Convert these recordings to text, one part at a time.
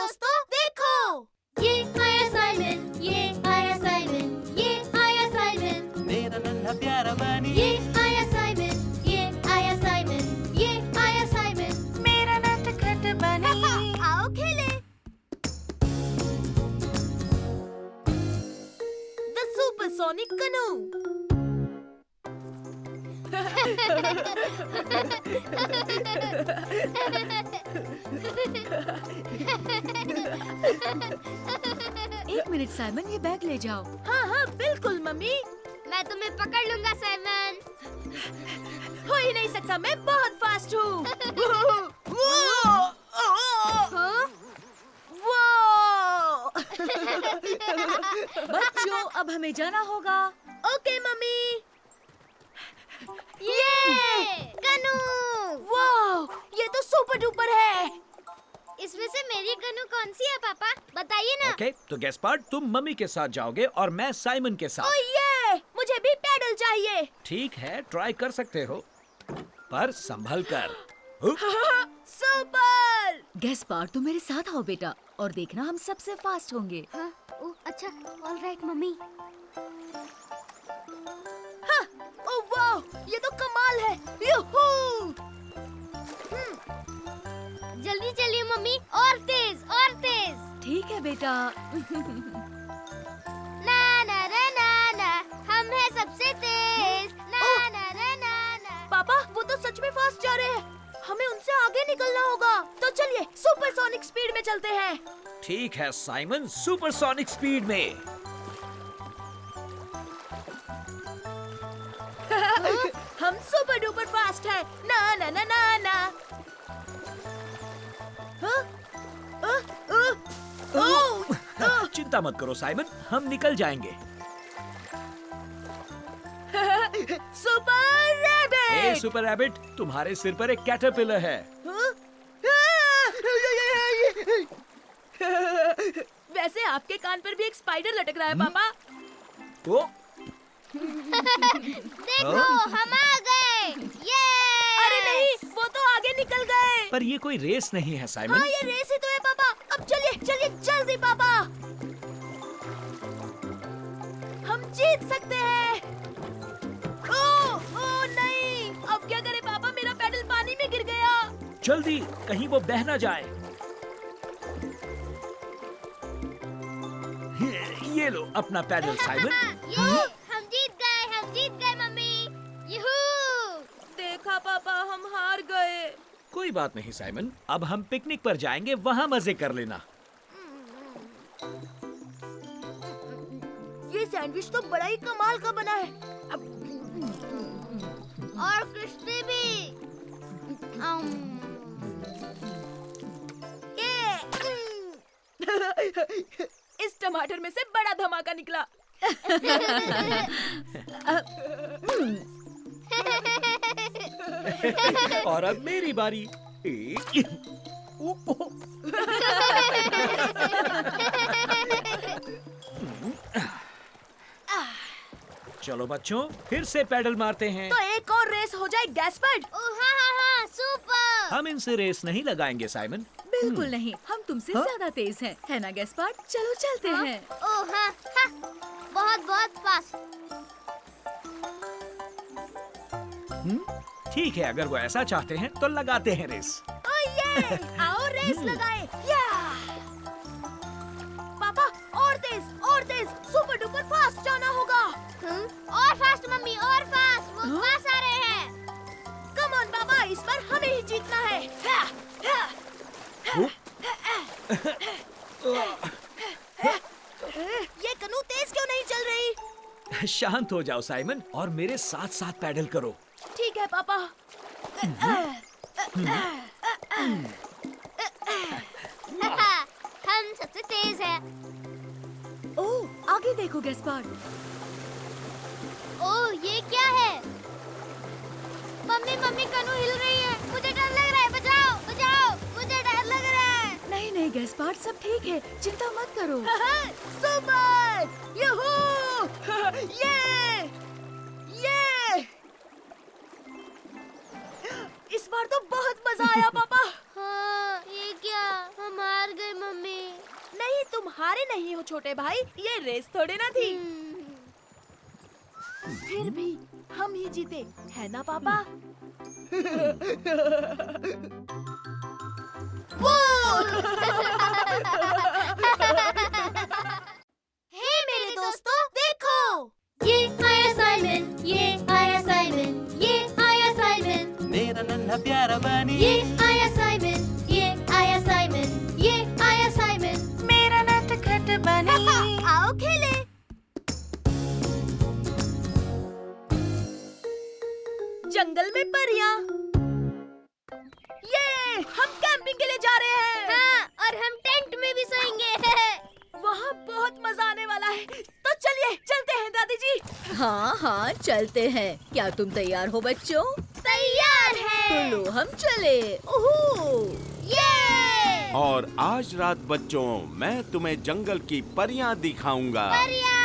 दोस्तों देखो, ये आया साइमन, ये आया साइमन, ये आया साइमन, मेरा नन्हा प्यारा बनी। ये आया साइमन, ये आया साइमन, ये आया साइमन, मेरा नटखट बनी। आओ खेले। द सुपरसोनिक कनू। एक मिनट साइमन, ये बैग ले जाओ। हाँ हाँ बिल्कुल मम्मी। मैं तुम्हें पकड़ लूंगा साइमन। हो ही नहीं सकता, मैं बहुत फास्ट हूँ। हाँ? बच्चों, अब हमें जाना होगा। Okay mummy. ये कनू। वाह, ये तो सुपर डुपर है। इसमें से मेरी कनू कौन सी है पापा, बताइए ना। ओके, तो गेस्पार्ड तुम मम्मी के साथ जाओगे और मैं साइमन के ओ साथ। ये, मुझे भी पैडल चाहिए। ठीक है, ट्राई कर सकते हो, पर संभल कर। सुपर। गेस्पार्ड, तुम मेरे साथ आओ बेटा, और देखना हम सबसे फास्ट होंगे। हाँ, ओ अच्छा, ऑल राइट मम्मी। हाँ, ओ वाह, ये तो कमाल है। यूहू। जल्दी चलिए मम्मी, और तेज और तेज। ठीक है बेटा। ना ना ना ना ना, हम हैं सबसे तेज। ना ना ना ना ना। पापा, वो तो सच में फास्ट जा रहे हैं। हमें उनसे आगे निकलना होगा। तो चलिए सुपरसोनिक स्पीड में चलते हैं। ठीक है साइमन, सुपरसोनिक स्पीड में। हम सुपर डुपर फास्ट हैं। ना ना ना ना ना। हाँ? चिंता मत करो साइमन, हम निकल जाएंगे। सुपर ए रैबिट। सुपर रैबिट, तुम्हारे सिर पर एक कैटरपिलर है। वैसे आपके कान पर भी एक स्पाइडर लटक रहा है पापा। ओ, देखो, हम आ गए। ये अरे नहीं, वो तो आगे निकल गए। पर ये कोई रेस नहीं है साइमन। हाँ, ये रेस ही तो है पापा। अब चलिए चलिए जल्दी पापा, हम जीत सकते हैं। ओ नहीं, अब क्या करें पापा, मेरा पैडल पानी में गिर गया। जल्दी, कहीं वो बह ना जाए। ये लो अपना पैडल साइमन। ये हम जीत गए मम्मी। यूहू। देखा पापा, हम हार गए। कोई बात नहीं साइमन, अब हम पिकनिक पर जाएंगे, वहाँ मजे कर लेना। ये सैंडविच तो बड़ा ही कमाल का बना है। और क्रिस्पी भी। इस टमाटर में से बड़ा धमाका निकला। और अब मेरी बारी। चलो बच्चों, फिर से पैडल मारते हैं। तो एक और रेस हो जाए गैस्पर्ड। ओ हाँ हाँ हाँ, सुपर। हम इनसे रेस नहीं लगाएंगे साइमन। बिल्कुल नहीं, हम तुमसे ज्यादा तेज हैं, है ना गेस्पार्ड? चलो चलते हैं। ओ हाँ हाँ, बहुत बहुत फास्ट। ठीक है, अगर वो ऐसा चाहते हैं तो लगाते हैं रेस। ओ ये, आओ रेस लगाए। या पापा, और तेज, सुपर डुपर फास्ट जाना होगा। और फास्ट मम्मी, और फास्ट, वो पास आ रहे हैं। कम ऑन पापा, इस बार हमें ही जीतना है। ये कनू तेज क्यों नहीं चल रही? शांत हो जाओ साइमन, और मेरे साथ साथ पैडल करो। ठीक है पापा। हम सबसे तेज हैं। ओह, आगे देखो गेस्पार्ड। ओ ये क्या है? मम्मी मम्मी, कनू हिल रही है, मुझे डर लग रहा है। बचाओ बचाओ, मुझे डर लग रहा है। नहीं नहीं गेस्पार्ड, सब ठीक है, चिंता मत करो। सुपर, यूहू, ये इस बार तो बहुत मजा आया पापा। हाँ, ये क्या, हम हार गए मम्मी। तुम हारे नहीं हो छोटे भाई, ये रेस थोड़ी ना थी। फिर भी हम ही जीते, है ना पापा? हे मेरे दोस्तों, देखो ये आया साइमन, ये आया साइमन, ये आया साइमन, मेरा नन्हा प्यारा बनी ये आया साइमन, ये आया साइमन, ये आया साइमन, मेरा नटखट बनी। आओ खेले। जंगल में परियां। ये हम कैंपिंग के लिए जा रहे हैं। हाँ, और हम टेंट में भी सोएंगे। वहाँ बहुत मजा आने वाला है। तो चलिए चलते हैं दादी जी। हाँ हाँ चलते हैं। क्या तुम तैयार हो बच्चों? तैयार तो है। लो हम चले। ओहो! ये और आज रात बच्चों मैं तुम्हें जंगल की परियां दिखाऊंगा। परिया,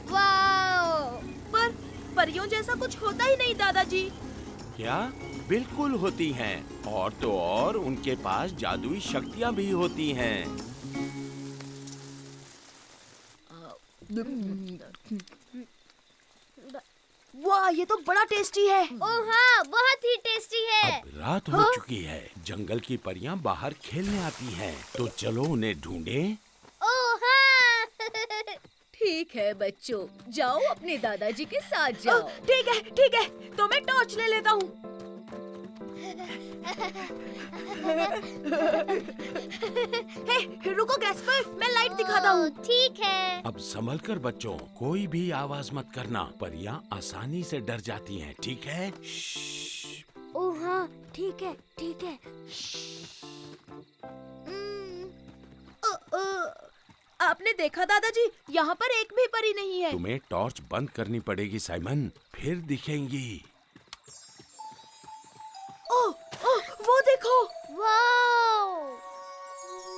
वाओ। पर परियों जैसा कुछ होता ही नहीं दादाजी। क्या? बिल्कुल होती हैं। और तो और उनके पास जादुई शक्तियां भी होती हैं। वाह, ये तो बड़ा टेस्टी है। ओह हाँ, बहुत ही टेस्टी है। अब रात हो चुकी है। जंगल की परियां बाहर खेलने आती हैं। तो चलो उन्हें ढूंढें। ओह हाँ। ठीक है बच्चों, जाओ अपने दादाजी के साथ जाओ। ठीक है ठीक है, तो मैं टॉर्च ले लेता हूँ। हे, रुको गैस्पर, मैं लाइट दिखाता हूँ। ठीक है। अब संभल कर बच्चों, कोई भी आवाज मत करना। परियां आसानी से डर जाती हैं, ठीक है? श्श्श। ओह हाँ, ठीक है ठीक है। आपने देखा दादाजी, यहाँ पर एक भी परी नहीं है। तुम्हें टॉर्च बंद करनी पड़ेगी साइमन, फिर दिखेंगी। ओह, ओह, वो देखो। वाओ।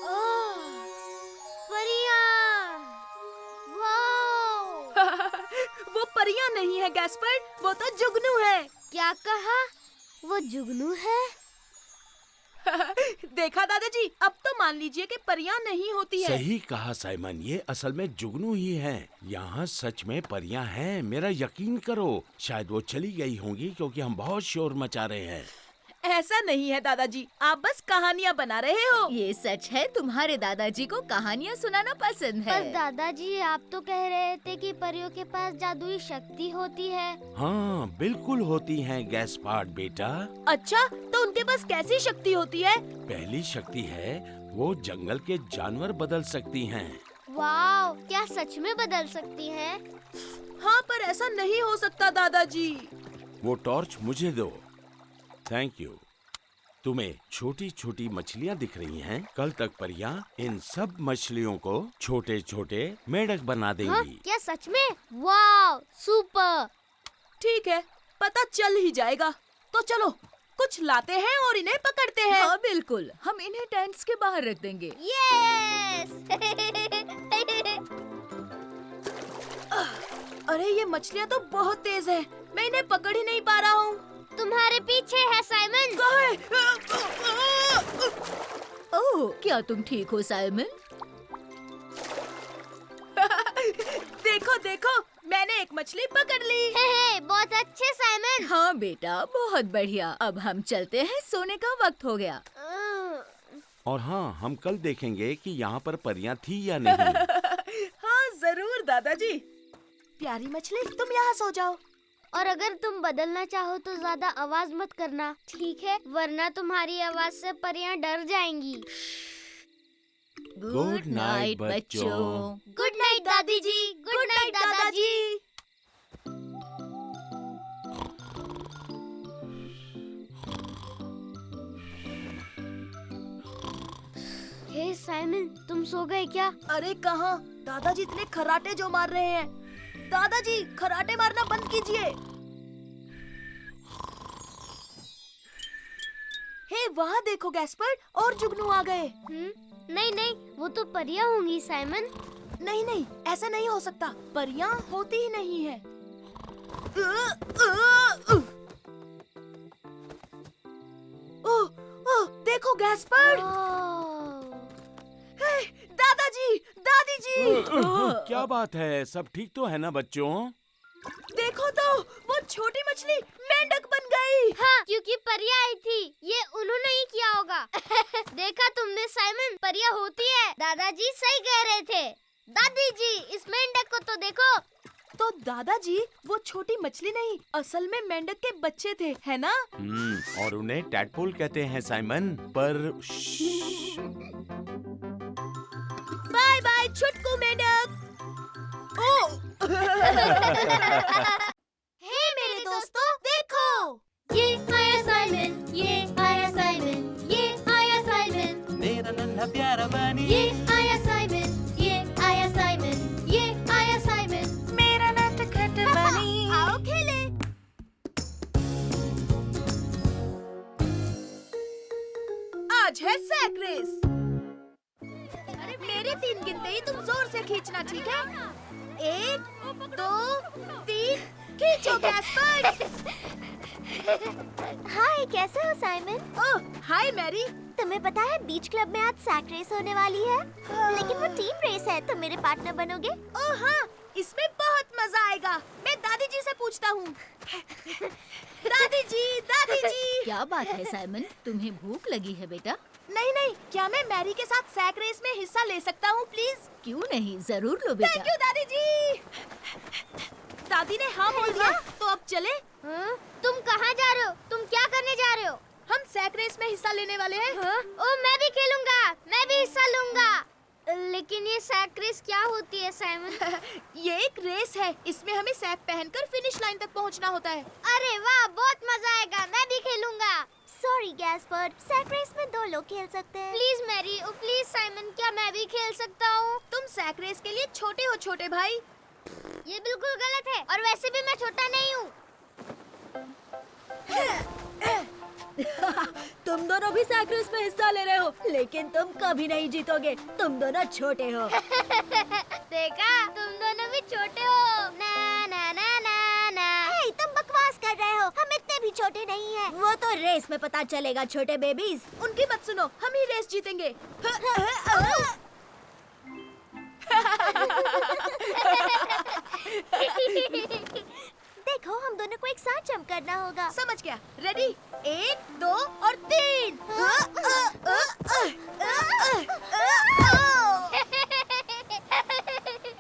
ओह, परिया। वाओ। वो परियां नहीं है गैस्पर, वो तो जुगनू है। क्या कहा? वो जुगनू है? देखा दादाजी, अब तो मान लीजिए कि परियां नहीं होती है। सही कहा साइमन, ये असल में जुगनू ही हैं। यहाँ सच में परियां हैं, मेरा यकीन करो। शायद वो चली गई होंगी क्योंकि हम बहुत शोर मचा रहे हैं। ऐसा नहीं है दादाजी, आप बस कहानियाँ बना रहे हो। ये सच है, तुम्हारे दादाजी को कहानियाँ सुनाना पसंद है। पर दादाजी, आप तो कह रहे थे कि परियों के पास जादुई शक्ति होती है। हाँ बिल्कुल होती हैं गैस्पार्ड बेटा। अच्छा, तो उनके पास कैसी शक्ति होती है? पहली शक्ति है वो जंगल के जानवर बदल सकती हैं। वाओ, क्या सच में बदल सकती हैं? हाँ, पर ऐसा नहीं हो सकता दादाजी। वो टॉर्च मुझे दो। Thank you. तुम्हें छोटी छोटी मछलियाँ दिख रही हैं। कल तक परियां इन सब मछलियों को छोटे छोटे मेढक बना हाँ, देंगी। क्या सच में? Wow, super. ठीक है, पता चल ही जाएगा। तो चलो कुछ लाते हैं और इन्हें पकड़ते हैं। हाँ बिल्कुल, हम इन्हें टेंट्स के बाहर रख देंगे। यस। अरे ये मछलियाँ तो बहुत तेज हैं। मैं इन्हें पकड़ ही नहीं पा रहा हूँ। तुम्हारे पीछे है साइमन। ओह, क्या तुम ठीक हो साइमन? देखो देखो, मैंने एक मछली पकड़ ली। हे, बहुत अच्छे साइमन। हाँ बेटा, बहुत बढ़िया। अब हम चलते हैं, सोने का वक्त हो गया। और हाँ, हम कल देखेंगे कि यहाँ पर परियां थी या नहीं। हाँ जरूर दादाजी। प्यारी मछली, तुम यहाँ सो जाओ। और अगर तुम बदलना चाहो तो ज्यादा आवाज मत करना, ठीक है? वरना तुम्हारी आवाज से परियां डर जाएंगी। गुड नाइट बच्चों। गुड नाइट दादी जी। गुड नाइट दादाजी। हे साइमन, तुम सो गए क्या? अरे कहाँ, दादाजी इतने खराटे जो मार रहे हैं। दादाजी, खराटे मारना बंद कीजिए। हे वहाँ देखो गैस्पर्ड, और जुगनू आ गए। नहीं नहीं, वो तो परियां होंगी साइमन। नहीं नहीं, ऐसा नहीं हो सकता। परियां होती ही नहीं है। ओह, ओह, देखो गैस्पर्ड। ओह, हे, दादाजी, क्या बात है? सब ठीक तो है ना बच्चों? देखो तो वो छोटी मछली मेंढक बन गई। हाँ, क्योंकि परिया आई थी। ये उन्होंने ही किया होगा। देखा तुमने साइमन, परिया होती है। दादाजी सही कह रहे थे। दादी जी, इस मेंढक को तो देखो। तो दादाजी, वो छोटी मछली नहीं, असल में मेंढक के बच्चे थे, है ना? और उन्हें टैडपोल कहते हैं साइमन। पर बाय बाय छुटकू मेंढक। हे मेरे दोस्तों, देखो ये आया साइमन, ये आया साइमन, ये आया साइमन, मेरा नन्हा प्यारा बनी ये आया साइमन, ये आया साइमन, ये आया साइमन। मेरा नटखट बनी। आओ खेले। आज है सैक रेस। मेरे 3 गिनते ही तुम जोर से खींचना, ठीक है? 1, 2, 3, खींचो गैस्पर। हाय, कैसे हो साइमन? ओह, हाय मैरी। तुम्हें पता है बीच क्लब में आज सैक रेस होने वाली है। लेकिन वो टीम रेस है। तुम मेरे पार्टनर बनोगे? ओह हाँ, इसमें बहुत मजा आएगा। मैं दादी जी से पूछता हूँ। दादी जी। क्या बात है साइमन, तुम्हें भूख लगी है बेटा? नहीं नहीं, क्या मैं मैरी के साथ सैक रेस में हिस्सा ले सकता हूँ प्लीज? क्यों नहीं, जरूर लो थैंक बेटा। यू दादी जी। दादी ने हाँ बोल दिया, तो अब चले। तुम कहाँ जा रहे हो? तुम क्या करने जा रहे हो? हम सैक रेस में हिस्सा लेने वाले हैं। ओ, मैं भी खेलूंगा। मैं भी हिस्सा लूंगा। लेकिन ये सैक रेस क्या होती है साइमन? ये एक रेस है, इसमें हमें सैक पहनकर फिनिश लाइन तक पहुंचना होता है। अरे वाह, बहुत मजा आएगा। मैं भी खेलूंगा। सॉरी गैस्पर, सैक रेस में 2 लोग खेल सकते हैं। Please Mary, oh please Simon, क्या मैं भी खेल सकता हूँ? तुम सैक रेस के लिए छोटे हो छोटे भाई। ये बिल्कुल गलत है, और वैसे भी मैं छोटा नहीं हूँ। तुम दोनों भी सैक रेस में हिस्सा ले रहे हो, लेकिन तुम कभी नहीं जीतोगे। तुम दोनों छोटे हो। देखा, तुम दोनों भी छोटे हो। ना ना ना ना ना। हे, तुम बकवास कर रहे हो। हम इतने भी छोटे नहीं हैं। वो तो रेस में पता चलेगा छोटे बेबीज। उनकी मत सुनो, हम ही रेस जीतेंगे। देखो, हम दोनों को एक साथ जंप करना होगा। समझ गया। रेडी? 1, 2 और 3।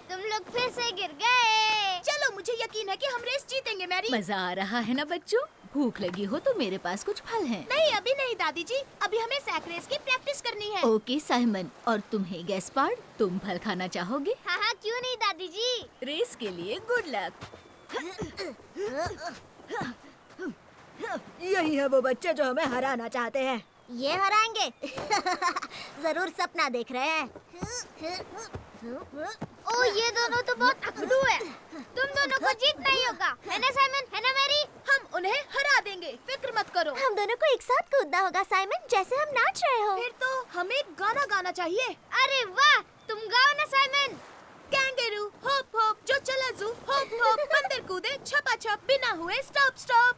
तुम लोग फिर से गिर गए। चलो, मुझे यकीन है कि हम रेस जीतेंगे मैरी। मजा आ रहा है ना बच्चों? भूख लगी हो तो मेरे पास कुछ फल हैं। नहीं, अभी नहीं दादी जी, अभी हमें सैक रेस की प्रैक्टिस करनी है। ओके साइमन, और तुम्हें गैस्पार्ड, तुम फल खाना चाहोगे? हाँ हाँ, क्यों नहीं दादी जी। रेस के लिए गुड लक। यही है वो बच्चे जो हमें हराना चाहते हैं। ये हराएंगे। जरूर सपना देख रहे हैं। ओ, ये दोनों तो बहुत अकड़ू है। तुम दोनों को जीतना ही होगा, है ना साइमन, है ना मैरी? हम उन्हें हरा देंगे, फिक्र मत करो। हम दोनों को एक साथ कूदना होगा साइमन, जैसे हम नाच रहे हो। फिर तो हमें गाना गाना चाहिए। अरे वाह, तुम गाओ ना साइमन। कैंगरू होप होप जो चला जू होप होप, बंदर कूदे छपा छप बिना हुए stop stop.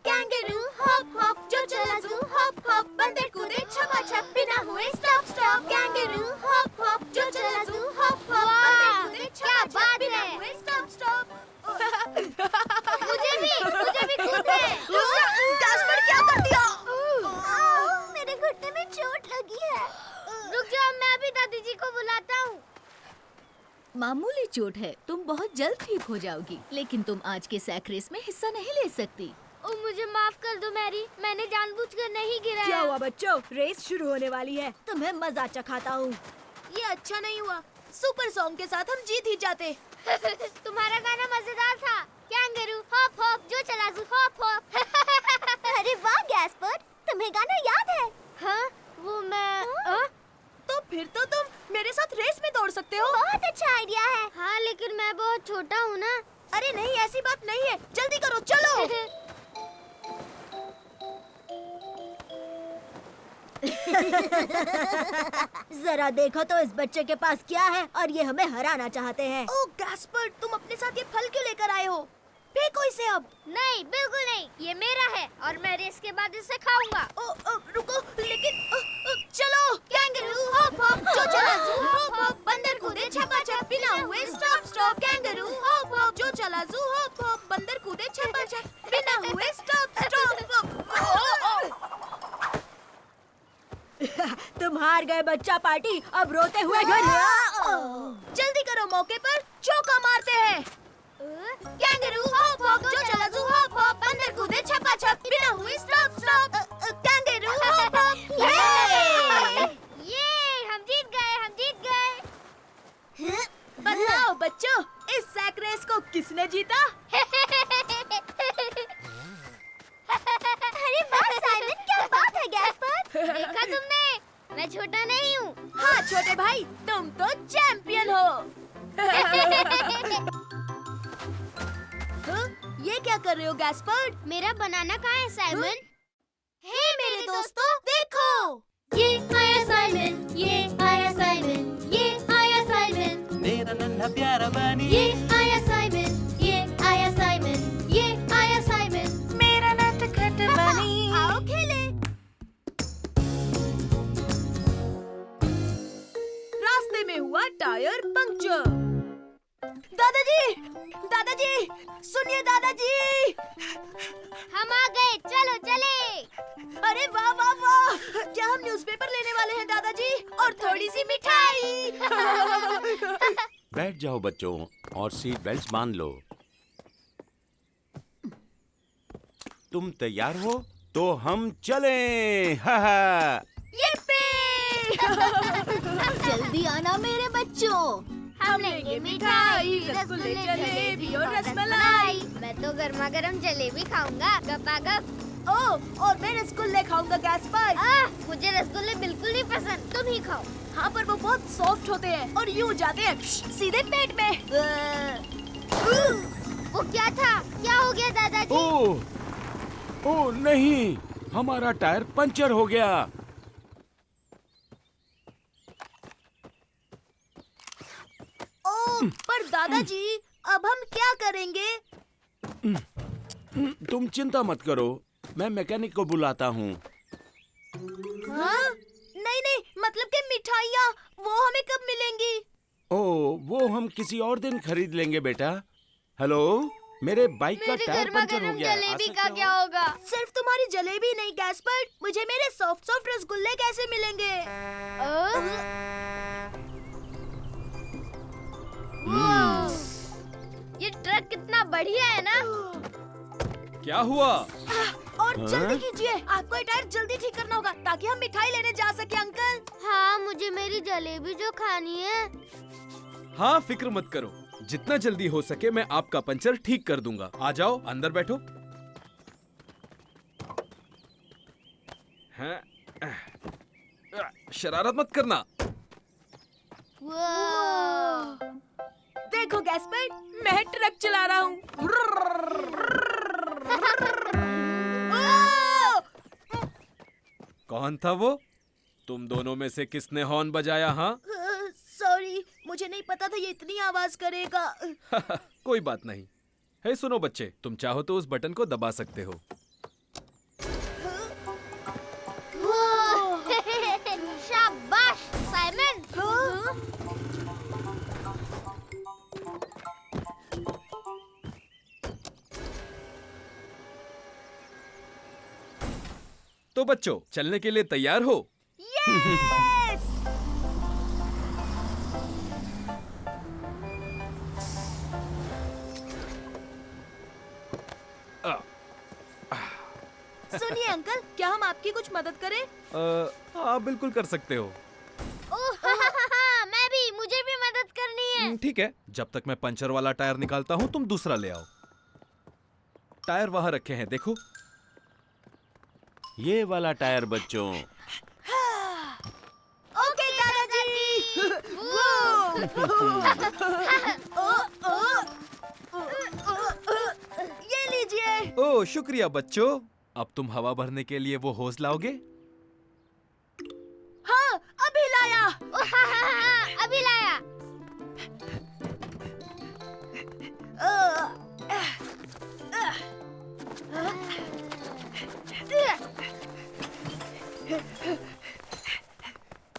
Kangaroo hope hope जो चला जू होप होप, बंदर कूदे छपा छप बिना हुए stop stop. Kangaroo hope hope जो चला जू होप होप, बंदर कूदे छपा छप बिना हुए स्टॉप स्टॉप। मुझे भी कूदना है। गैस्पर, क्या कर दिया? मेरे घुटने में चोट लगी है। रुक जाओ, मैं अभी दादी जी को बुलाता हूँ। मामूली चोट है, तुम बहुत जल्द ठीक हो जाओगी, लेकिन तुम आज के सैक रेस में हिस्सा नहीं ले सकती। ओ, मुझे माफ कर दो मैरी, मैंने जानबूझकर नहीं गिराया। क्या हुआ बच्चों, रेस शुरू होने वाली है, तुम्हें मजा चखाता हूँ। ये अच्छा नहीं हुआ। सुपर सॉन्ग के साथ हम जीत ही जाते। तुम्हारा गाना मजेदार था। कैंगरू होप होप जो चला जू होप होप। अरे वाह गैस्पर, तुम्हें गाना याद है? हाँ, वो मैं तो फिर तो तुम मेरे साथ रेस में दौड़ सकते हो। बहुत अच्छा आइडिया है। हाँ, लेकिन मैं बहुत छोटा हूँ ना। अरे नहीं, ऐसी बात नहीं है, जल्दी करो, चलो। जरा देखो तो इस बच्चे के पास क्या है, और ये हमें हराना चाहते हैं। ओह गैस्पर, तुम अपने साथ ये फल क्यों लेकर आए हो? फेंको इसे अब। नहीं, बिल्कुल नहीं, ये मेरा है और मैं रेस के बाद इसे खाऊंगा। रुको, लेकिन चलो। कैंगरू होप होप जो चला जू होप होप, बंदर कूदे छपा छप हार गए बच्चा पार्टी, अब रोते हुए घर। जल्दी करो, मौके पर चौका मारते हैं। कैंगरू हॉप हॉप जो चला जू हॉप हॉप, अंदर कूदे छपा छप, बिना हुए stop stop. Kangaroo hop hop. ये हम जीत गए। बताओ बच्चों, इस सैक रेस को किसने जीता? अरे वाह साइमन, क्या बात है गैस्पर। देखा तुमने, मैं छोटा नहीं हूँ। हाँ छोटे भाई, तुम तो चैंपियन हो। ये क्या कर रहे हो गैस्पर्ड? मेरा बनाना कहाँ है साइमन? हे मेरे दोस्तों, देखो। ये आया साइमन, ये आया साइमन, ये आया साइमन, मेरा नन्हा प्यारा बनी ये आया साइमन, ये आया साइमन, ये आया साइमन। मेरा नटखट बनी। आओ खेले। रास्ते में हुआ टायर पंक्चर। दादाजी, दादाजी, सुनिए दादाजी। हम आ गए, चलो चले। अरे वाह वाह वाह, क्या हम न्यूज़पेपर लेने वाले हैं दादाजी? और थोड़ी सी मिठाई। बैठ जाओ बच्चों और सीट बेल्ट बांध लो। तुम तैयार हो तो हम चलें। हा हा। जल्दी आना मेरे बच्चों। हम लेंगे मिठाई, रसगुल्ले, जलेबी और रसमलाई। मैं तो गर्मा गर्म जलेबी खाऊंगा, गपागप। ओह, और मैं रसगुल्ले खाऊंगा गैस्पर। मुझे रसगुल्ले बिल्कुल नहीं पसंद, तुम ही खाओ। हाँ, पर वो बहुत सॉफ्ट होते हैं और यूं जाते हैं सीधे पेट में। वो क्या था? क्या हो गया दादाजी? ओह नहीं, हमारा टायर पंचर हो गया। ओह, पर दादाजी, अब हम क्या करेंगे? तुम चिंता मत करो, मैं मैकेनिक को बुलाता हूँ। हाँ? नहीं नहीं, मतलब कि मिठाइयाँ, वो हमें कब मिलेंगी? ओह, वो हम किसी और दिन खरीद लेंगे बेटा। हेलो, मेरे बाइक का मेरी टायर गर्मा पंचर हो गर्म गया है। जलेबी आ का सकते क्या हो? होगा? सिर्फ तुम्हारी जलेबी नहीं गैस्पर, मुझे मेरे सॉफ्ट सॉफ्ट रसगुल्ले कैसे मिलेंगे? ये ट्रक कितना बढ़िया है ना? क्या हुआ? और जल्दी कीजिए, आपको ये टायर जल्दी ठीक करना होगा ताकि हम मिठाई लेने जा सके अंकल। हाँ, मुझे मेरी जलेबी जो खानी है। हाँ, फिक्र मत करो, जितना जल्दी हो सके मैं आपका पंचर ठीक कर दूंगा। आ जाओ, अंदर बैठो। हैं? शरारत मत करना। देखो गैस्पर, मैं ट्रक चला रहा हूँ। कौन था वो? तुम दोनों में से किसने हॉर्न बजाया? हाँ? सॉरी, मुझे नहीं पता था ये इतनी आवाज करेगा। कोई बात नहीं। हे सुनो बच्चे, तुम चाहो तो उस बटन को दबा सकते हो। शाबाश साइमन। तो बच्चों, चलने के लिए तैयार हो? यस! सुनिए अंकल, क्या हम आपकी कुछ मदद करें? हाँ, बिल्कुल कर सकते हो। मैं भी, मुझे भी मदद करनी है। ठीक है, जब तक मैं पंचर वाला टायर निकालता हूँ तुम दूसरा ले आओ। टायर वहाँ रखे हैं, देखो। ये वाला टायर बच्चों। ओके दादाजी। ये लीजिए। ओह, शुक्रिया बच्चों। अब तुम हवा भरने के लिए वो होस लाओगे? हाँ, अभी लाया। अभी लाया।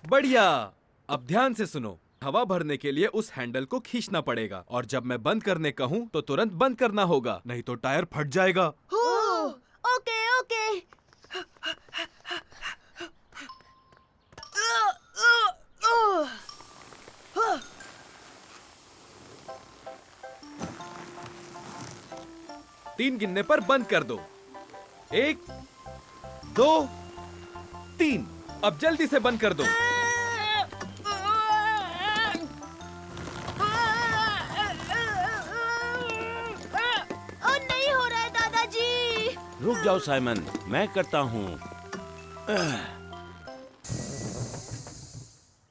बढ़िया। अब ध्यान से सुनो, हवा भरने के लिए उस हैंडल को खींचना पड़ेगा और जब मैं बंद करने कहूँ तो तुरंत बंद करना होगा, नहीं तो टायर फट जाएगा। Okay okay. 3 गिनने पर बंद कर दो। 1 2 3। अब जल्दी से बंद कर दो। ओ नहीं हो रहा है दादाजी। रुक जाओ साइमन, मैं करता हूँ।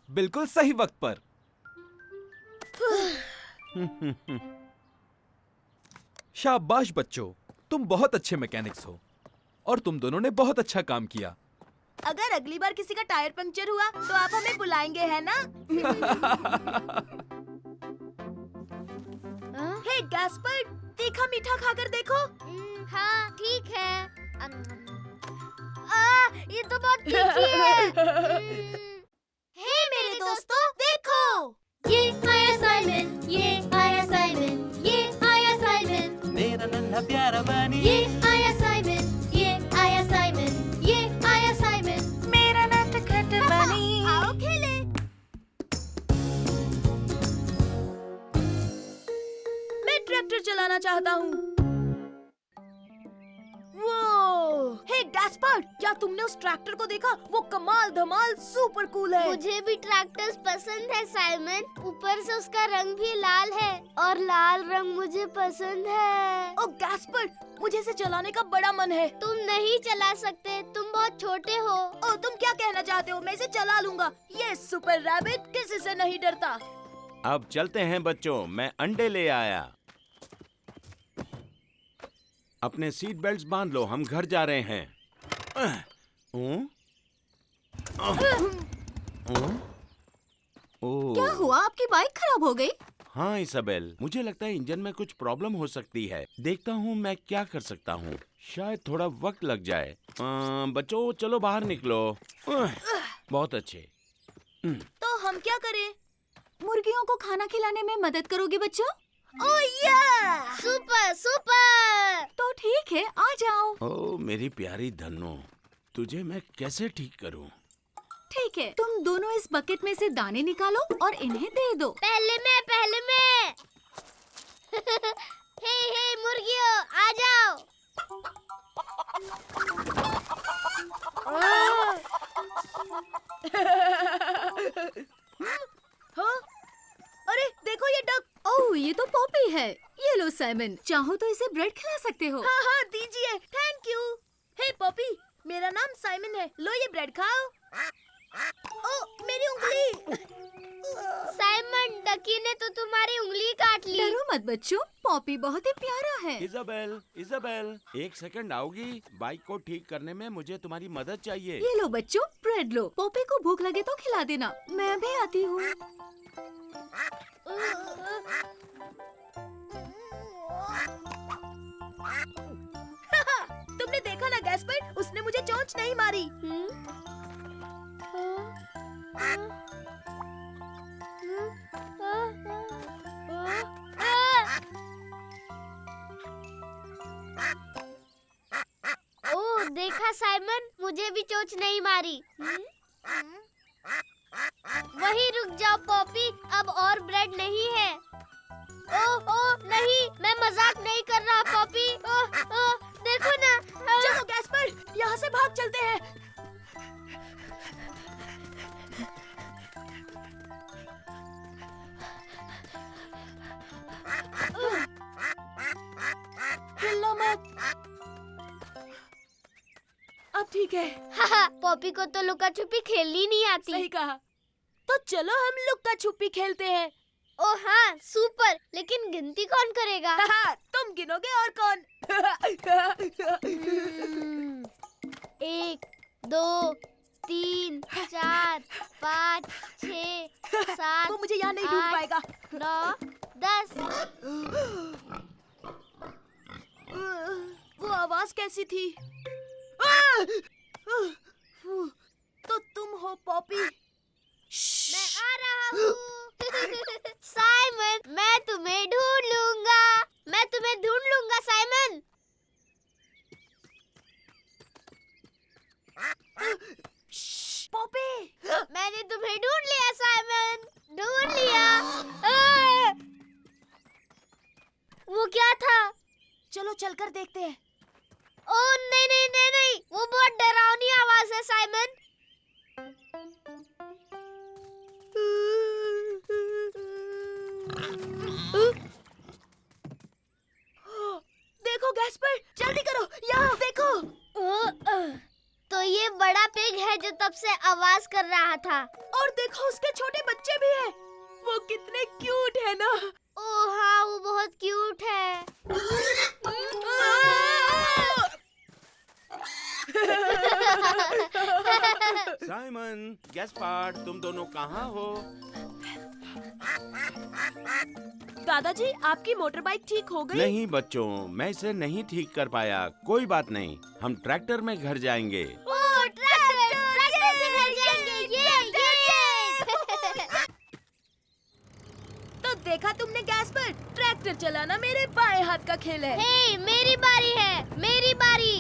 बिल्कुल सही वक्त पर। शाबाश बच्चों, तुम बहुत अच्छे मैकेनिक्स हो और तुम दोनों ने बहुत अच्छा काम किया। अगर अगली बार किसी का टायर पंक्चर हुआ तो आप हमें बुलाएंगे, है ना? हे गैस्पर, तीखा मीठा खाकर देखो। हाँ ठीक है। ये तो बहुत तीखी है। हे मेरे दोस्तों, देखो। ये आया साइमन, ये आया साइमन, ये आया साइमन, मेरा नन्हा प्यारा बनी ये आया साइमन, ये आया साइमन, ये आया साइमन, मेरा नटखट बनी। आओ खेले। मैं ट्रैक्टर चलाना चाहता हूँ। वो, हे गैस्पर, क्या तुमने उस ट्रैक्टर को देखा? वो कमाल धमाल सुपर कूल है। मुझे भी ट्रैक्टर्स पसंद है साइमन। ऊपर से उसका रंग भी लाल है और लाल रंग मुझे पसंद है। ओ गैस्पर, मुझे इसे चलाने का बड़ा मन है। तुम नहीं चला सकते, तुम बहुत छोटे हो। ओ तुम क्या कहना चाहते हो? मैं इसे चला लूंगा। ये सुपर रैबिट किसी से नहीं डरता। अब चलते हैं बच्चों, मैं अंडे ले आया। अपने सीट बेल्ट बांध लो, हम घर जा रहे हैं। क्या हुआ, आपकी बाइक खराब हो गई? हाँ इसाबेल, मुझे लगता है इंजन में कुछ प्रॉब्लम हो सकती है। देखता हूँ मैं क्या कर सकता हूँ। शायद थोड़ा वक्त लग जाए। बच्चों चलो बाहर निकलो। बहुत अच्छे। तो हम क्या करें? मुर्गियों को खाना खिलाने में मदद करोगे बच्चों? ओ या! Super super. तो ठीक है, आ जाओ। ओ मेरी प्यारी धन्नो, तुझे मैं कैसे ठीक करूँ? ठीक है, तुम दोनों इस बकेट में से दाने निकालो और इन्हें दे दो। पहले मैं। हे मुर्गियों, आ जाओ। हाँ? अरे देखो ये डक। ओह, ये तो पॉपी है। ये लो साइमन, चाहो तो इसे ब्रेड खिला सकते हो। हाँ हाँ दीजिए, थैंक यू। हे पॉपी, मेरा नाम साइमन है। लो ये ब्रेड खाओ। ओ मेरी उंगली। साइमन, डकी ने तो तुम्हारी उंगली काट ली। डरो मत बच्चों, पॉपी बहुत ही प्यारा है। इजाबेल, एक सेकंड आओगी? बाइक को ठीक करने में मुझे तुम्हारी मदद चाहिए। ये लो बच्चों, ब्रेड लो। पॉपी को भूख लगे तो खिला देना। मैं भी आती हूँ। तुमने देखा ना गैस्पर, उसने मुझे चोंच नहीं मारी। ओह देखा साइमन, मुझे भी चोंच नहीं मारी। वही रुक जाओ पॉपी, अब और ब्रेड नहीं है। ओह नहीं, मैं मजाक नहीं कर रहा पॉपी। ओह देखो ना। चलो गैस्पर, यहाँ से भाग चलते हैं। हिलना मत। अब ठीक है। पॉपी को तो लुका छुपी खेलनी नहीं आती। सही कहा। तो चलो हम लुक्का छुपी खेलते हैं। ओ हाँ सुपर, लेकिन गिनती कौन करेगा? तुम गिनोगे और कौन? 1 2 3 4 5 6 7 वो मुझे यहाँ नहीं ढूंढ 8, पाएगा। 9 10। वो आवाज कैसी थी? तो तुम हो पॉपी? मैं आ रहा हूँ। साइमन, मैं तुम्हें ढूंढ लूंगा। मैं तुम्हें ढूंढ लूंगा साइमन। पॉपी, मैंने तुम्हें ढूंढ लिया साइमन, ढूंढ लिया। वो क्या था? चलो चलकर देखते हैं। ओह नहीं नहीं नहीं नहीं, वो बहुत डरावनी आवाज है साइमन। देखो गैस्पर, जल्दी करो, यहाँ देखो। तो ये बड़ा पिग है जो तब से आवाज कर रहा था। और देखो उसके छोटे बच्चे भी हैं। वो कितने क्यूट है ना। ओह हाँ, वो बहुत क्यूट है। साइमन, गैस्पार्ड, तुम दोनों कहाँ हो? दादाजी, आपकी मोटर बाइक ठीक हो गई? नहीं बच्चों, मैं इसे नहीं ठीक कर पाया। कोई बात नहीं, हम ट्रैक्टर में घर जाएंगे। ओह ट्रैक्टर से घर जाएंगे। ये तो देखा तुमने गैस्पर, ट्रैक्टर चलाना मेरे बाएं हाथ का खेल है। हे, मेरी बारी है, मेरी बारी।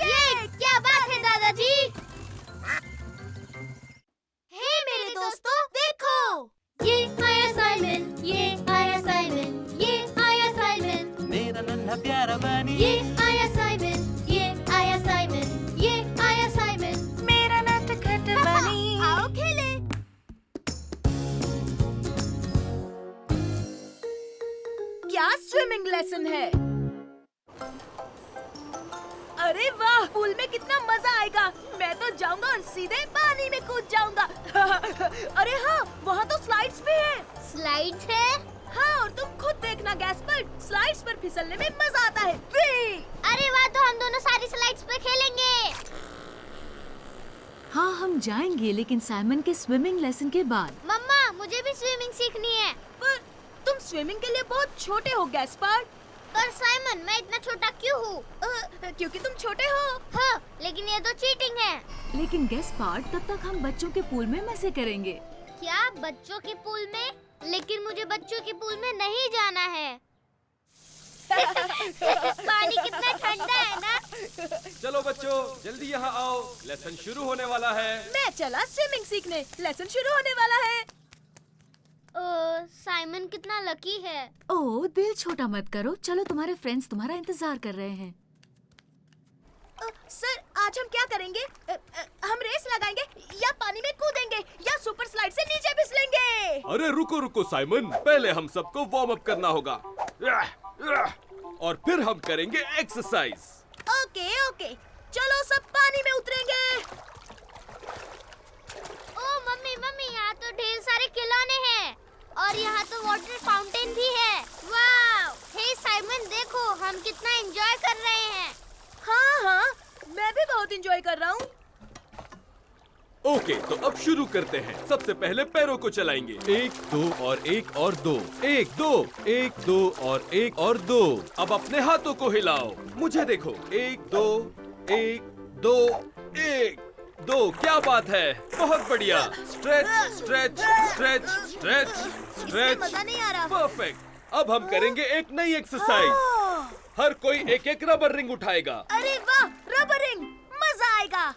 ये क्या बात है दादाजी? हे मेरे दोस्तों, देखो, ये आया साइमन, ये आया साइमन, ये आया साइमन, मेरा नन्हा प्यारा बानी ये आया साइमन, ये आया साइमन, ये आया साइमन, मेरा नटखट बनी। आओ खेले। क्या स्विमिंग लेसन है? अरे वाह, पूल में कितना मजा आएगा। मैं तो जाऊंगा और सीधे पानी में कूद जाऊंगा। अरे हाँ, वहाँ तो स्लाइड्स भी है। स्लाइड्स है? हाँ, और तुम खुद देखना गैस्पर, स्लाइड्स पर फिसलने में मजा आता है। अरे वाह, तो हम दोनों सारी स्लाइड्स पे खेलेंगे। हाँ हम जाएंगे, लेकिन साइमन के स्विमिंग लेसन के बाद। मम्मा, मुझे भी स्विमिंग सीखनी है। पर तुम स्विमिंग के लिए बहुत छोटे हो गैस्पर। पर साइमन, मैं इतना छोटा क्यों हूँ? क्योंकि तुम छोटे हो। हाँ, लेकिन ये तो चीटिंग है। लेकिन गैस्पार्ड, तब तक हम बच्चों के पूल में मजे करेंगे। क्या बच्चों के पूल में? लेकिन मुझे बच्चों के पूल में नहीं जाना है। पानी कितना ठंडा है ना। चलो बच्चों, जल्दी यहाँ आओ, लेसन शुरू होने वाला है। मैं चला स्विमिंग सीखने, लेसन शुरू होने वाला है। साइमन कितना लकी है। ओह दिल छोटा मत करो, चलो तुम्हारे फ्रेंड्स तुम्हारा इंतजार कर रहे हैं। सर, आज हम क्या करेंगे? हम रेस लगाएंगे या पानी में कूदेंगे या सुपर स्लाइड से नीचे फिसलेंगे? अरे रुको रुको साइमन, पहले हम सबको वार्म अप करना होगा और फिर हम करेंगे एक्सरसाइज। ओके ओके, चलो सब पानी में उतरेंगे। ओ मम्मी मम्मी, यहाँ तो ढेर सारे खिलौने हैं और यहाँ तो वाटर फाउंटेन भी है। वाव! हे साइमन, देखो हम कितना एंजॉय कर रहे हैं। हाँ हाँ, मैं भी बहुत एंजॉय कर रहा हूँ। ओके, तो अब शुरू करते हैं। सबसे पहले पैरों को चलाएंगे। 1 2 और 1 और 2, 1 2 1 2 और 1 और 2। अब अपने हाथों को हिलाओ, मुझे देखो। 1 2 1 2 1 2। क्या बात है, बहुत बढ़िया। स्ट्रेच स्ट्रेच स्ट्रेच स्ट्रेच इसमें स्ट्रेच। मजा नहीं आ रहा। परफेक्ट। अब हम करेंगे एक नई एक्सरसाइज। हर कोई एक एक रबर रिंग उठाएगा। अरे वाह, रबर रिंग, मजा आएगा।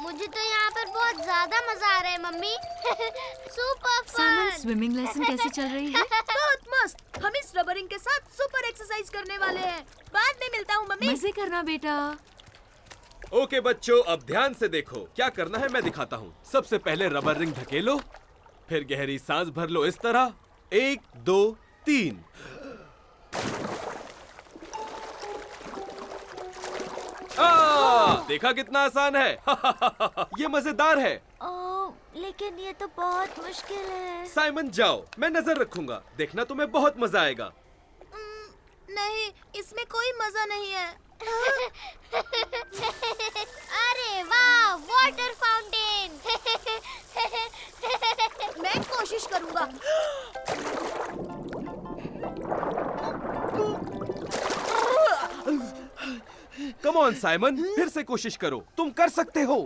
मुझे तो यहाँ पर बहुत ज्यादा मजा आ रहा है mummy. Super Simon, fun. Swimming lesson कैसी चल रही है? बहुत मस्त। हम इस रबर रिंग के साथ सुपर एक्सरसाइज करने वाले हैं। बाद में मिलता हूँ मम्मी। मजे करना बेटा। ओके बच्चों, अब ध्यान से देखो। क्या करना है मैं दिखाता हूँ। सबसे पहले रबर रिंग ढकेलो, फिर गहरी सांस भर लो इस तरह। 1 2 3। देखा कितना आसान है। ये मजेदार है। लेकिन ये तो बहुत मुश्किल है। साइमन जाओ, मैं नजर रखूंगा, देखना तुम्हें बहुत मजा आएगा। नहीं, इसमें कोई मजा नहीं है। अरे वाह, वाटर फाउंटेन। मैं कोशिश करूंगा। कम ऑन साइमन, फिर से कोशिश करो, तुम कर सकते हो।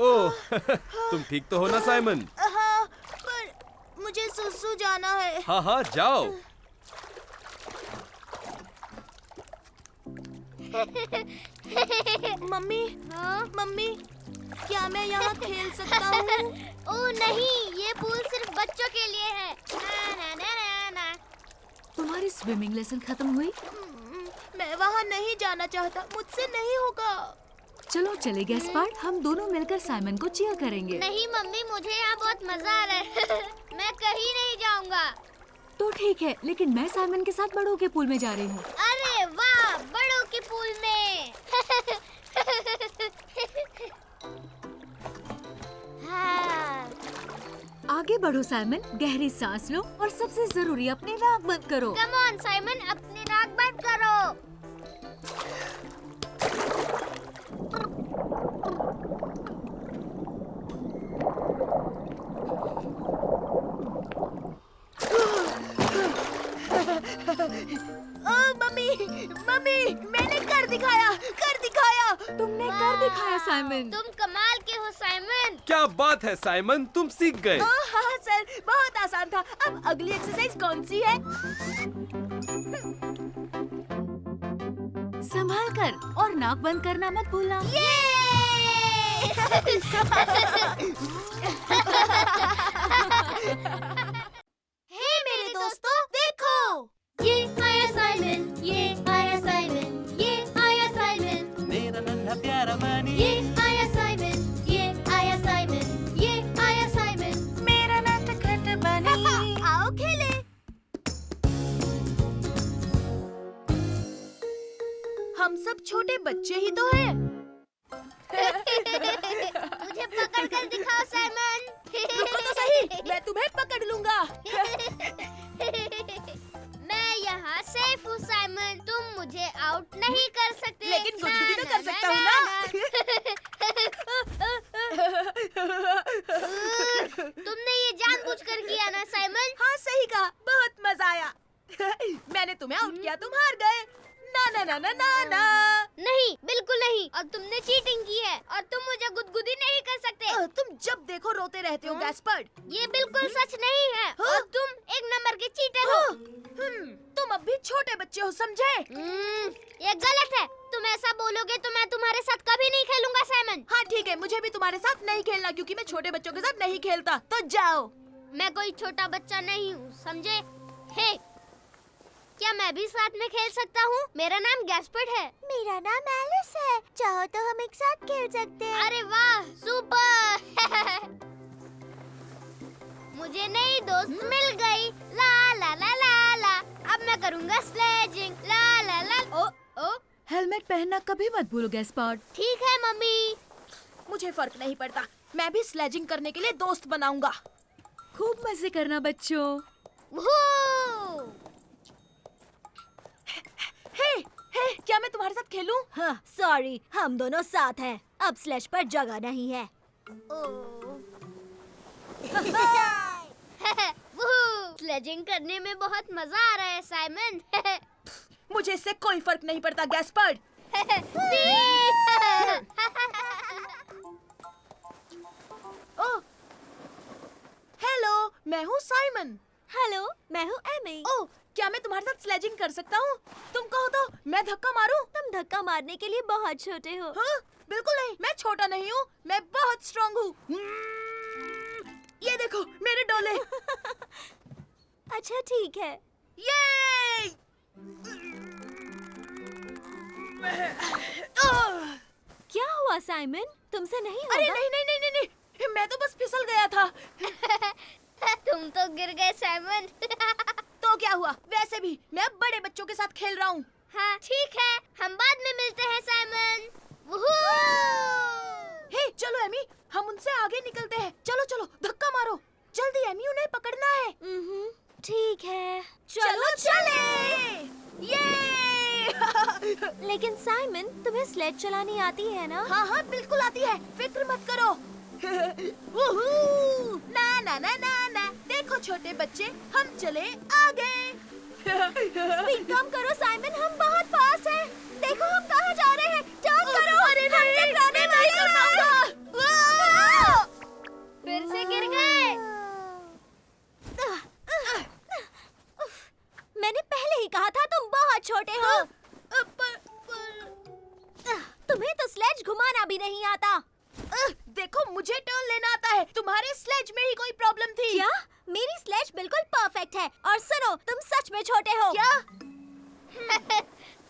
ओह, तुम ठीक तो हो ना साइमन? हाँ, पर मुझे सुसु जा है। हाँ हाँ जाओ। मम्मी, हाँ? मम्मी, क्या मैं यहाँ खेल सकता हूँ? ओह नहीं, ये पूल सिर्फ बच्चों के लिए है। ना ना ना ना ना। तुम्हारी स्विमिंग लेसन खत्म हुई? मैं वहाँ नहीं जाना चाहता, मुझसे नहीं होगा। चलो चले गैस्पार्ड, हम दोनों मिलकर साइमन को चीयर करेंगे। नहीं मम्मी, मुझे यहाँ बहुत मजा आ रहा है। मैं कहीं नहीं जाऊँगा। तो ठीक है, लेकिन मैं साइमन के साथ बड़ों के पूल में जा रही हूँ। अरे वाह, बड़ों के पूल में। हाँ। आगे बढ़ो साइमन, गहरी सांस लो और सबसे जरूरी अपनी नाक बंद करो। कम ऑन साइमन, अपनी नाक बंद करो। ओ मम्मी, मम्मी, मैंने कर दिखाया, कर दिखाया। तुमने कर दिखाया साइमन। तुम कमाल के हो साइमन। क्या बात है साइमन, तुम सीख गए। ओह हाँ सर, बहुत आसान था। अब अगली एक्सरसाइज कौन सी है? संभाल कर और नाक बंद करना मत भूलना। हे मेरे दोस्तों, देखो, ये आया साइमन, ये आया साइमन, ये आया साइमन, मेरा नन्हा प्यारा बनी ये आया साइमन, ये आया साइमन, ये आया साइमन। मेरा नटखट बनी। आओ खेले। हम सब छोटे बच्चे ही तो हैं। मुझे पकड़ कर दिखाओ साइमन। रुको तो सही, मैं तुम्हें पकड़ लूंगा। मैं यहाँ सेफ हूँ साइमन, तुम मुझे आउट नहीं कर सकते। लेकिन गुदगुदी तो कर सकता हूँ ना। तुमने ये जानबूझकर किया ना साइमन? हाँ सही कहा, बहुत मजा आया। मैंने तुम्हें आउट किया, तुम हार गए। ना ना ना ना ना ना। नहीं, बिल्कुल नहीं। और तुमने चीटिंग की है और तुम मुझे गुदगुदी नहीं कर सकते। तुम जब देखो रोते रहते हो गैस्पर्ड। ये बिल्कुल सच नहीं है हाँ? और तुम एक नंबर के चीटर हो। तुम अब भी छोटे बच्चे हो, समझे? ये गलत है। तुम ऐसा बोलोगे तो मैं तुम्हारे साथ कभी नहीं खेलूंगा साइमन। हाँ ठीक है, मुझे भी तुम्हारे साथ नहीं खेलना क्योंकि मैं छोटे बच्चों के साथ नहीं खेलता। तो जाओ। मैं कोई छोटा बच्चा नहीं हूँ, समझे? हे, क्या मैं भी साथ में खेल सकता हूँ? मेरा नाम गैस्पर्ड है। मेरा नाम एलिस है, चाहो तो हम एक साथ खेल सकते हैं। अरे वाह, सुपर। मुझे नई दोस्त मिल गई। ला ला ला ला ला। अब मैं करूँगा स्लेजिंग। ला ला ला। ओ ओ, हेलमेट पहनना कभी मत भूलो गैस्पार्ड। ठीक है मम्मी। मुझे फर्क नहीं पड़ता, मैं भी स्लेजिंग करने के लिए दोस्त बनाऊंगा। खूब मजे करना बच्चों। वूहू! हे, क्या मैं तुम्हारे साथ खेलूं? हाँ, सॉरी, हम दोनों साथ हैं। अब स्लैश पर जगह नहीं है। वूहू! स्लेजिंग करने में बहुत मजा आ रहा है साइमन। मुझे इससे कोई फर्क नहीं पड़ता गैस्पर्ड। ओह, हेलो, मैं हूँ साइमन। हेलो, मैं हूँ एमी। ओह, क्या मैं तुम्हारे साथ स्लेजिंग कर सकता हूँ? तुम कहो तो मैं धक्का मारूं? तुम धक्का मारने के लिए बहुत छोटे हो। हाँ, बिल्कुल नहीं, मैं छोटा नहीं हूँ, मैं बहुत स्ट्रॉन्ग हूँ। ये देखो मेरे डोले। अच्छा ठीक है। ये क्या हुआ साइमन? तुमसे नहीं होगा? अरे नहीं नहीं नहीं नहीं नहीं, मैं तो बस फिसल गया था। तुम तो गिर गए साइमन। तो क्या हुआ? वैसे भी मैं अब बड़े बच्चों के साथ खेल रहा हूँ। हाँ ठीक है, हम बाद में मिलते हैं साइमन। वूहू! हे, चलो एमी, हम उनसे आगे निकलते हैं। चलो चलो, धक्का मारो जल्दी एमी, उन्हें पकड़ना है। ठीक है। चलो चले। ये लेकिन साइमन, तुम्हें स्लेज चलानी आती है ना? हाँ हाँ बिल्कुल आती है, फिक्र मत करो। वूहू! ना ना ना ना ना, देखो छोटे बच्चे, हम चले आगे। स्पीड कम करो साइमन, हम बहुत फास्ट हैं। देखो हम कहाँ जा रहे हैं। टर्न करो। अरे नहीं, मैं नहीं कर पाऊंगा। फिर से गिर गए। आता। देखो मुझे टर्न लेना आता है, तुम्हारे स्लेज में ही कोई प्रॉब्लम थी। क्या? मेरी स्लेज बिल्कुल परफेक्ट है। और सुनो, तुम सच में छोटे हो। क्या?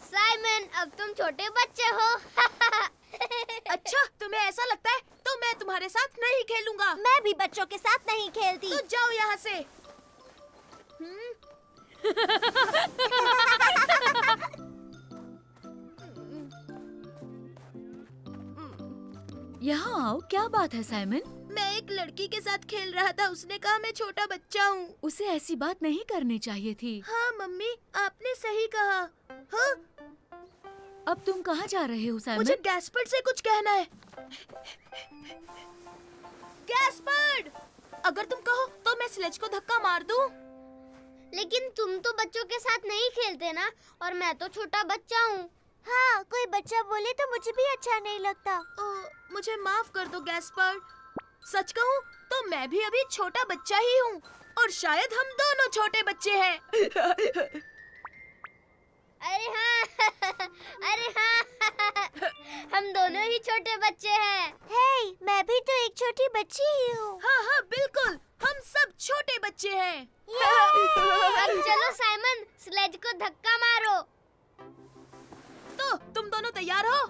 साइमन, अब तुम छोटे बच्चे हो। अच्छा, तुम्हें ऐसा लगता है तो मैं तुम्हारे साथ नहीं खेलूंगा। मैं भी बच्चों के साथ नहीं खेलती। तो जाओ यहाँ से। यहाँ आओ, क्या बात है साइमन? मैं एक लड़की के साथ खेल रहा था, उसने कहा मैं छोटा बच्चा हूँ। उसे ऐसी बात नहीं करनी चाहिए थी। हाँ मम्मी, आपने सही कहा। हाँ, अब तुम कहाँ जा रहे हो साइमन? मुझे गैस्पर्ड से कुछ कहना है। गैस्पर्ड, अगर तुम कहो तो मैं स्लेज को धक्का मार दूं। लेकिन तुम तो बच्चों के साथ नहीं खेलते ना, और मैं तो छोटा बच्चा हूँ। हाँ, कोई बच्चा बोले तो मुझे भी अच्छा नहीं लगता। मुझे माफ कर दो गैस्पर्ड। सच कहूँ तो मैं भी अभी छोटा बच्चा ही हूँ, और शायद हम दोनों छोटे बच्चे हैं। अरे हाँ, अरे हाँ, हम दोनों ही छोटे बच्चे हैं। हे, मैं भी तो एक छोटी बच्ची ही हूँ। हाँ हाँ बिल्कुल, हम सब छोटे बच्चे हैं। अब चलो साइमन, स्लेज को धक्का मारो। तो तुम दोनों तैयार हो?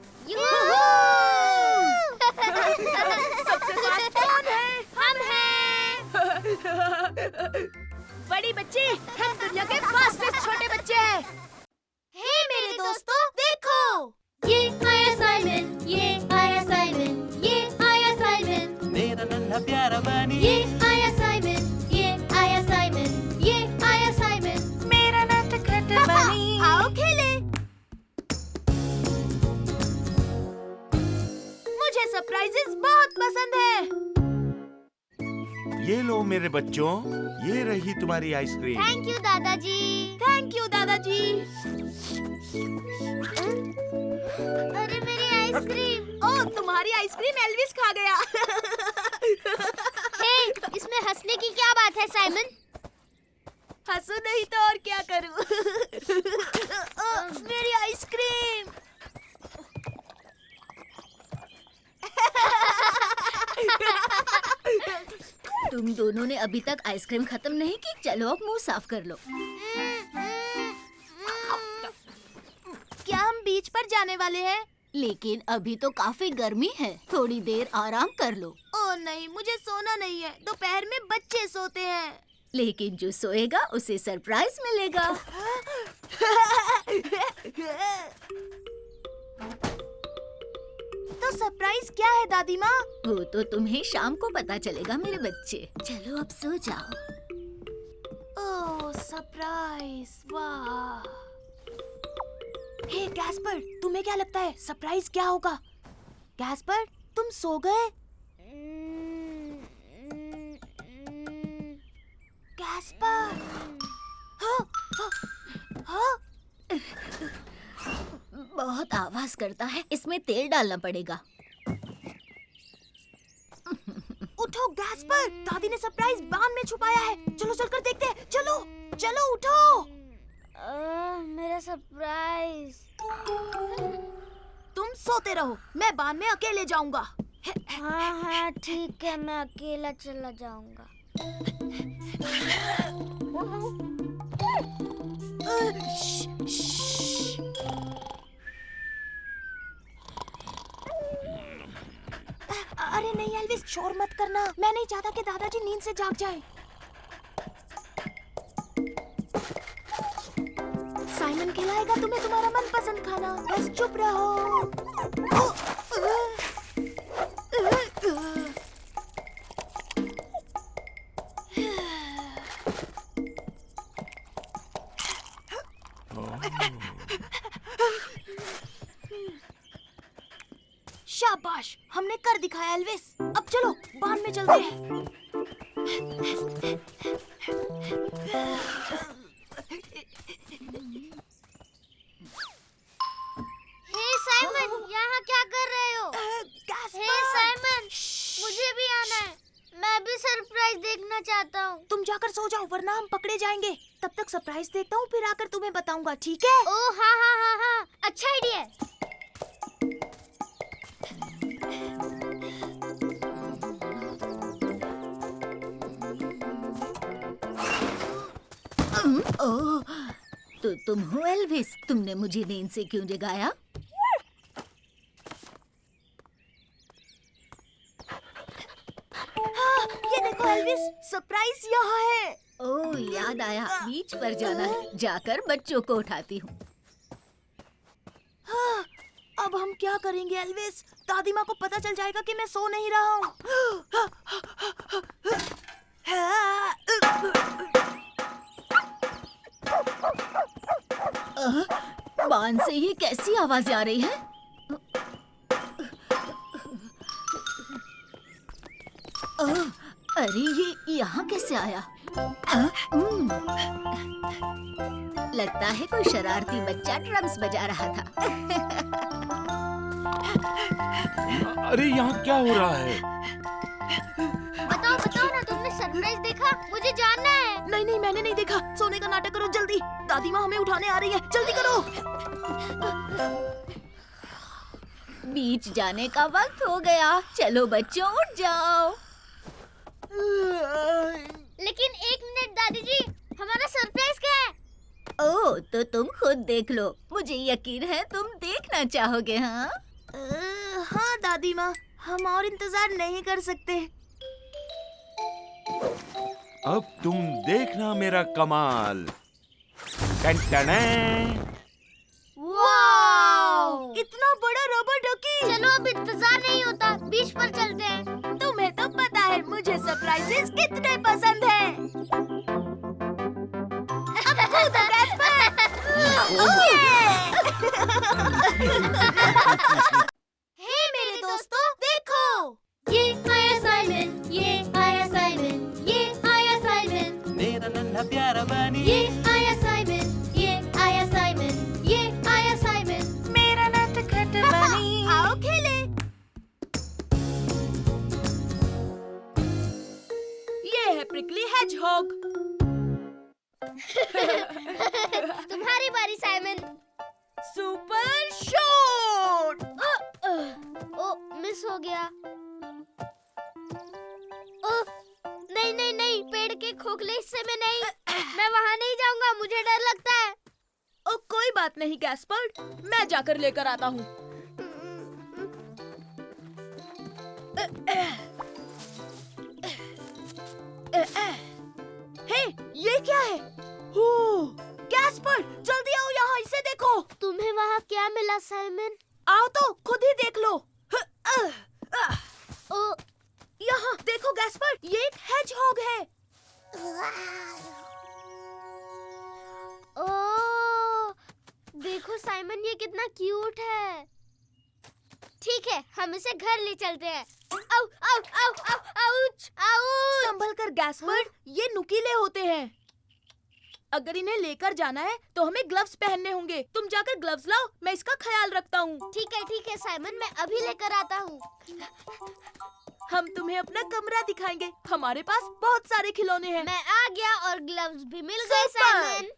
सबसे फास्ट कौन है? हम हैं। बड़ी बच्ची, हम दुनिया के फास्टेस्ट छोटे बच्चे हैं। हे मेरे दोस्तों, देखो। ये आया साइमन, ये आया साइमन, ये आया साइमन, मेरा नन्हा प्यारा बनी ये आया साइमन, ये आया साइमन, ये आया साइमन। मेरा नटखट बनी। आओ खेले। मुझे सरप्राइजेस बहुत पसंद है। ये लो मेरे बच्चों, ये रही तुम्हारी आइसक्रीम। थैंक यू दादाजी। थैंक यू दादाजी। अरे मेरी आइसक्रीम। ओह, तुम्हारी आइसक्रीम एल्विस खा गया। हे, इसमें हंसने की क्या बात है साइमन? हंसू नहीं तो और क्या करूं? मेरी आइसक्रीम। तुम दोनों ने अभी तक आइसक्रीम खत्म नहीं की। चलो अब मुंह साफ कर लो। क्या हम बीच पर जाने वाले हैं? लेकिन अभी तो काफी गर्मी है, थोड़ी देर आराम कर लो। ओह नहीं, मुझे सोना नहीं है। दोपहर में बच्चे सोते हैं। लेकिन जो सोएगा उसे सरप्राइज मिलेगा। तो सरप्राइज क्या है दादी माँ? वो तो तुम्हें शाम को पता चलेगा मेरे बच्चे। चलो अब सो जाओ। ओह सरप्राइज, वाह। हे गैस्पर, तुम्हें क्या लगता है सरप्राइज क्या होगा? गैस्पर, तुम सो गए? गैस्पर, हाँ, हाँ, हाँ। बहुत आवाज करता है, इसमें तेल डालना पड़ेगा। उठो गैस्पर, दादी ने सरप्राइज बांध में छुपाया है। चलो चलकर देखते हैं। चलो चलो उठो। मेरा सरप्राइज। तुम सोते रहो, मैं बांध में अकेले जाऊंगा। हाँ हाँ ठीक है, मैं अकेला चला जाऊंगा। अरे नहीं एल्विस, शोर मत करना। मैं नहीं चाहता कि दादाजी नींद से जाग जाएं। साइमन खिलाएगा तुम्हें तुम्हारा मनपसंद खाना। बस चुप रहो। शाबाश, हमने कर दिखाया एल्विस। अब चलो बांध में चलते हैं। हे साइमन, यहाँ क्या कर रहे हो? हे साइमन, मुझे भी आना है। मैं भी सरप्राइज देखना चाहता हूँ। तुम जाकर सो जाओ वरना हम पकड़े जाएंगे। तब तक सरप्राइज देखता हूँ, फिर आकर तुम्हें बताऊंगा, ठीक है? ओह हाँ हाँ हाँ हाँ, अच्छा आइडिया है। ओह, तो तुम हो एल्विस? तुमने मुझे नींद से क्यों जगाया? ये देखो एल्विस, सरप्राइज यहाँ है। ओह, याद आया, बीच पर जाना है। जाकर बच्चों को उठाती हूँ। हाँ, अब हम क्या करेंगे एल्विस? दादी माँ को पता चल जाएगा कि मैं सो नहीं रहा हूँ। बांध से ये कैसी आवाजें आ रही है? अरे ये यहाँ कैसे आया? लगता है कोई शरारती बच्चा ड्रम्स बजा रहा था। अरे यहाँ क्या हो रहा है? बताओ बताओ ना, तुमने सरप्राइज देखा? मुझे जानना है। नहीं नहीं, मैंने नहीं देखा। सोने का नाटक करो जल्दी, दादी माँ हमें उठाने आ रही है। जल्दी करो। बीच जाने का वक्त हो गया। चलो बच्चों, उठ जाओ। लेकिन एक मिनट दादी जी, हमारा सरप्राइज क्या है? ओह, तो तुम खुद देख लो। मुझे यकीन है तुम देखना चाहोगे। हाँ, हाँ दादी माँ, हम और इंतजार नहीं कर सकते। अब तुम देखना मेरा कमाल। टन-टन-टन। वाओ! इतना बड़ा रबर डकी। चलो अब इंतजार नहीं होता, बीच पर चलते हैं। तुम्हें तो पता है मुझे सरप्राइजेस कितने पसंद हैं। अब कूदो गैस्पर। हे मेरे दोस्तों, देखो। ये आया साइमन, ये आया साइमन, ये आया साइमन, मेरा नन्हा प्यारा बनी ये आया साइमन, ये आया साइमन, ये आया साइमन। मेरा नटखट बनी। आओ खेले। ये है प्रिकली हेजहॉग। तुम्हारी बारी साइमन। Super shot. ओ, मिस हो गया। ओ, नहीं नहीं नहीं, पेड़ के खोखले हिस्से में नहीं। मैं वहाँ नहीं जाऊंगा, मुझे डर लगता है। ओ कोई बात नहीं गैस्पर्ड, मैं जाकर लेकर आता हूँ। हे, ये क्या है? गैस्पर्ड, जल्दी आओ यहाँ, इसे देखो। तुम्हें वहाँ क्या मिला साइमन? आओ तो खुद ही देख लो। ओ, यहाँ देखो गैस्पर्ड, ये एक हेजहॉग है। ओ, देखो साइमन, ये कितना क्यूट है। ठीक है, हम इसे घर ले चलते हैं। आउ, आउ, आउ, आउ, आउच, आउच। संभल कर गैस्पर्ड, ये नुकीले होते हैं। अगर इन्हें लेकर जाना है तो हमें ग्लव्स पहनने होंगे। तुम जाकर ग्लव्स लाओ, मैं इसका ख्याल रखता हूँ। ठीक है साइमन, मैं अभी लेकर आता हूँ। हम तुम्हें अपना कमरा दिखाएंगे। हमारे पास बहुत सारे खिलौने हैं। मैं आ गया और ग्लव्स भी मिल गए साइमन।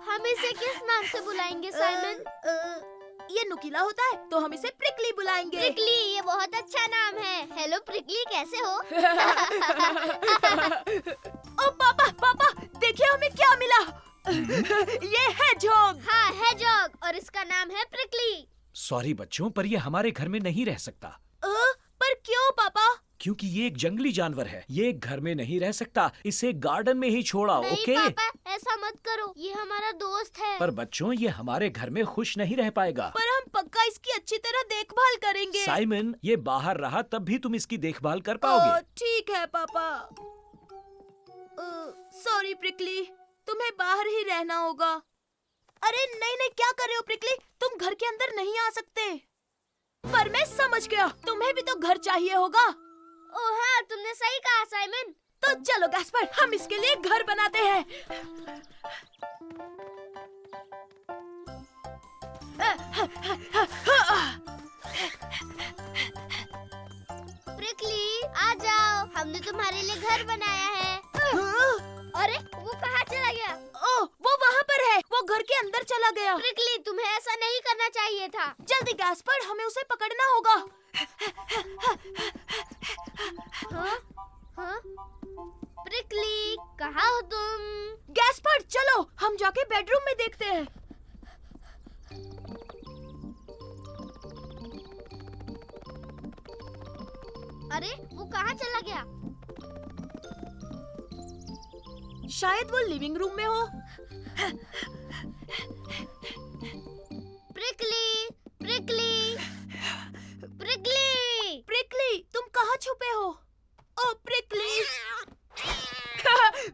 हम इसे किस नाम से बुलाएंगे साइमन? ये नुकीला होता है तो हम इसे प्रिकली बुलाएंगे। प्रिकली, ये बहुत अच्छा नाम है। हेलो प्रिकली, कैसे हो? ओ पापा, पापा, देखिए हमें क्या मिला। ये है जॉग। हाँ, है जॉग, और इसका नाम है प्रिकली। सॉरी बच्चों, पर ये हमारे घर में नहीं रह सकता। पर क्यों पापा? क्योंकि ये एक जंगली जानवर है। ये एक घर में नहीं रह सकता। इसे गार्डन में ही छोड़ा, नहीं ओके? पापा, ऐसा मत करो, ये हमारा दोस्त है। पर बच्चों, ये हमारे घर में खुश नहीं रह पाएगा। पर हम पक्का इसकी अच्छी तरह देखभाल करेंगे। साइमन, ये बाहर रहा तब भी तुम इसकी देखभाल कर पाओगे। ठीक है पापा। सॉरी प्रिकली, तुम्हें बाहर ही रहना होगा। अरे नहीं नहीं, क्या कर रहे हो प्रिकली? तुम घर के अंदर नहीं आ सकते। पर मैं समझ गया, तुम्हें भी तो घर चाहिए होगा। ओह हाँ, तुमने सही कहा साइमन। तो चलो गैस्पर, हम इसके लिए घर बनाते हैं। प्रिकली, आ जाओ, हमने तुम्हारे लिए घर बनाया है। अरे, वो कहाँ चला गया? ओह, वो वहाँ पर है। वो घर के अंदर चला गया। प्रिकली, तुम्हें ऐसा नहीं करना चाहिए था। जल्दी गैस्पर, हमें उसे पकड़ना होगा। हाँ? हाँ? प्रिकली, कहाँ हो तुम? अरे वो कहाँ चला गया? शायद वो लिविंग रूम में हो। Prickly, prickly, prickly. प्रिकली, तुम कहाँ छुपे हो? ओ प्रिकली,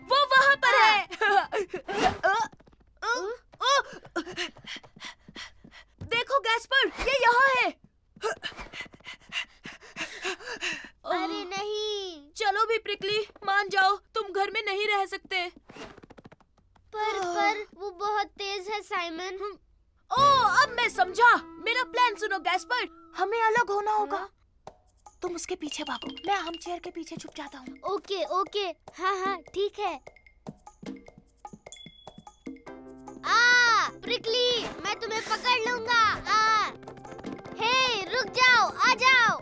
वो वहाँ पर है। देखो गैस्पर, ये यहाँ है। अरे नहीं। चलो भी प्रिकली, मान जाओ तुम घर में नहीं रह सकते। पर वो बहुत तेज है साइमन। ओ, अब मैं समझा। मेरा प्लान सुनो गैस्पर, हमें अलग होना होगा। तुम उसके पीछे भागो, मैं आर्म चेयर के पीछे छुप जाता हूँ। ओके ओके, हाँ ठीक है। प्रिकली, मैं तुम्हें पकड़ लूंगा। हे, रुक जाओ, आ जाओ।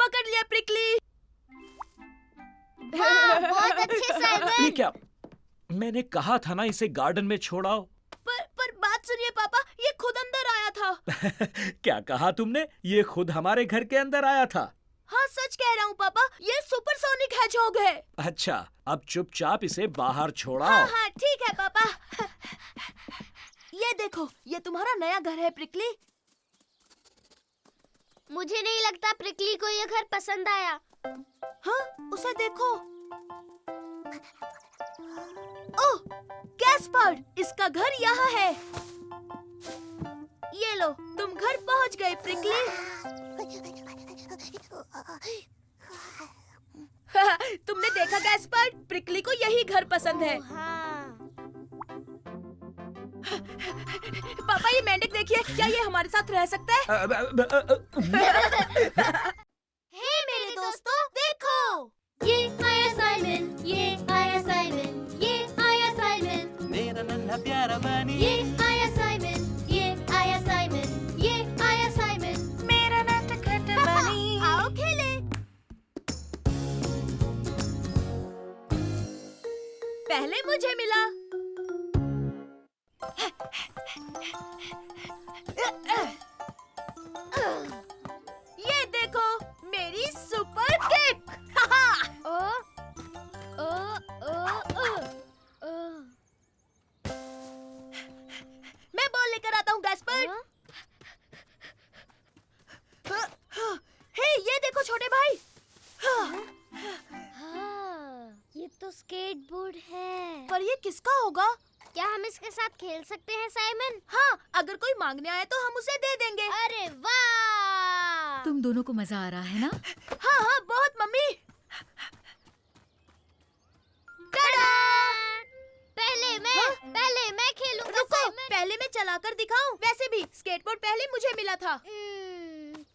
पकड़ लिया प्रिकली। बहुत अच्छे ये साइमन। क्या? मैंने कहा था ना इसे गार्डन में छोड़ाओ। पर बात सुनिए पापा, ये खुद अंदर आया था। क्या कहा तुमने? ये खुद हमारे घर के अंदर आया था। हाँ सच कह रहा हूँ पापा, ये सुपरसोनिक हेजहॉग है। अच्छा, अब चुपचाप इसे बाहर छोड़ाओ। हाँ ठीक है पापा। ये देखो, ये तुम्हारा नया घर है प्रिकली। मुझे नहीं लगता प्रिकली को ये घर पसंद आया। हाँ, उसे देखो। ओह, गैस्पर, इसका घर यहाँ है। ये लो, तुम घर पहुँच गए प्रिकली। तुमने देखा गैस्पर, प्रिकली को यही घर पसंद है। हाँ। पापा ये मेंढक देखिए, क्या ये हमारे साथ रह सकता है? हे मेरे दोस्तों, देखो, ये आया साइमन, ये आया साइमन, ये आया साइमन, मेरा नन्हा प्यारा बनी ये आया साइमन, ये आया साइमन, ये आया साइमन। मेरा नटखट बनी। आओ खेले। पहले मुझे मिला। ये देखो, मेरी सुपर किक। ओ ओ ओ ओ ओ। मैं बॉल लेकर आता हूँ गैस्पर। हे, ये देखो छोटे भाई। हाँ, ये तो स्केटबोर्ड है। पर ये किसका होगा? क्या हम इसके साथ खेल सकते हैं साइमन? हाँ, अगर कोई मांगने आए तो हम उसे दे देंगे। अरे वाह! तुम दोनों को मजा आ रहा है ना? हाँ हाँ, बहुत मम्मी। टाडा! पहले मैं खेलूंगा रुको, साइमन। पहले मैं चलाकर दिखाऊं। वैसे भी स्केटबोर्ड पहले मुझे मिला था।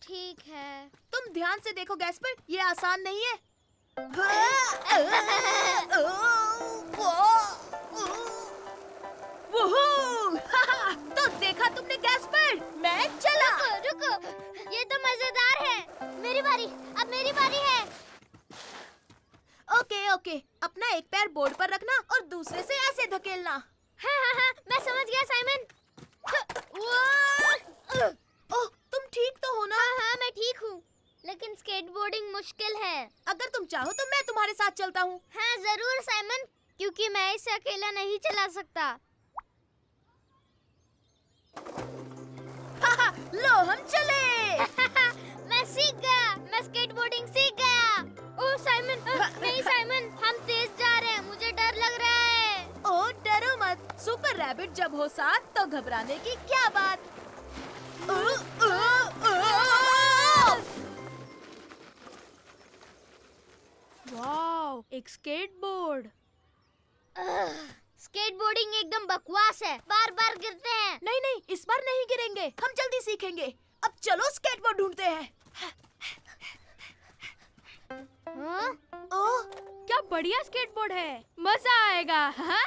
ठीक है। तुम ध्यान से देखो गैस्पर, ये आसान नहीं है। तो देखा तुमने गैस्पर, मैं चला। रुको, ये तो मजेदार है। मेरी बारी, अब मेरी बारी है। ओके, अपना एक पैर बोर्ड पर रखना और दूसरे से ऐसे धकेलना। हाँ, मैं समझ गया साइमन। ओह, तुम ठीक तो हो ना? हाँ, मैं ठीक हूँ। लेकिन स्केटबोर्डिंग मुश्किल है। अगर तुम चाहो तो मैं तुम्हारे साथ चलता हूँ। हाँ जरूर साइमन, क्योंकि मैं इसे अकेला नहीं चला सकता। लो हम चले। मैं सीख गया, मैं स्केटबोर्डिंग सीख गया। ओह साइमन, नहीं साइमन, हम तेज जा रहे हैं, मुझे डर लग रहा है। ओह डरो मत, सुपर रैबिट जब हो साथ तो घबराने की क्या बात। वाओ, एक स्केटबोर्ड। स्केटबोर्डिंग एकदम बकवास है, बार बार गिरते हैं। नहीं, इस बार नहीं गिरेंगे, हम जल्दी सीखेंगे। अब चलो स्केटबोर्ड ढूंढते हैं। हाँ? ओह, क्या बढ़िया स्केटबोर्ड है, मजा आएगा। हाँ?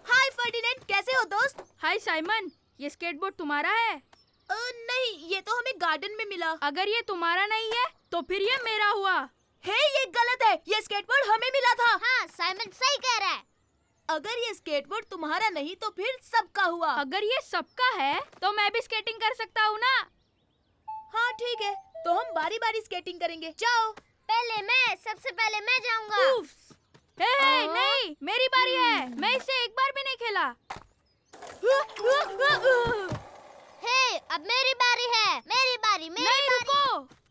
हाय फर्डिनेंड, कैसे हो दोस्त? हाय साइमन, ये स्केटबोर्ड तुम्हारा है? नहीं, ये तो हमें गार्डन में मिला। अगर ये तुम्हारा नहीं है तो फिर ये मेरा हुआ। हे, ये गलत है, ये स्केटबोर्ड हमें मिला था। हाँ, साइमन सही कह रहा है। अगर ये स्केटबोर्ड तुम्हारा नहीं तो फिर सबका हुआ। अगर ये सबका है तो मैं भी स्केटिंग कर सकता हूँ ना? हाँ ठीक है, तो हम बारी बारी स्केटिंग करेंगे। जाओ। सबसे पहले मैं जाऊंगा। नहीं, मेरी बारी है। मैं इससे एक बार भी नहीं खेला। हे, अब मेरी बारी है। मेरी बारी। नहीं, रुको,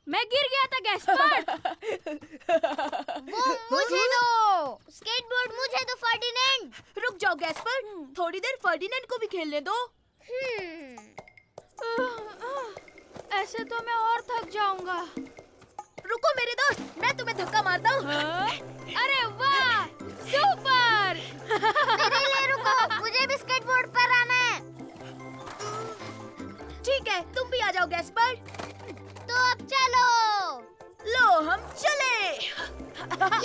मैं गिर गया था गैस्पर्ड। वो मुझे दो। स्केटबोर्ड मुझे दो फर्डिनेंड। रुक जाओ गैस्पर्ड, थोड़ी देर फर्डिनेंड को भी खेलने दो। ऐसे तो मैं और थक जाऊंगा। रुको मेरे दोस्त, मैं तुम्हें धक्का मारता हूँ। अरे वाह, सुपर। मेरे लिए रुको, मुझे भी स्केटबोर्ड पर आना है। ठीक है, तुम भी आ जाओ गैस्पर्ड। तो अब चलो। लो हम चले। बहुत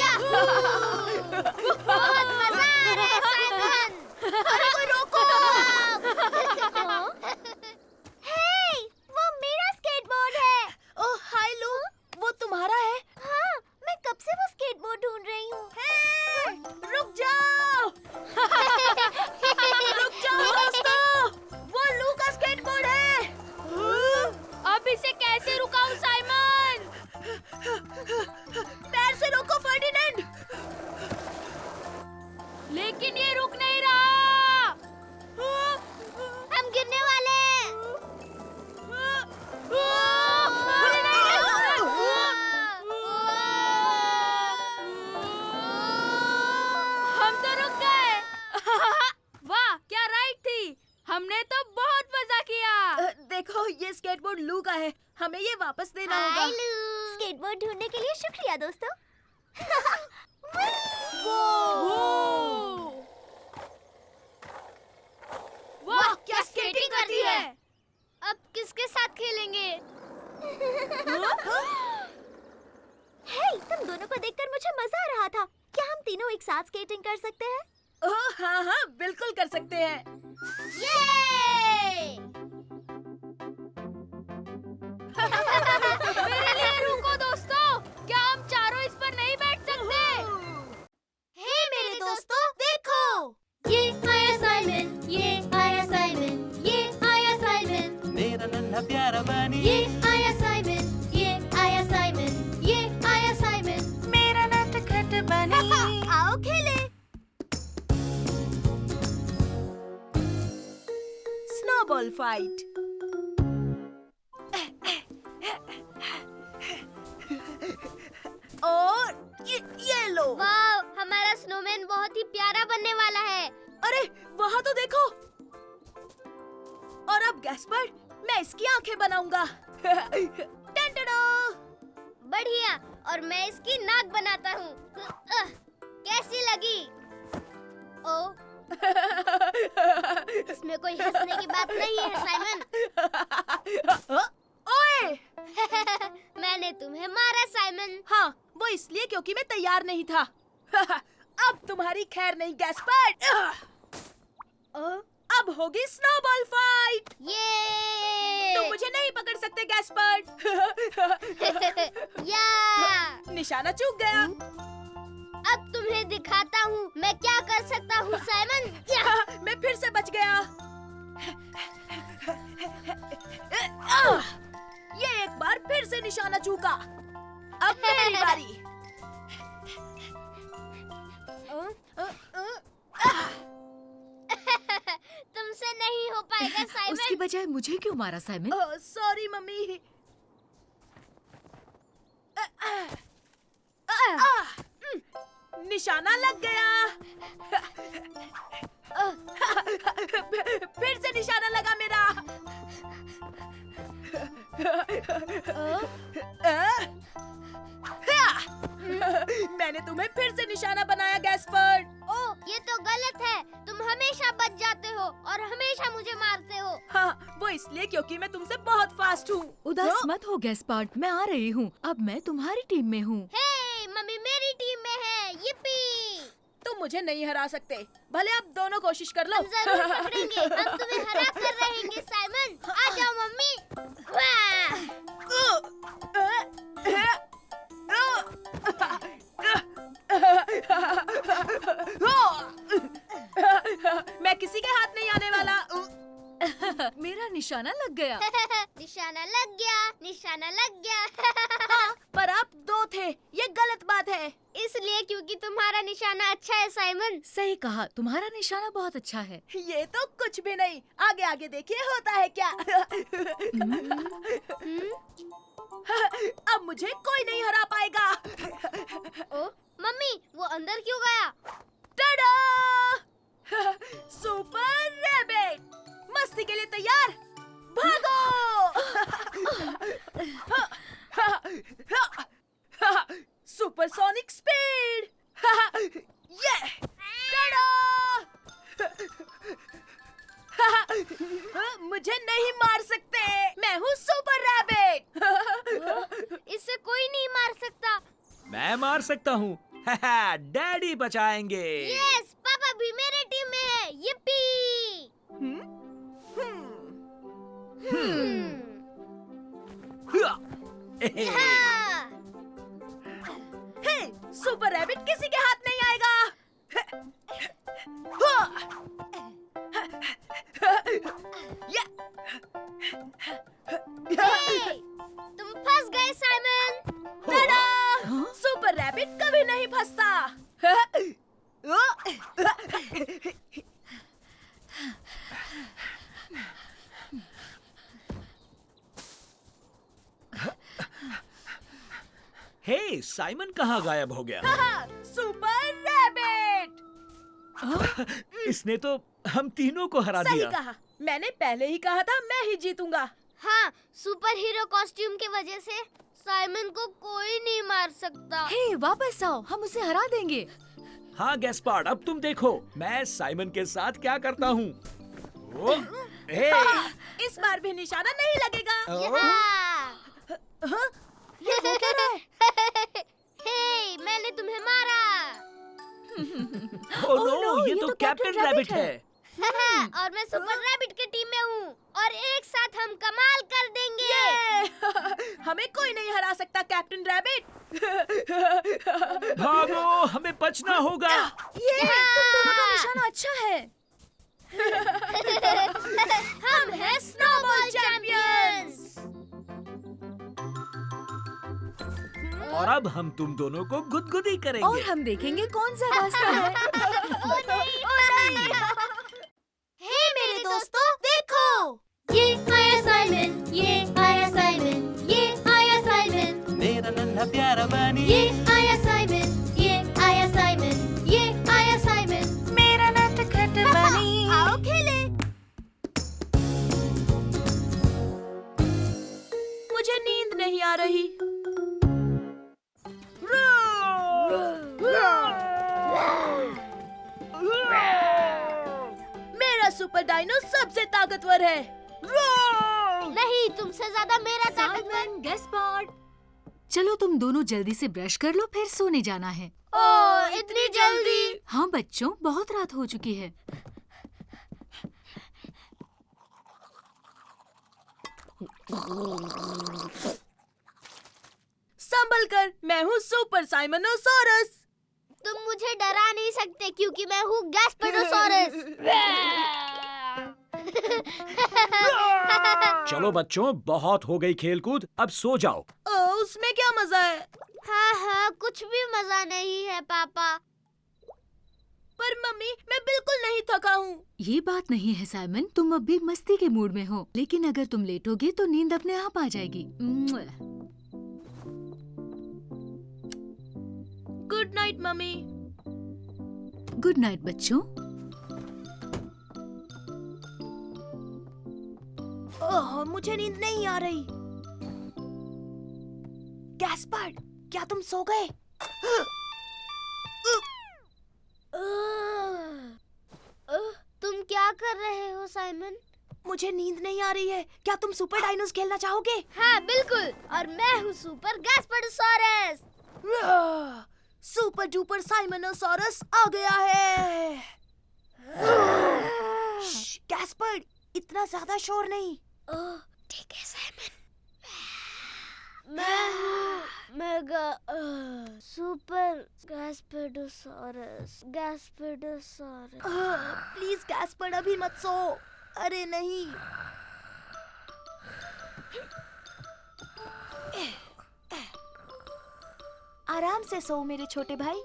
मजा आ रहा है साइमन। अरे कोई रोको। हे, वो मेरा स्केटबोर्ड है। ओह हाय लू, वो तुम्हारा है? हाँ, मैं कब से वो स्केटबोर्ड ढूंढ रही हूँ। रुक जाओ। रुक जाओ दोस्तों, वो लू का स्केटबोर्ड है। अब इसे कैसे रुकाऊं साइमन? पैर से रोको फर्डिनेंड। लेकिन ये रुक नहीं रहा। हम गिरने वाले हैं। हम तो रुक गए। वाह, क्या राइड थी। हमने तो बहुत मजा किया। देखो ये स्केटबोर्ड लू का है, हमें ये वापस देना हाय होगा। लू। स्केटबोर्ड ढूंढने के लिए शुक्रिया दोस्तों। वाह, क्या स्केटिंग करती है। अब किसके साथ खेलेंगे? हे, तुम दोनों को देखकर मुझे मजा आ रहा था। क्या हम तीनों एक साथ स्केटिंग कर सकते हैं? ओह हाँ हाँ, बिल्कुल कर सकते हैं। ये! मेरे लिए रुको दोस्तों, क्या हम चारों इस पर नहीं बैठ सकते? हे मेरे दोस्तों, देखो। ये आया साइमन, ये आया साइमन, ये आया साइमन, मेरा नन्हा प्यारा बनी ये आया साइमन, ये आया साइमन, ये आया साइमन। मेरा नटखट बनी। आओ खेले। Snowball fight. और ये लो। वाह, हमारा स्नोमैन बहुत ही प्यारा बनने वाला है। अरे वहाँ तो देखो। और अब गैस्पर्ड, मैं इसकी आंखें बनाऊंगा। टन-टनो। बढ़िया, और मैं इसकी नाक बनाता हूँ। कैसी लगी? ओ, इसमें कोई हंसने की बात नहीं है साइमन। ओए! मैंने तुम्हें मारा साइमन। हाँ, वो इसलिए क्योंकि मैं तैयार नहीं था। अब तुम्हारी खैर नहीं गैस्पर्ड। अब होगी स्नोबॉल फाइट। ये! तुम मुझे नहीं पकड़ सकते गैस्पर्ड। या! निशाना चूक गया। अब तुम्हें दिखाता हूँ मैं क्या कर सकता हूँ साइमन। या! मैं फिर से बच गया। ये एक बार फिर से निशाना चूका। अब मेरी बारी। तुमसे नहीं हो पाएगा साइमन। उसकी बजाय मुझे क्यों मारा साइमन? Sorry mummy. निशाना लग गया। फिर से निशाना लगा मेरा। मैंने तुम्हें फिर से निशाना बनाया गैस्पर्ड। ओ, ये तो गलत है। तुम हमेशा बच जाते हो और हमेशा मुझे मारते हो। हाँ, वो इसलिए क्योंकि मैं तुमसे बहुत फास्ट हूँ। उदास मत हो गैस्पर्ड, मैं आ रही हूँ। अब मैं तुम्हारी टीम में हूँ। हे, मम्मी मेरी टीम में है। yippee! तुम मुझे नहीं हरा सकते, भले आप दोनों कोशिश कर लो। हम जरूर पकड़ेंगे। हम तुम्हें हरा कर रहेंगे साइमन। आ जाओ मम्मी। वाह! मैं किसी के हाथ नहीं आने वाला। मेरा निशाना लग गया। निशाना लग गया। निशाना लग गया। हाँ, पर आप 2 थे, ये गलत बात है। इसलिए क्योंकि तुम्हारा निशाना अच्छा है साइमन। सही कहा, तुम्हारा निशाना बहुत अच्छा है। ये तो कुछ भी नहीं, आगे आगे देखिए होता है क्या। अब मुझे कोई नहीं हरा पाएगा। ओ मम्मी, वो अंदर क्यों गया? टाडा! सुपर रैबिट, मस्ती के लिए तैयार? भागो! Supersonic speed! ये! टाडा! मुझे नहीं मार सकते, मैं हूँ सुपर रैबिट। इससे कोई नहीं मार सकता। मैं मार सकता हूँ। डैडी बचाएंगे। यस, पापा भी मेरे टीम में है। yippee! हाँ। हे, सुपर रैबिट किसी के हाथ नहीं आएगा। हे, तुम फंस गए साइमन। टाडा! सुपर रैबिट कभी नहीं फंसता। हे, साइमन कहाँ गायब हो गया? Super rabbit! इसने तो हम तीनों को हरा सही दिया। कहा, मैंने पहले ही कहा था मैं ही जीतूंगा। हाँ, सुपर हीरो कॉस्ट्यूम की वजह से साइमन को कोई नहीं मार सकता। हे, वापस आओ, हम उसे हरा देंगे। हाँ गैस्पार्ड, अब तुम देखो मैं साइमन के साथ क्या करता हूँ। हे, इस बार भी निशाना नहीं लगेगा। हाँ। ये हो क्या रहा है? हे, मैंने तुम्हें मारा। ओह नो, ये तो कैप्टन रैबिट है। और मैं सुपर रैबिट की टीम में हूँ और एक साथ हम कमाल कर देंगे। हमें कोई नहीं हरा सकता कैप्टन रैबिट। भागो, हमें बचना होगा। ये तुम दोनों का निशाना अच्छा है। हम हैं स्नोबॉल चैंपियंस। और अब हम तुम दोनों को गुदगुदी करेंगे। और हम देखेंगे कौन सा रास्ता है। हे मेरे दोस्तों, देखो, ये आया साइमन, ये आया साइमन, ये आया साइमन, मेरा नन्हा प्यारा बनी ये आया साइमन, ये आया साइमन, ये आया साइमन, मेरा नटखट बनी। आओ खेले। मुझे नींद नहीं आ रही। मेरा सुपर डायनो सबसे ताकतवर है। नहीं, तुमसे ज्यादा मेरा ताकतवर। साइमन, गैस्पार्ड, चलो तुम दोनों जल्दी से ब्रश कर लो, फिर सोने जाना है। ओह, इतनी जल्दी? हाँ बच्चों, बहुत रात हो चुकी है। संभल कर, मैं हूँ सुपर साइमनोसॉरस। तुम मुझे डरा नहीं सकते क्योंकि मैं हूँ गैस्पेडोसॉरस। चलो बच्चों, बहुत हो गई खेलकूद, अब सो जाओ। उसमें क्या मजा है? हाँ हाँ, कुछ भी मजा नहीं है पापा। पर मम्मी, मैं बिल्कुल नहीं थका हूँ। ये बात नहीं है साइमन, तुम अब भी मस्ती के मूड में हो, लेकिन अगर तुम लेटोगे तो नींद अपने आप आ जाएगी। Good night mummy. Good night बच्चों। ओह, मुझे नींद नहीं आ रही। गैस्पार्ड, क्या तुम सो गए? तुम क्या कर रहे हो साइमन? मुझे नींद नहीं आ रही है। क्या तुम सुपर डायनोस खेलना चाहोगे? हाँ बिल्कुल, और मैं हूँ सुपर गैस्पेडोसॉरस। सुपर डुपर साइमनोसॉरस आ गया है। गैस्पर्ड, इतना ज्यादा शोर नहीं। ठीक है साइमन। मैं हूँ सुपर गैस्पेडोसॉरस। प्लीज गैस्पर्ड, अभी मत सो। अरे नहीं। आराम से सो मेरे छोटे भाई।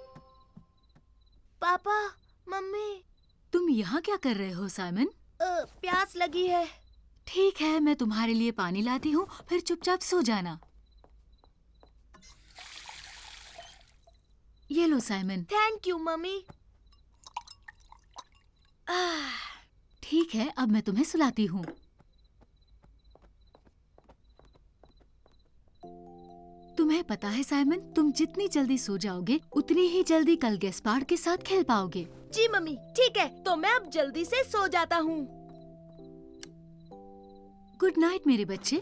पापा, मम्मी, तुम यहाँ क्या कर रहे हो साइमन? प्यास लगी है। ठीक है, मैं तुम्हारे लिए पानी लाती हूँ, फिर चुपचाप सो जाना। ये लो साइमन। Thank you mummy. ठीक है, अब मैं तुम्हें सुलाती हूँ। तुम्हें पता है साइमन, तुम जितनी जल्दी सो जाओगे उतनी ही जल्दी कल गैस्पार्ड के साथ खेल पाओगे। जी मम्मी, ठीक है, तो मैं अब जल्दी से सो जाता हूँ। गुड नाइट मेरे बच्चे।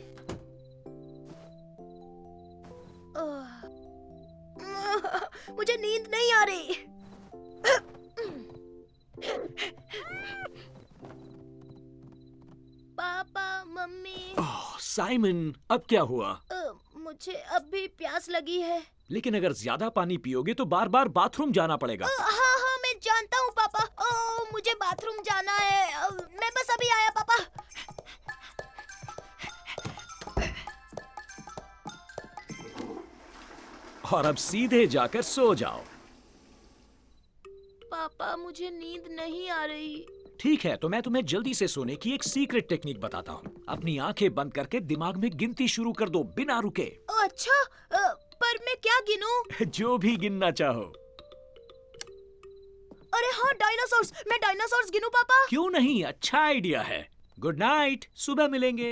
मुझे नींद नहीं आ रही। पापा, मम्मी, ओह, साइमन, अब क्या हुआ? मुझे अब भी प्यास लगी है। लेकिन अगर ज्यादा पानी पियोगे तो बार बार बाथरूम जाना पड़ेगा। हाँ हाँ, मैं जानता हूँ पापा। मुझे बाथरूम जाना है। मैं बस अभी आया पापा। और अब सीधे जाकर सो जाओ। पापा, मुझे नींद नहीं आ रही। ठीक है, तो मैं तुम्हें जल्दी से सोने की एक सीक्रेट टेक्निक बताता हूँ। अपनी आंखें बंद करके दिमाग में गिनती शुरू कर दो बिना रुके। अच्छा, पर मैं क्या गिनूं? जो भी गिनना चाहो। अरे हाँ, डायनासोर्स। मैं डायनासोर्स गिनूं पापा? क्यों नहीं, अच्छा आइडिया है। गुड नाइट, सुबह मिलेंगे।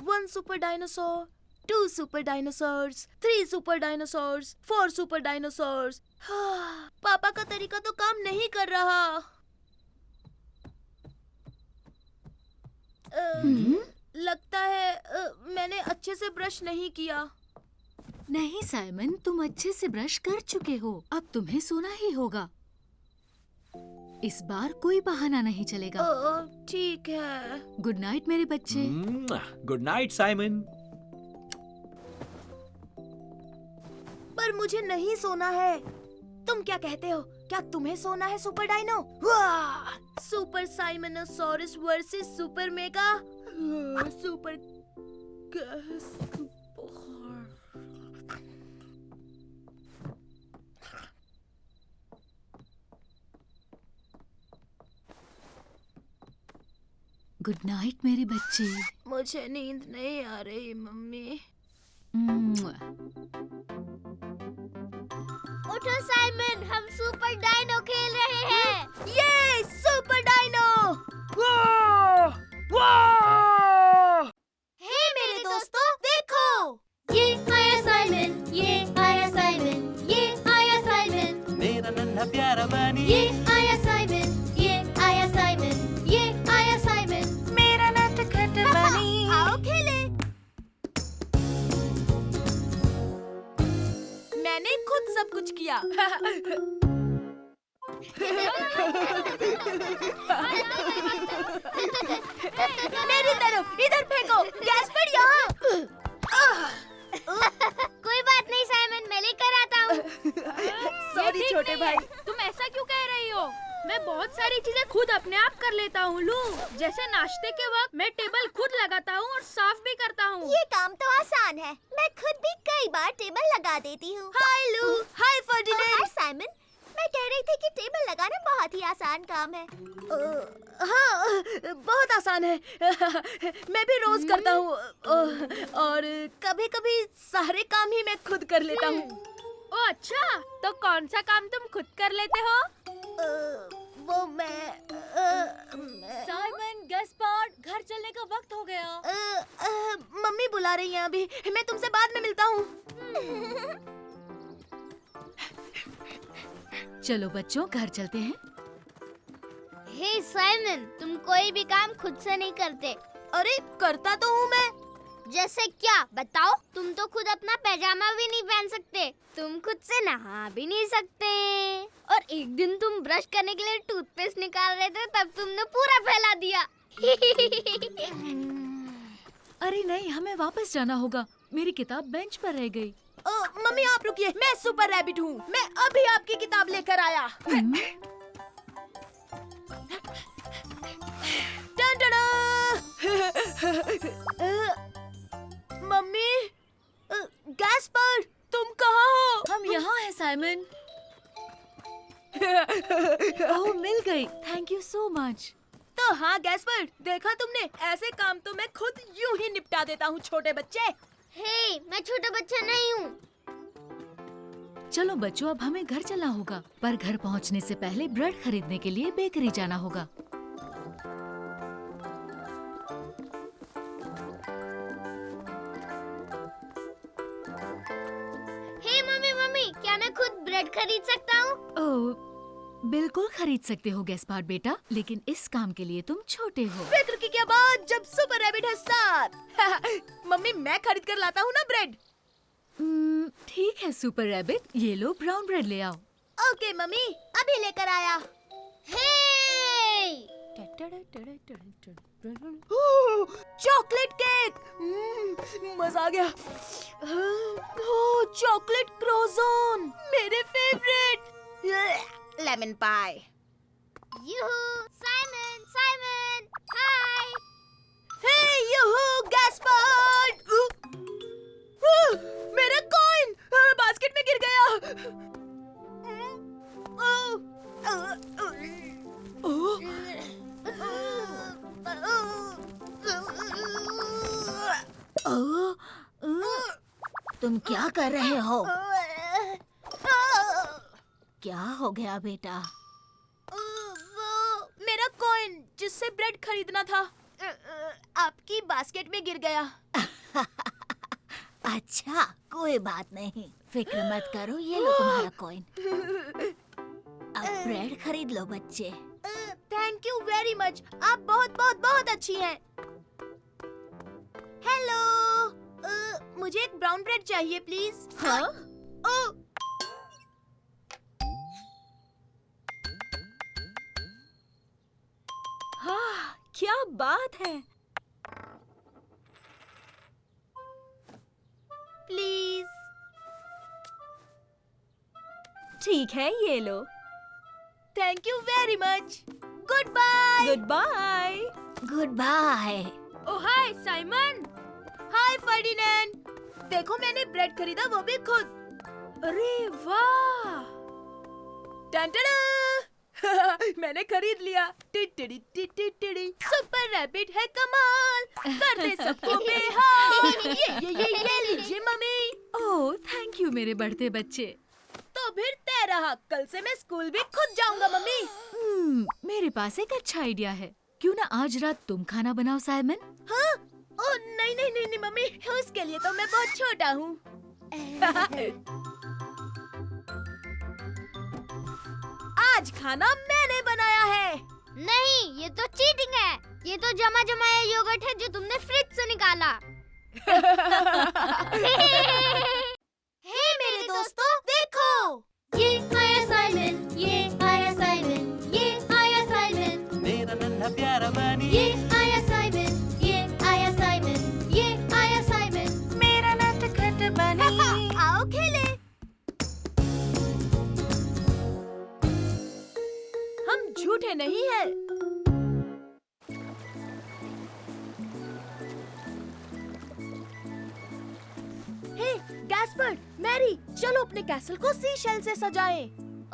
1 super dinosaur, 2 super dinosaurs, 3 super dinosaurs, 4 super dinosaurs. पापा का तरीका तो काम नहीं कर रहा। लगता है मैंने अच्छे से ब्रश नहीं किया। नहीं साइमन, तुम अच्छे से ब्रश कर चुके हो। अब तुम्हें सोना ही होगा। इस बार कोई बहाना नहीं चलेगा। ठीक है। गुड नाइट मेरे बच्चे। Good night Simon. पर मुझे नहीं सोना है। तुम क्या कहते हो? क्या तुम्हें सोना है सुपर डायनो? वाह! Super Simonosaurus versus super mega super good night मेरे बच्चे। मुझे नींद नहीं आ रही मम्मी। उठो साइमन, हम सुपर डायनो खेल रहे हैं। ये सुपर डायनो! हे मेरे दोस्तों, देखो! ये आया साइमन, ये आया साइमन, ये आया साइमन। मेरा नन्हा प्यारा बानी ये आया साइमन, ये आया साइमन, ये आया साइमन। मेरा नटखट बनी। आओ खेले। मैंने खुद सब कुछ किया। मेरी तरफ, इधर फेंको। गैस पर यहाँ। कोई बात नहीं साइमन, मैं लेकर आता हूँ। सॉरी छोटे भाई। तुम ऐसा क्यों कह रही हो? मैं बहुत सारी चीजें खुद अपने आप कर लेता हूँ लू। जैसे नाश्ते के वक्त मैं टेबल खुद लगाता हूँ और साफ भी करता हूँ। ये काम तो आसान है। मैं खुद भी कई बार टेबल लगा देती हूँ। हाय लू, हाय हाय फर्डिनेंड। साइमन, मैं कह रही थी कि टेबल लगाना बहुत ही आसान काम है। हाँ, बहुत आसान है। मैं भी रोज करता हूँ और कभी-कभी सारे काम ही मैं खुद कर लेता हूँ। ओ अच्छा, तो कौन सा काम तुम खुद कर लेते हो? वो मैं साइमन, गैस्पार्ड, घर चलने का वक्त हो गया। मम्मी बुला रही हैं अभी। मैं तुमसे बाद में मिलता हूँ। चलो बच्चों, घर चलते हैं। हे साइमन, तुम कोई भी काम खुद से नहीं करते। अरे करता तो हूँ मैं। जैसे क्या, बताओ? तुम तो खुद अपना पैजामा भी नहीं पहन सकते। तुम खुद से नहा भी नहीं सकते। और एक दिन तुम ब्रश करने के लिए टूथपेस्ट निकाल रहे थे, तब तुमने पूरा फैला दिया। अरे नहीं, हमें वापस जाना होगा। मेरी किताब बेंच पर रह गई। मम्मी आप रुकिए, मैं सुपर रैबिट हूँ। मैं अभी आपकी किताब लेकर आया। मम्मी, गैस्पर्ड, तुम कहाँ हो? हम कहाँ है साइमन? ओह, मिल गई। Thank you so much. तो हाँ गैस्पर्ड, देखा तुमने, ऐसे काम तो मैं खुद यूं ही निपटा देता हूँ छोटे बच्चे। हे, मैं छोटा बच्चा नहीं हूँ। चलो बच्चों, अब हमें घर चलना होगा, पर घर पहुंचने से पहले ब्रेड खरीदने के लिए बेकरी जाना होगा। हे मम्मी मम्मी, क्या मैं खुद ब्रेड खरीद सकता हूँ? ओह, बिल्कुल खरीद सकते हो गैस्पार्ड बेटा, लेकिन इस काम के लिए तुम छोटे हो। फिक्र की क्या बात, जब सुपर रैबिट है साथ। मम्मी, मैं खरीद कर लाता हूँ ना ब्रेड। ठीक है सुपर रैबिट, ये लो ब्राउन ब्रेड ले आओ। ओके मम्मी, अभी लेकर आया। हे! चॉकलेट केक, मजा आ गया। चॉकलेट क्रोज़ोन, मेरे फेवरेट। लेमन पाई। यूहू, साइमन, साइमन, हाय! हे यूहू, गैस्पर्ड। मेरा कॉइन बास्केट में गिर गया। तुम क्या कर रहे हो? क्या हो गया बेटा? वो मेरा कॉइन जिससे ब्रेड खरीदना था, आपकी बास्केट में गिर गया। अच्छा, कोई बात नहीं, फिक्र मत करो, ये लो तुम्हारा कॉइन। अब ब्रेड खरीद लो बच्चे। थैंक यू वेरी मच, आप बहुत बहुत बहुत अच्छी हैं। हेलो, मुझे एक ब्राउन ब्रेड चाहिए प्लीज। हाँ? हाँ, क्या बात है। प्लीज। ठीक है, ये लो। Thank you very much. Goodbye. Goodbye. Goodbye. Oh hi Simon. Hi Ferdinand. देखो मैंने ब्रेड खरीदा, वो भी खुद। अरे वाह। मैंने खरीद लिया। सुपर रैबिट है कमाल, कर दे सबको बेहाल। ये लीजिए मम्मी। ओह, थैंक यू मेरे बढ़ते बच्चे। तो फिर तय रहा, कल से मैं स्कूल भी खुद जाऊंगा मम्मी। मेरे पास एक अच्छा आइडिया है। क्यों ना आज रात तुम खाना बनाओ साइमन? हाँ? ओह नहीं नहीं नहीं नहीं मम्मी, उसके लिए तो मैं बहुत छोटा हूँ। आज खाना मैंने बनाया है। नहीं, ये तो चीटिंग है। ये तो जमा जमाया योगर्ट है जो तुमने फ्रिज से निकाला। हे मेरे दोस्तों, देखो। ये आया साइमन, ये आया साइमन, ये आया साइमन, मेरा नन्हा प्यारा बनी ये आया साइमन, ये आया साइमन, ये आया साइमन, मेरा नटखट बनी। आओ खेले। हम झूठे नहीं हैं। हे गैस्पर्ड, मैरी, चलो अपने कैसल को सी शेल से सजाएं।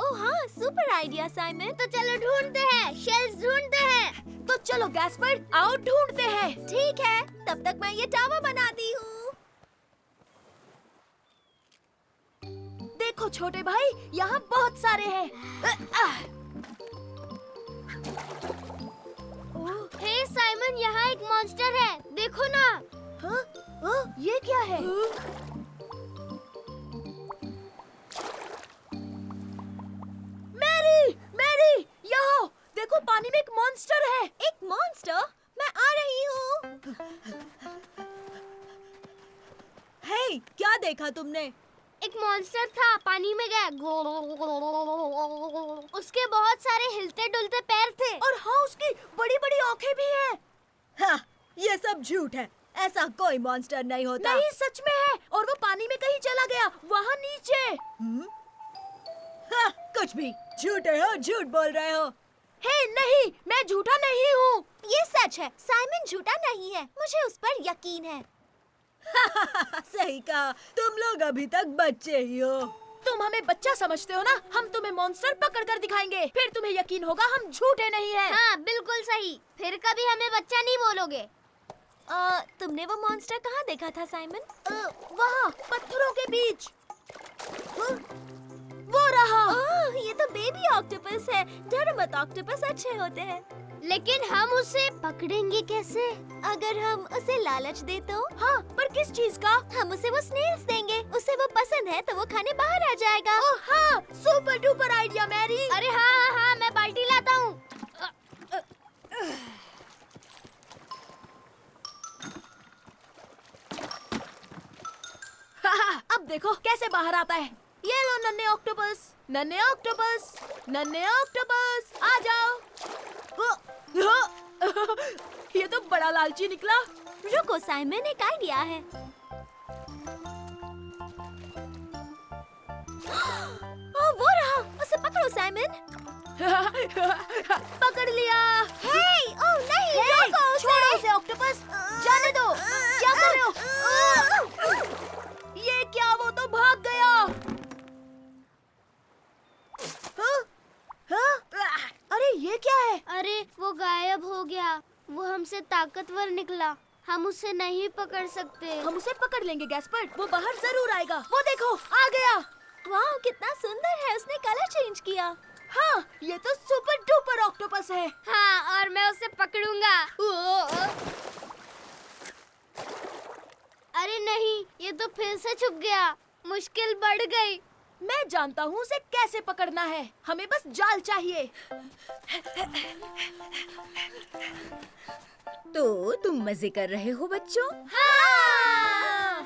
ओह हाँ, सुपर आइडिया साइमन। तो चलो ढूंढते हैं, शेल्स ढूंढते हैं। तो चलो गैस्पर्ड, आओ ढूंढते हैं। ठीक है, तब तक मैं ये टावर बनाती हूँ। देखो छोटे भाई, यहाँ बहुत सारे हैं। हे साइमन, यहाँ एक मॉन्स्टर है, देखो ना। हाँ? हाँ? ये क्या है? मैरी, मैरी, यहाँ देखो, पानी में एक मॉन्स्टर है। एक मॉन्स्टर? मैं आ रही हूँ। हे, क्या देखा तुमने? एक मॉन्स्टर था, पानी में गया। उसके बहुत सारे हिलते डुलते पैर थे। और हाँ, उसकी बड़ी बड़ी आंखें भी हैं। हाँ, ये सब झूठ है, ऐसा कोई मॉन्स्टर नहीं होता। नहीं, सच में है। और वो पानी में कहीं चला गया, वहाँ नीचे। हाँ, कुछ भी, झूठे हो, झूठ बोल रहे हो। हे नहीं, मैं झूठा नहीं हूँ। ये सच है, साइमन झूठा नहीं है, मुझे उस पर यकीन है। सही कहा, तुम लोग अभी तक बच्चे ही हो। तुम हमें बच्चा समझते हो ना? हम तुम्हें मॉन्स्टर पकड़ कर दिखाएंगे, फिर तुम्हें यकीन होगा हम झूठे नहीं हैं। हाँ बिल्कुल सही, फिर कभी हमें बच्चा नहीं बोलोगे। तुमने वो मॉन्स्टर कहाँ देखा था साइमन? वहाँ पत्थरों के बीच। वो रहा। ये तो बेबी ऑक्टोपस है। डरो मत, ऑक्टोपस अच्छे होते हैं। लेकिन हम उसे पकड़ेंगे कैसे? अगर हम उसे लालच दे तो? हाँ, पर किस चीज का? हम उसे वो स्नेल्स देंगे, उसे वो पसंद है तो वो खाने बाहर आ जाएगा। ओह हाँ, सुपर डुपर आइडिया मैरी। अरे हाँ हाँ हाँ, मैं बाल्टी लाता हूँ। अब देखो कैसे बाहर आता है। ये लो नन्हे ऑक्टोपस, नन्हे ऑक्टोपस, नन्हे ऑक्टोपस, आ जाओ। ये तो बड़ा लालची निकला। रुको साइमन, एक आइडिया है। वो रहा, उसे पकड़ो साइमन। पकड़ लिया। ओह नहीं, रोको उसे। छोड़ो उसे ऑक्टोपस, जाने दो। क्या कर रहे हो? ये क्या, वो तो भाग गया। अरे ये क्या है? अरे वो गायब हो गया, वो हमसे ताकतवर निकला, हम उसे नहीं पकड़ सकते। हम उसे पकड़ लेंगे गैस्पर्ड, वो बाहर जरूर आएगा। वो देखो आ गया। वाह कितना सुंदर है, उसने कलर चेंज किया। हाँ, ये तो सुपर डुपर ऑक्टोपस है। हाँ, और मैं उसे पकड़ूंगा। अरे नहीं, ये तो फिर से छुप गया, मुश्किल बढ़ गई। मैं जानता हूँ उसे कैसे पकड़ना है, हमें बस जाल चाहिए। तो तुम मजे कर रहे हो बच्चों? हाँ!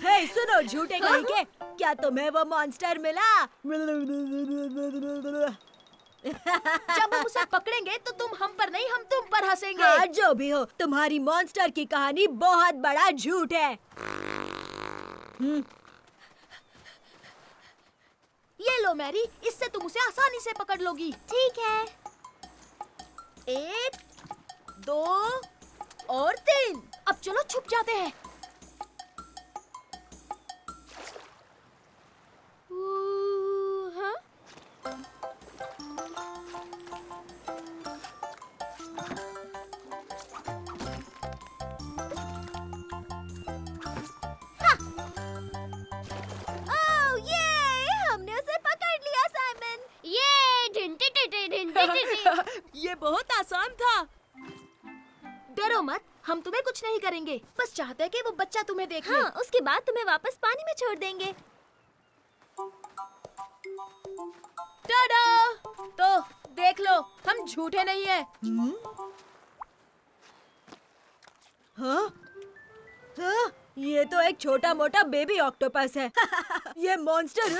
हे सुनो झूठे कहीं के, क्या तुम्हें वो मॉन्स्टर मिला? जब हम उसे पकड़ेंगे तो तुम हम पर नहीं, हम तुम पर हंसेंगे। हाँ, जो भी हो, तुम्हारी मॉन्स्टर की कहानी बहुत बड़ा झूठ है। ये लो मैरी, इससे तुम उसे आसानी से पकड़ लोगी। ठीक है। 1, 2 और 3। अब चलो छुप जाते हैं। हाँ? ओह ये, हमने उसे पकड़ लिया साइमन। ये ढिंटे टिटे ढिंटे टिटे। ये बहुत आसान था। डरो मत, हम तुम्हें कुछ नहीं करेंगे, बस चाहते हैं कि वो बच्चा तुम्हें देख ले। हाँ, उसके बाद तुम्हें वापस पानी में छोड़ देंगे। टाडा! तो देख लो, हम झूठे नहीं हैं। हाँ? हाँ? ये तो एक छोटा मोटा बेबी ऑक्टोपस है। ये मॉन्स्टर,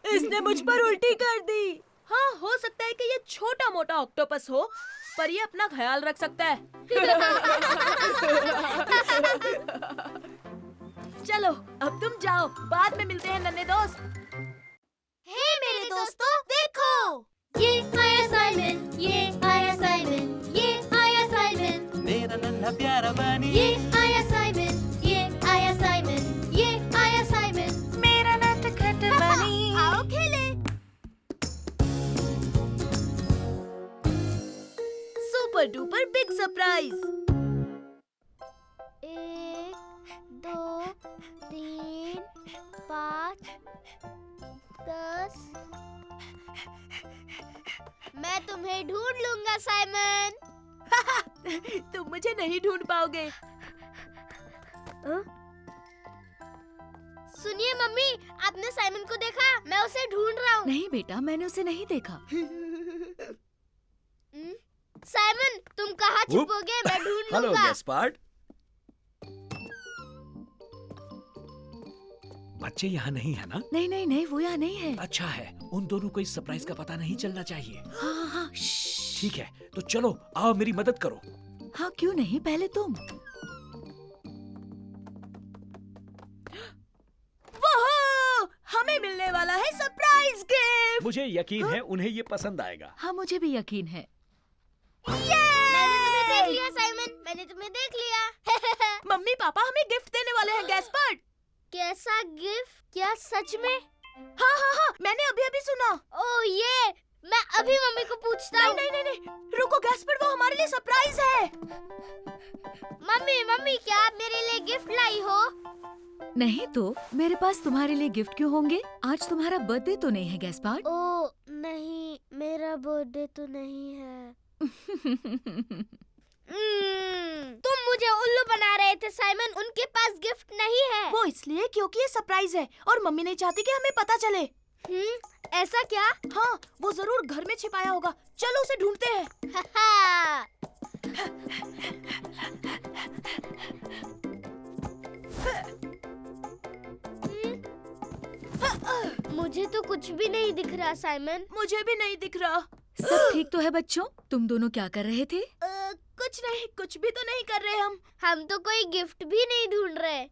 इसने मुझ पर उल्टी कर दी। हाँ, हो सकता है कि ये छोटा मोटा ऑक्टोपस हो, पर ये अपना ख्याल रख सकता है। चलो अब तुम जाओ, बाद में मिलते हैं नन्हे दोस्त। हे मेरे दोस्तों, देखो, ये आया साइमन, ये आया साइमन, ये आया साइमन, मेरा नन्हा प्यारा बनी ये आया साइमन, ये आया साइमन, ये आया साइमन, मेरा नटखट बनी। आओ खेले। Super duper big surprise. 1, 2, 3, 5, 10। मैं तुम्हें ढूंढ लूंगा साइमन। तुम मुझे नहीं ढूंढ पाओगे। सुनिए मम्मी, आपने साइमन को देखा? मैं उसे ढूंढ रहा हूँ। नहीं बेटा, मैंने उसे नहीं देखा। साइमन, तुम कहाँ छुपोगे? मैं ढूंढ हेलो लूंगा। गैस्पार्ड। बच्चे यहाँ नहीं है ना? नहीं नहीं नहीं, वो यहाँ नहीं है। अच्छा है, उन दोनों को इस सरप्राइज का पता नहीं चलना चाहिए। हाँ हाँ हाँ, श्श्श। ठीक है, तो चलो आओ मेरी मदद करो। हाँ क्यों नहीं, पहले तुम। वो हमें मिलने वाला है सरप्राइज गिफ्ट। मुझे यकीन है उन्हें ये पसंद आएगा। हाँ मुझे भी यकीन है। मैंने तुम्हें देख लिया साइमन, मैंने तुम्हें देख लिया। मम्मी पापा हमें गिफ्ट देने वाले हैं गैस्पर्ड। कैसा गिफ्ट? क्या सच में? हाँ हाँ हाँ, मैंने अभी अभी सुना। ओ ये, मैं अभी मम्मी को पूछता हूँ। नहीं नहीं नहीं नहीं, रुको गैस्पर्ड, वो हमारे लिए सरप्राइज है। मम्मी मम्मी, क्या आप मेरे लिए गिफ्ट लाई हो? नहीं तो मेरे पास तुम्हारे लिए गिफ्ट क्यों होंगे? आज तुम्हारा बर्थडे तो नहीं है गैस्पार्ड? ओ नहीं, मेरा बर्थडे तो नहीं है। तुम मुझे उल्लू बना रहे थे साइमन, उनके पास गिफ्ट नहीं है। वो इसलिए क्योंकि ये सरप्राइज है और मम्मी नहीं चाहती कि हमें पता चले। ऐसा क्या? हाँ, वो जरूर घर में छिपाया होगा। चलो उसे ढूंढते हैं। मुझे तो कुछ भी नहीं दिख रहा साइमन। मुझे भी नहीं दिख रहा। सब ठीक तो है बच्चों? तुम दोनों क्या कर रहे थे? कुछ नहीं, कुछ भी तो नहीं कर रहे हम तो कोई गिफ्ट भी नहीं ढूंढ रहे।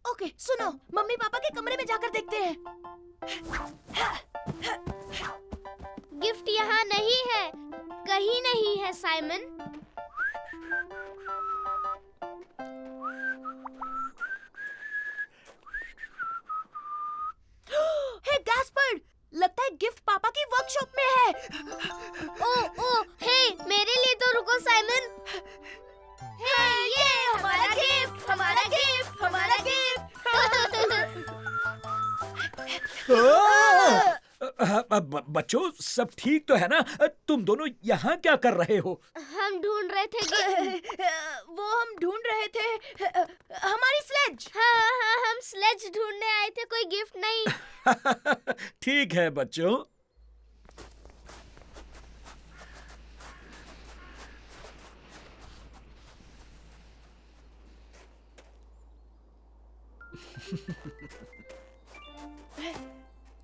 ओके, सुनो, मम्मी पापा के कमरे में जाकर देखते हैं। गिफ्ट यहाँ नहीं है, कहीं नहीं है साइमन। हे गैस्पर्ड, लगता है गिफ्ट पापा की वर्कशॉप में है। ओ हे, मेरे लिए तो रुको साइमन। हे, ये हमारा गिफ्ट, हमारा गिफ्ट, हमारा गिफ्ट। बच्चों, सब ठीक तो है ना? तुम दोनों यहाँ क्या कर रहे हो? हम ढूंढ रहे थे गिफ्ट। वो हम ढूंढ रहे थे हमारी स्लेज। हाँ, हम स्लेज ढूंढने आए थे, कोई गिफ्ट नहीं। ठीक है बच्चों।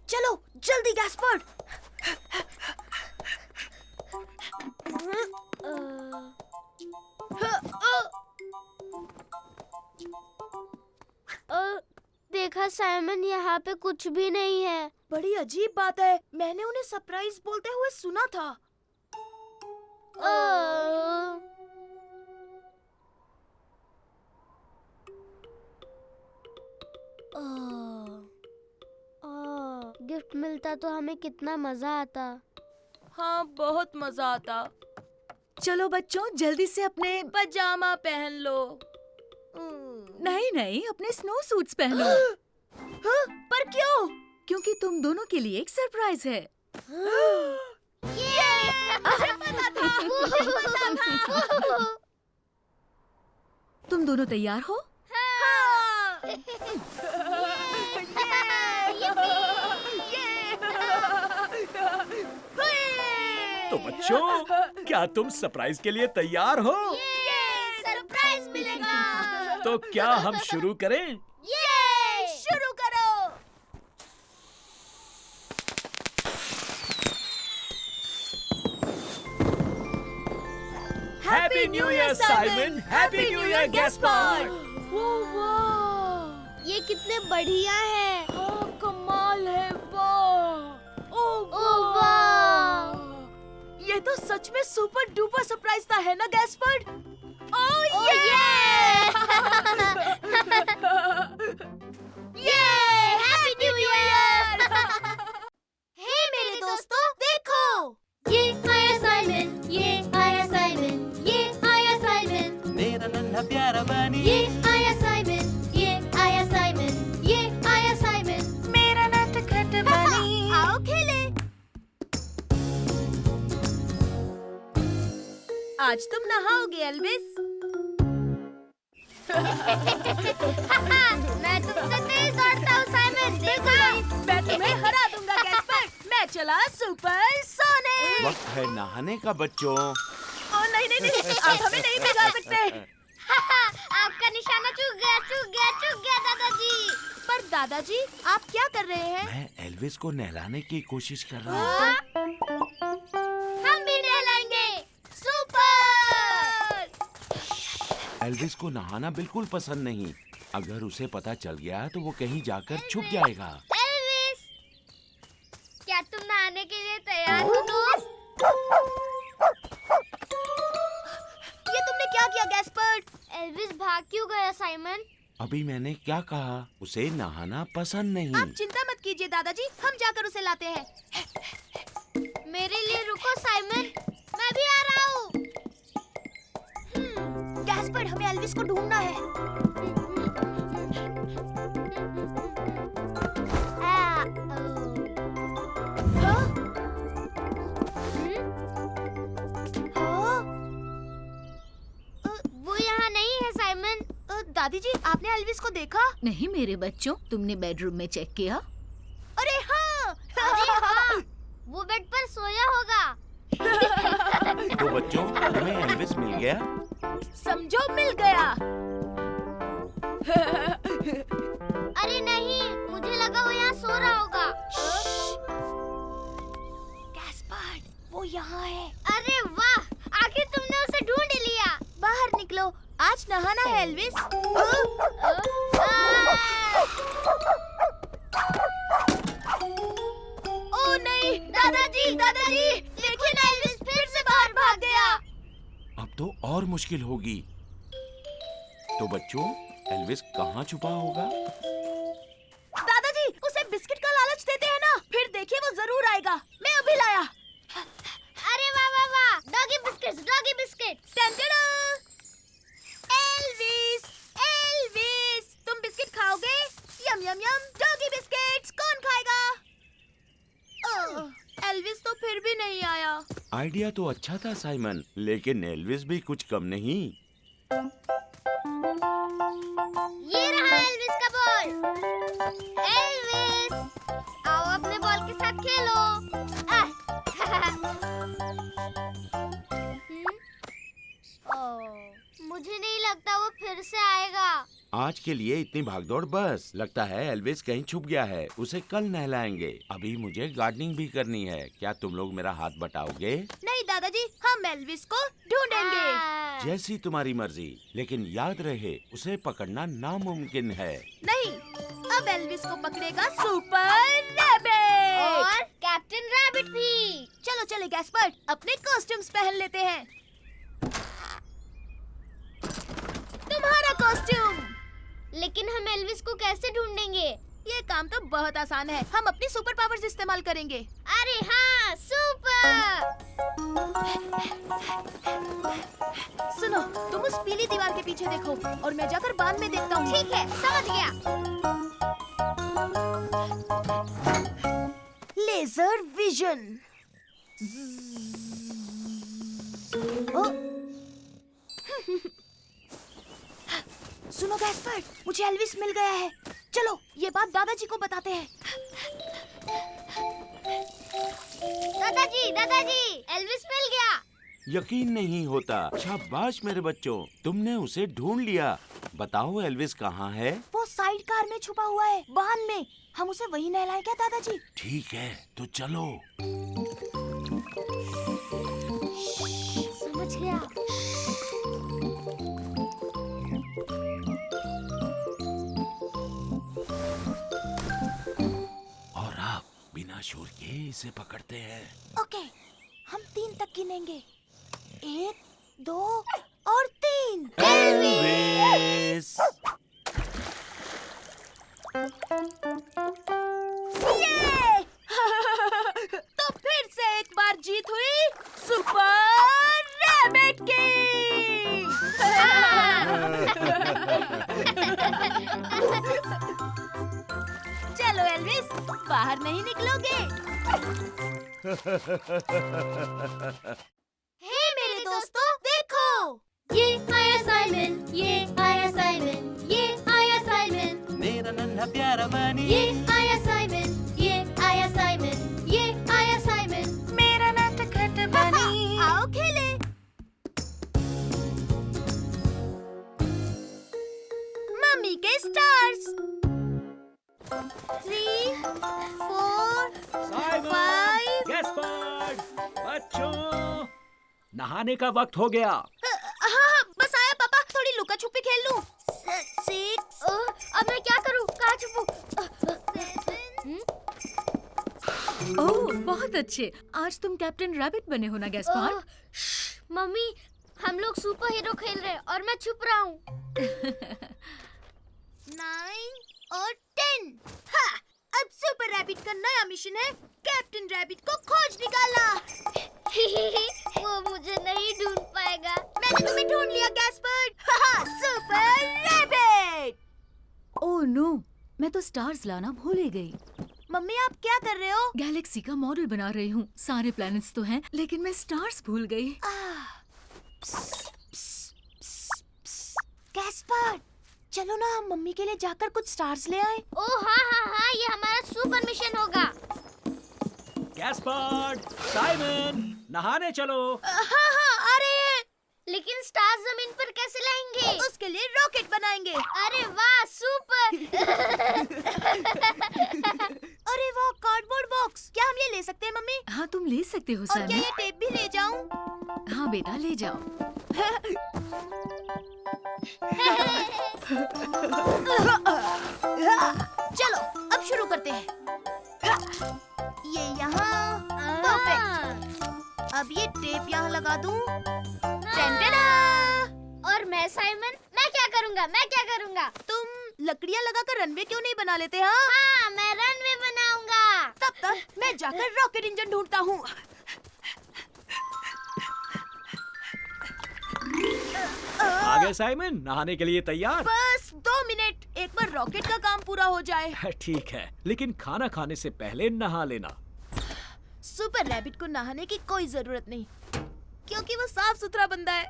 चलो जल्दी गैस्पर्ड। देखा साइमन, यहाँ पे कुछ भी नहीं है। बड़ी अजीब बात है, मैंने उन्हें सरप्राइज बोलते हुए सुना था। गिफ्ट मिलता तो हमें कितना मजा आता। हाँ, बहुत मजा आता। चलो बच्चों, जल्दी से अपने पजामा पहन लो। नहीं नहीं, अपने स्नो सूट्स पहनो। हाँ, पर क्यों? क्योंकि तुम दोनों के लिए एक सरप्राइज है। मुझे पता था, मुझे पता था। तुम दोनों तैयार हो? तो बच्चों, क्या तुम सरप्राइज के लिए तैयार हो? सरप्राइज मिलेगा। तो क्या हम शुरू करें? शुरू करो। Happy new year Simon, happy new year Gaspard. ये कितने बढ़िया है। कमाल है। वाह, ओह वाह। ये तो सच में सुपर डुपर सरप्राइज था, है ना गैस्पर्ड? ओह ये हैप्पी न्यू ईयर। हे मेरे दोस्तों, देखो, ये आया साइमन, ये आया साइमन, ये आया साइमन, मेरा नन्हा प्यारा बानी ये आया साइमन, ये आया साइमन, ये आया साइमन, मेरा नटखट बनी। आओ खेले। आज तुम नहाओगे एल्विस। मैं तुमसे तेज दौड़ता हूँ साइमन, देखा? मैं तुम्हें हरा दूंगा गैस्पर्ड। मैं चला सुपर सोनिक। वक्त है नहाने का बच्चों। ओ नहीं नहीं नहीं, आप हमें नहीं भिगा सकते। आपका निशाना चूक गया, चूक गया, चूक गया दादाजी। पर दादाजी, आप क्या कर रहे हैं? मैं एल्विस को नहलाने की कोशिश कर रहा हूँ। हम भी नहलाएंगे। सुपर। एल्विस को नहाना बिल्कुल पसंद नहीं। अगर उसे पता चल गया तो वो कहीं जाकर छुप जाएगा। एल्विस, क्या तुम नहाने के लिए तैयार हो दोस्त? ये तुमने क्या किया गैस्पर्ड? एल्विस भाग क्यों गया साइमन? अभी मैंने क्या कहा? उसे नहाना पसंद नहीं। आप चिंता मत कीजिए दादाजी, हम जाकर उसे लाते हैं। मेरे लिए रुको साइमन, मैं भी आ रहा हूँ। गैस्पर्ड, हमें एल्विस को ढूंढना है। हाँ? हाँ? वो यहाँ नहीं है साइमन। दादी जी, आपने एल्विस को देखा? नहीं मेरे बच्चों, तुमने बेडरूम में चेक किया? अरे हाँ! अरे हाँ, वो बेड पर सोया होगा। तो बच्चों, तुम्हें एल्विस मिल गया? समझो मिल गया। अरे नहीं, मुझे लगा वो यहाँ सो रहा होगा। गैस्पर्ड, वो यहाँ है। अरे वाह, आखिर तुमने उसे ढूंढ लिया। बाहर निकलो, आज नहाना है एल्विस। ओ नहीं, दादाजी, दादाजी, देखिए ना, एल्विस फिर से बाहर भाग गया। अब तो और मुश्किल होगी। तो बच्चों, एल्विस कहाँ छुपा होगा? दादाजी, उसे बिस्किट का लालच देते हैं ना, फिर देखिए वो जरूर आएगा। मैं अभी लाया। अरे वाह वाह वाह, doggy biscuits, doggy biscuits. Elvis, Elvis, तुम बिस्किट खाओगे? यम यम यम, डॉगी बिस्किट्स कौन खाएगा? एल्विस तो फिर भी नहीं आया। आइडिया तो अच्छा था साइमन, लेकिन एल्विस भी कुछ कम नहीं। ये रहा एल्विस का बॉल। एल्विस, आओ अपने बॉल के साथ खेलो। मुझे नहीं लगता वो फिर से आएगा। आज के लिए इतनी भागदौड़ बस। लगता है एल्विस कहीं छुप गया है। उसे कल नहलाएंगे। अभी मुझे गार्डनिंग भी करनी है। क्या तुम लोग मेरा हाथ बटाओगे? नहीं दादाजी, हम एल्विस को ढूंढेंगे। जैसी तुम्हारी मर्जी, लेकिन याद रहे उसे पकड़ना नामुमकिन है। नहीं, अब एल्विस को पकड़ेगा सुपर रैबिट और कैप्टन रैबिट भी। चलो चले गैस्पर्ड, अपने कॉस्ट्यूम्स पहन लेते हैं। तुम्हारा कॉस्ट्यूम। लेकिन हम एल्विस को कैसे ढूंढेंगे? ये काम तो बहुत आसान है, हम अपनी सुपर पावर्स इस्तेमाल करेंगे। अरे हाँ, सुपर। सुनो, तुम उस पीली दीवार के पीछे देखो और मैं जाकर बाद में देखता हूँ। ठीक है, समझ गया। Laser vision. सुनो गैस्पर्ड, मुझे एल्विस मिल गया है। चलो ये बात दादाजी को बताते हैं। दादाजी, दादाजी, एल्विस मिल गया। यकीन नहीं होता। शाबाश मेरे बच्चों, तुमने उसे ढूंढ लिया। बताओ एल्विस कहाँ है? वो साइड कार में छुपा हुआ है, वाहन में। हम उसे वहीं नहलाएं क्या दादाजी? ठीक है, तो चलो। समझ गया। और आप बिना शोर के इसे पकड़ते हैं। ओके, हम 3 तक गिनेंगे। 1, 2 और 3। एल्विस! ये! तो फिर से एक बार जीत हुई सुपर रैबिट की। चलो एल्विस, बाहर नहीं निकलोगे। हे मेरे दोस्तों, देखो। ये आया साइमन, ये आया साइमन, ये आया साइमन, मेरा नन्हा प्यारा बनी। ये आया साइमन, ये आया साइमन, ये आया साइमन, मेरा नटखट बनी। आओ खेले। मम्मी के स्टार्स। 3, 4, साइमन, 5। गैस्पर्ड, बच्चों, नहाने का वक्त हो गया। हाँ, बस आया पापा, थोड़ी लुका छुपी खेल लूं। 6। अब मैं क्या करूं? कहाँ छुपूं? ओह बहुत अच्छे। आज तुम कैप्टन रैबिट बने हो ना गैस्पार्ड? मम्मी, हम हम लोग सुपर हीरो खेल रहे हैं और मैं छुप रहा हूँ। 9 और 10। हाँ, अब सुपर रैबिट का नया मिशन है कैप्टन रैबिट को खोज निकालना। वो मुझे नहीं ढूंढ पाएगा। मैंने तुम्हें ढूंढ लिया Gaspard. Super rabbit. Oh no, मैं तो स्टार्स लाना भूल ही गई। मम्मी आप क्या कर रहे हो? गैलेक्सी का मॉडल बना रही हूँ। सारे प्लैनेट्स तो हैं, लेकिन मैं स्टार्स भूल गई। गैस्पर्ड, चलो ना हम मम्मी के लिए जाकर कुछ स्टार्स ले आए। ओह हाँ, ये हमारा सुपर मिशन होगा। गैस्पर्ड, साइमन, नहाने चलो। हाँ आ रहे हैं। लेकिन स्टार्स जमीन पर कैसे लाएंगे? उसके लिए रॉकेट बनाएंगे। अरे वाह, सुपर। अरे वो कार्डबोर्ड बॉक्स, क्या हम ये ले सकते हैं मम्मी? हाँ, तुम ले सकते हो और क्या साइमन। ये टेप भी ले जाऊं? हाँ बेटा, ले जाओ। चलो अब शुरू करते हैं। ये यहाँ परफेक्ट। अब ये टेप यहाँ लगा दूं। और मैं साइमन, मैं क्या करूँगा? तुम लकड़ियाँ लगाकर रनवे क्यों नहीं बना लेते? हाँ हाँ, मैं रनवे बनाऊंगा। तब तक मैं जाकर रॉकेट इंजन ढूंढता हूँ। आ गए साइमन, नहाने के लिए तैयार? बस 2 मिनट, एक बार रॉकेट का काम पूरा हो जाए। ठीक है, लेकिन खाना खाने से पहले नहा लेना। सुपर रैबिट को नहाने की कोई जरूरत नहीं, क्योंकि वो साफ सुथरा बंदा है।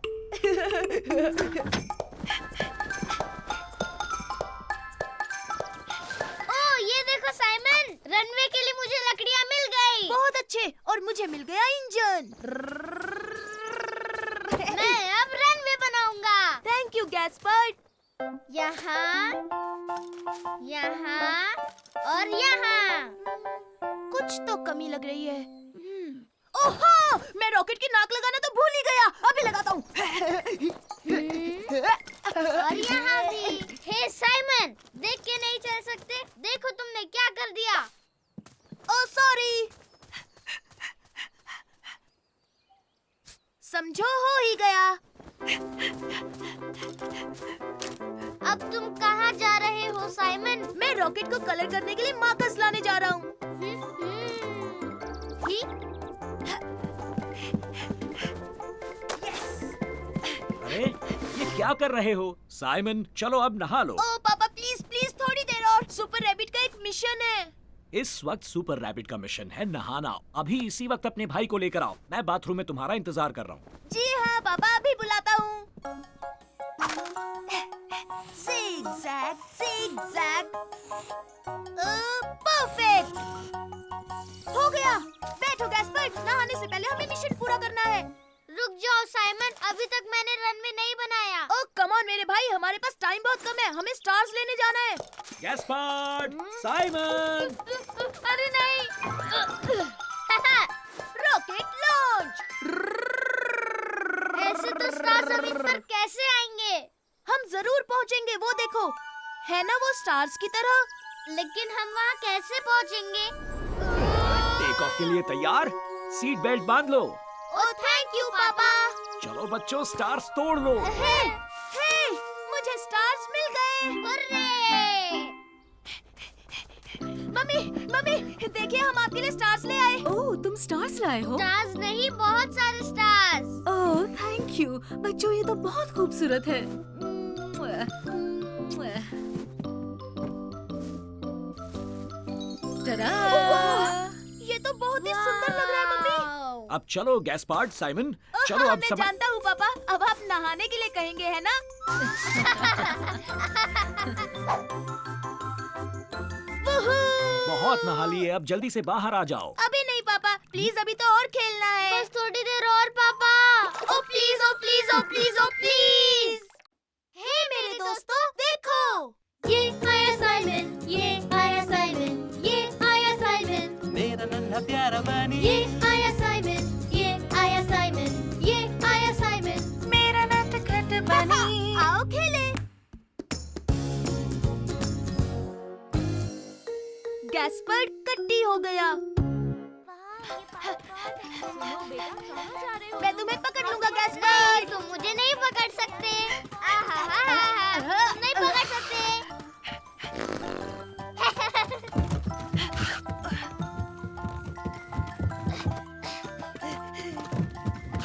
ओह, ये देखो साइमन, रनवे के लिए मुझे लकड़ियाँ मिल गई। बहुत अच्छे, और मुझे मिल गया इंजन। मैं अब रनवे बनाऊंगा। Thank you Gaspard. यहाँ, यहाँ और यहाँ। कुछ तो कमी लग रही है। ओहो, मैं रॉकेट की नाक लगाना तो भूल ही गया। अभी लगाता हूँ। और यहाँ भी। हे साइमन, देख के नहीं चल सकते? देखो तुमने क्या कर दिया। Oh sorry. समझो हो ही गया। अब तुम कहाँ जा रहे हो साइमन? मैं रॉकेट को कलर करने के लिए मार्कर्स लाने जा रहा हूँ। ठीक। अरे, ये क्या कर रहे हो? साइमन, चलो अब नहा लो। ओह पापा प्लीज प्लीज थोड़ी देर और। सुपर रैबिट का एक मिशन है। इस वक्त सुपर रैबिट का मिशन है नहाना। अभी इसी वक्त अपने भाई को लेकर आओ। मैं बाथरूम में तुम्हारा इंतजार कर रहा हूँ। जी हाँ पापा, अभी बुलाता हूँ। Zigzag, zigzag. परफेक्ट। हो गया। बैठो गैस्पर्ड, नहाने से पहले हमें मिशन पूरा करना है। रुक जाओ साइमन, अभी तक मैंने रनवे नहीं बनाया। ओह कम ऑन मेरे भाई, हमारे पास टाइम बहुत कम है। हमें स्टार्स लेने जाना है। Gaspard, Simon. अरे नहीं। Rocket launch. ऐसे तो स्टार जमीन पर कैसे आएंगे? हम जरूर पहुंचेंगे, वो देखो है ना वो स्टार्स की तरह। लेकिन हम वहाँ कैसे पहुँचेंगे? टेक ऑफ के लिए तैयार? सीट बेल्ट बांध लो। ओह थैंक यू पापा। चलो बच्चों, स्टार्स तोड़ लो। हे, मुझे स्टार्स मिल गए। हुर्रे! मम्मी देखिए, हम आपके लिए स्टार्स ले आए। ओह, तुम स्टार्स लाए हो? स्टार्स नहीं, बहुत सारे स्टार्स। ओह थैंक यू बच्चों, ये तो बहुत खूबसूरत है। टडा! ये तो बहुत ही सुंदर लग रहा है मम्मी। अब चलो गैस्पार्ड, साइमन, चलो अब मैं जानता हूँ पापा, अब आप नहाने के लिए कहेंगे है ना? बहुत नहा लिए, अब जल्दी से बाहर आ जाओ। अभी नहीं पापा, प्लीज अभी तो और खेलना है। बस थोड़ी देर और पापा। Oh please oh please oh please oh please. हे मेरे दोस्तों, देखो ये आया साइमन, ये आया साइमन, ये आया साइमन, मेरा नन्हा प्यारा बनी ये आया साइमन, ये आया साइमन, ये आया साइमन, मेरा नटखट बनी। आओ खेले। गैस्पर्ड कट्टी हो गया। मैं तुम्हें पकड़ लूंगा नहीं, गैस्पर। तुम मुझे नहीं पकड़ सकते। आहाहाहा, तुम नहीं पकड़ सकते।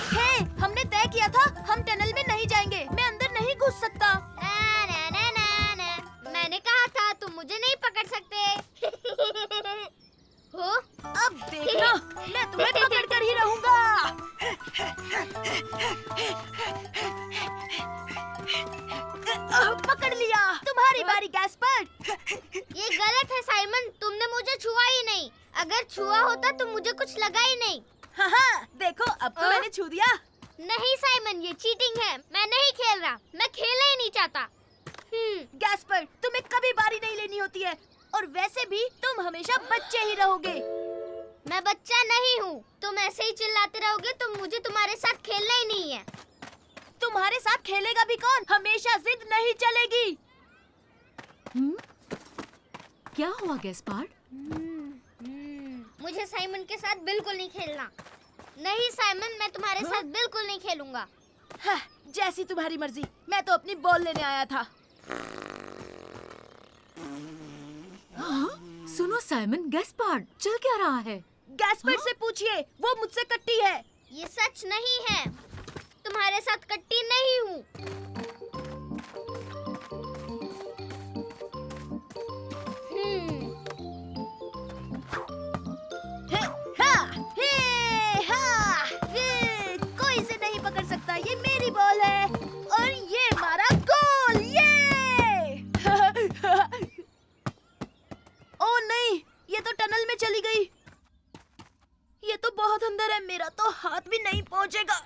हे, हमने तय किया था हम टनल में नहीं जाएंगे। मैं अंदर नहीं घुस सकता। ना, ना, ना, ना, ना। मैंने कहा था तुम मुझे नहीं पकड़ सकते। हो? अब देखना, मैं तुम्हें पकड़ कर ही रहूंगा। पकड़ लिया। तुम्हारी बारी गैस्पर। ये गलत है साइमन, तुमने मुझे छुआ ही नहीं। अगर छुआ होता तो मुझे कुछ लगा ही नहीं। हाँ, देखो अब तो मैंने छू दिया। नहीं साइमन, ये चीटिंग है। मैं नहीं खेल रहा, मैं खेलना ही नहीं चाहता। गैस्पर, तुम्हें कभी बारी नहीं लेनी होती है, और वैसे भी तुम हमेशा बच्चे ही रहोगे। मैं बच्चा नहीं हूँ। तुम ऐसे ही चिल्लाते रहोगे तो मुझे तुम्हारे साथ खेलना ही नहीं है। तुम्हारे साथ खेलेगा भी कौन? हमेशा जिद नहीं चलेगी। क्या हुआ गैस्पार्ड? मुझे साइमन के साथ बिल्कुल नहीं खेलना। नहीं साइमन, मैं तुम्हारे साथ बिल्कुल नहीं खेलूंगा। हाँ, जैसी तुम्हारी मर्जी। मैं तो अपनी बॉल लेने आया था। हाँ? सुनो साइमन, गैस्पार्ड चल क्या रहा है? गैस्पर से पूछिए, वो मुझसे कट्टी है। ये सच नहीं है। तुम्हारे साथ कट्टी नहीं हूँ। कोई इसे नहीं पकड़ सकता। ये मेरी बॉल है और ये हमारा गोल। ये ओ नहीं, ये तो टनल में चली गई। ये तो बहुत अंदर है, मेरा तो हाथ भी नहीं पहुंचेगा।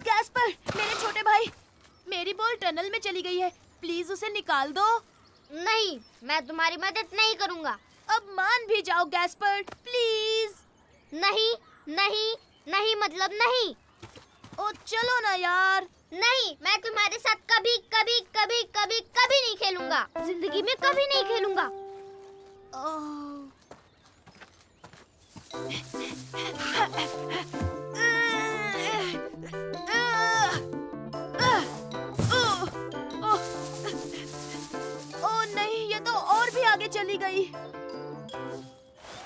गैस्पर, मेरे छोटे भाई, मेरी बॉल टनल में चली गई है। प्लीज उसे निकाल दो। नहीं, मैं तुम्हारी मदद नहीं करूँगा। अब मान भी जाओ गैस्पर, प्लीज। नहीं, नहीं, नहीं मतलब नहीं। ओ चलो ना यार। नहीं, मैं तुम्हारे साथ कभी कभी कभी कभी कभी नहीं खेलूंगा। जिंदगी में कभी नहीं खेलूंगा। ओ नहीं, ये तो और भी आगे चली गई।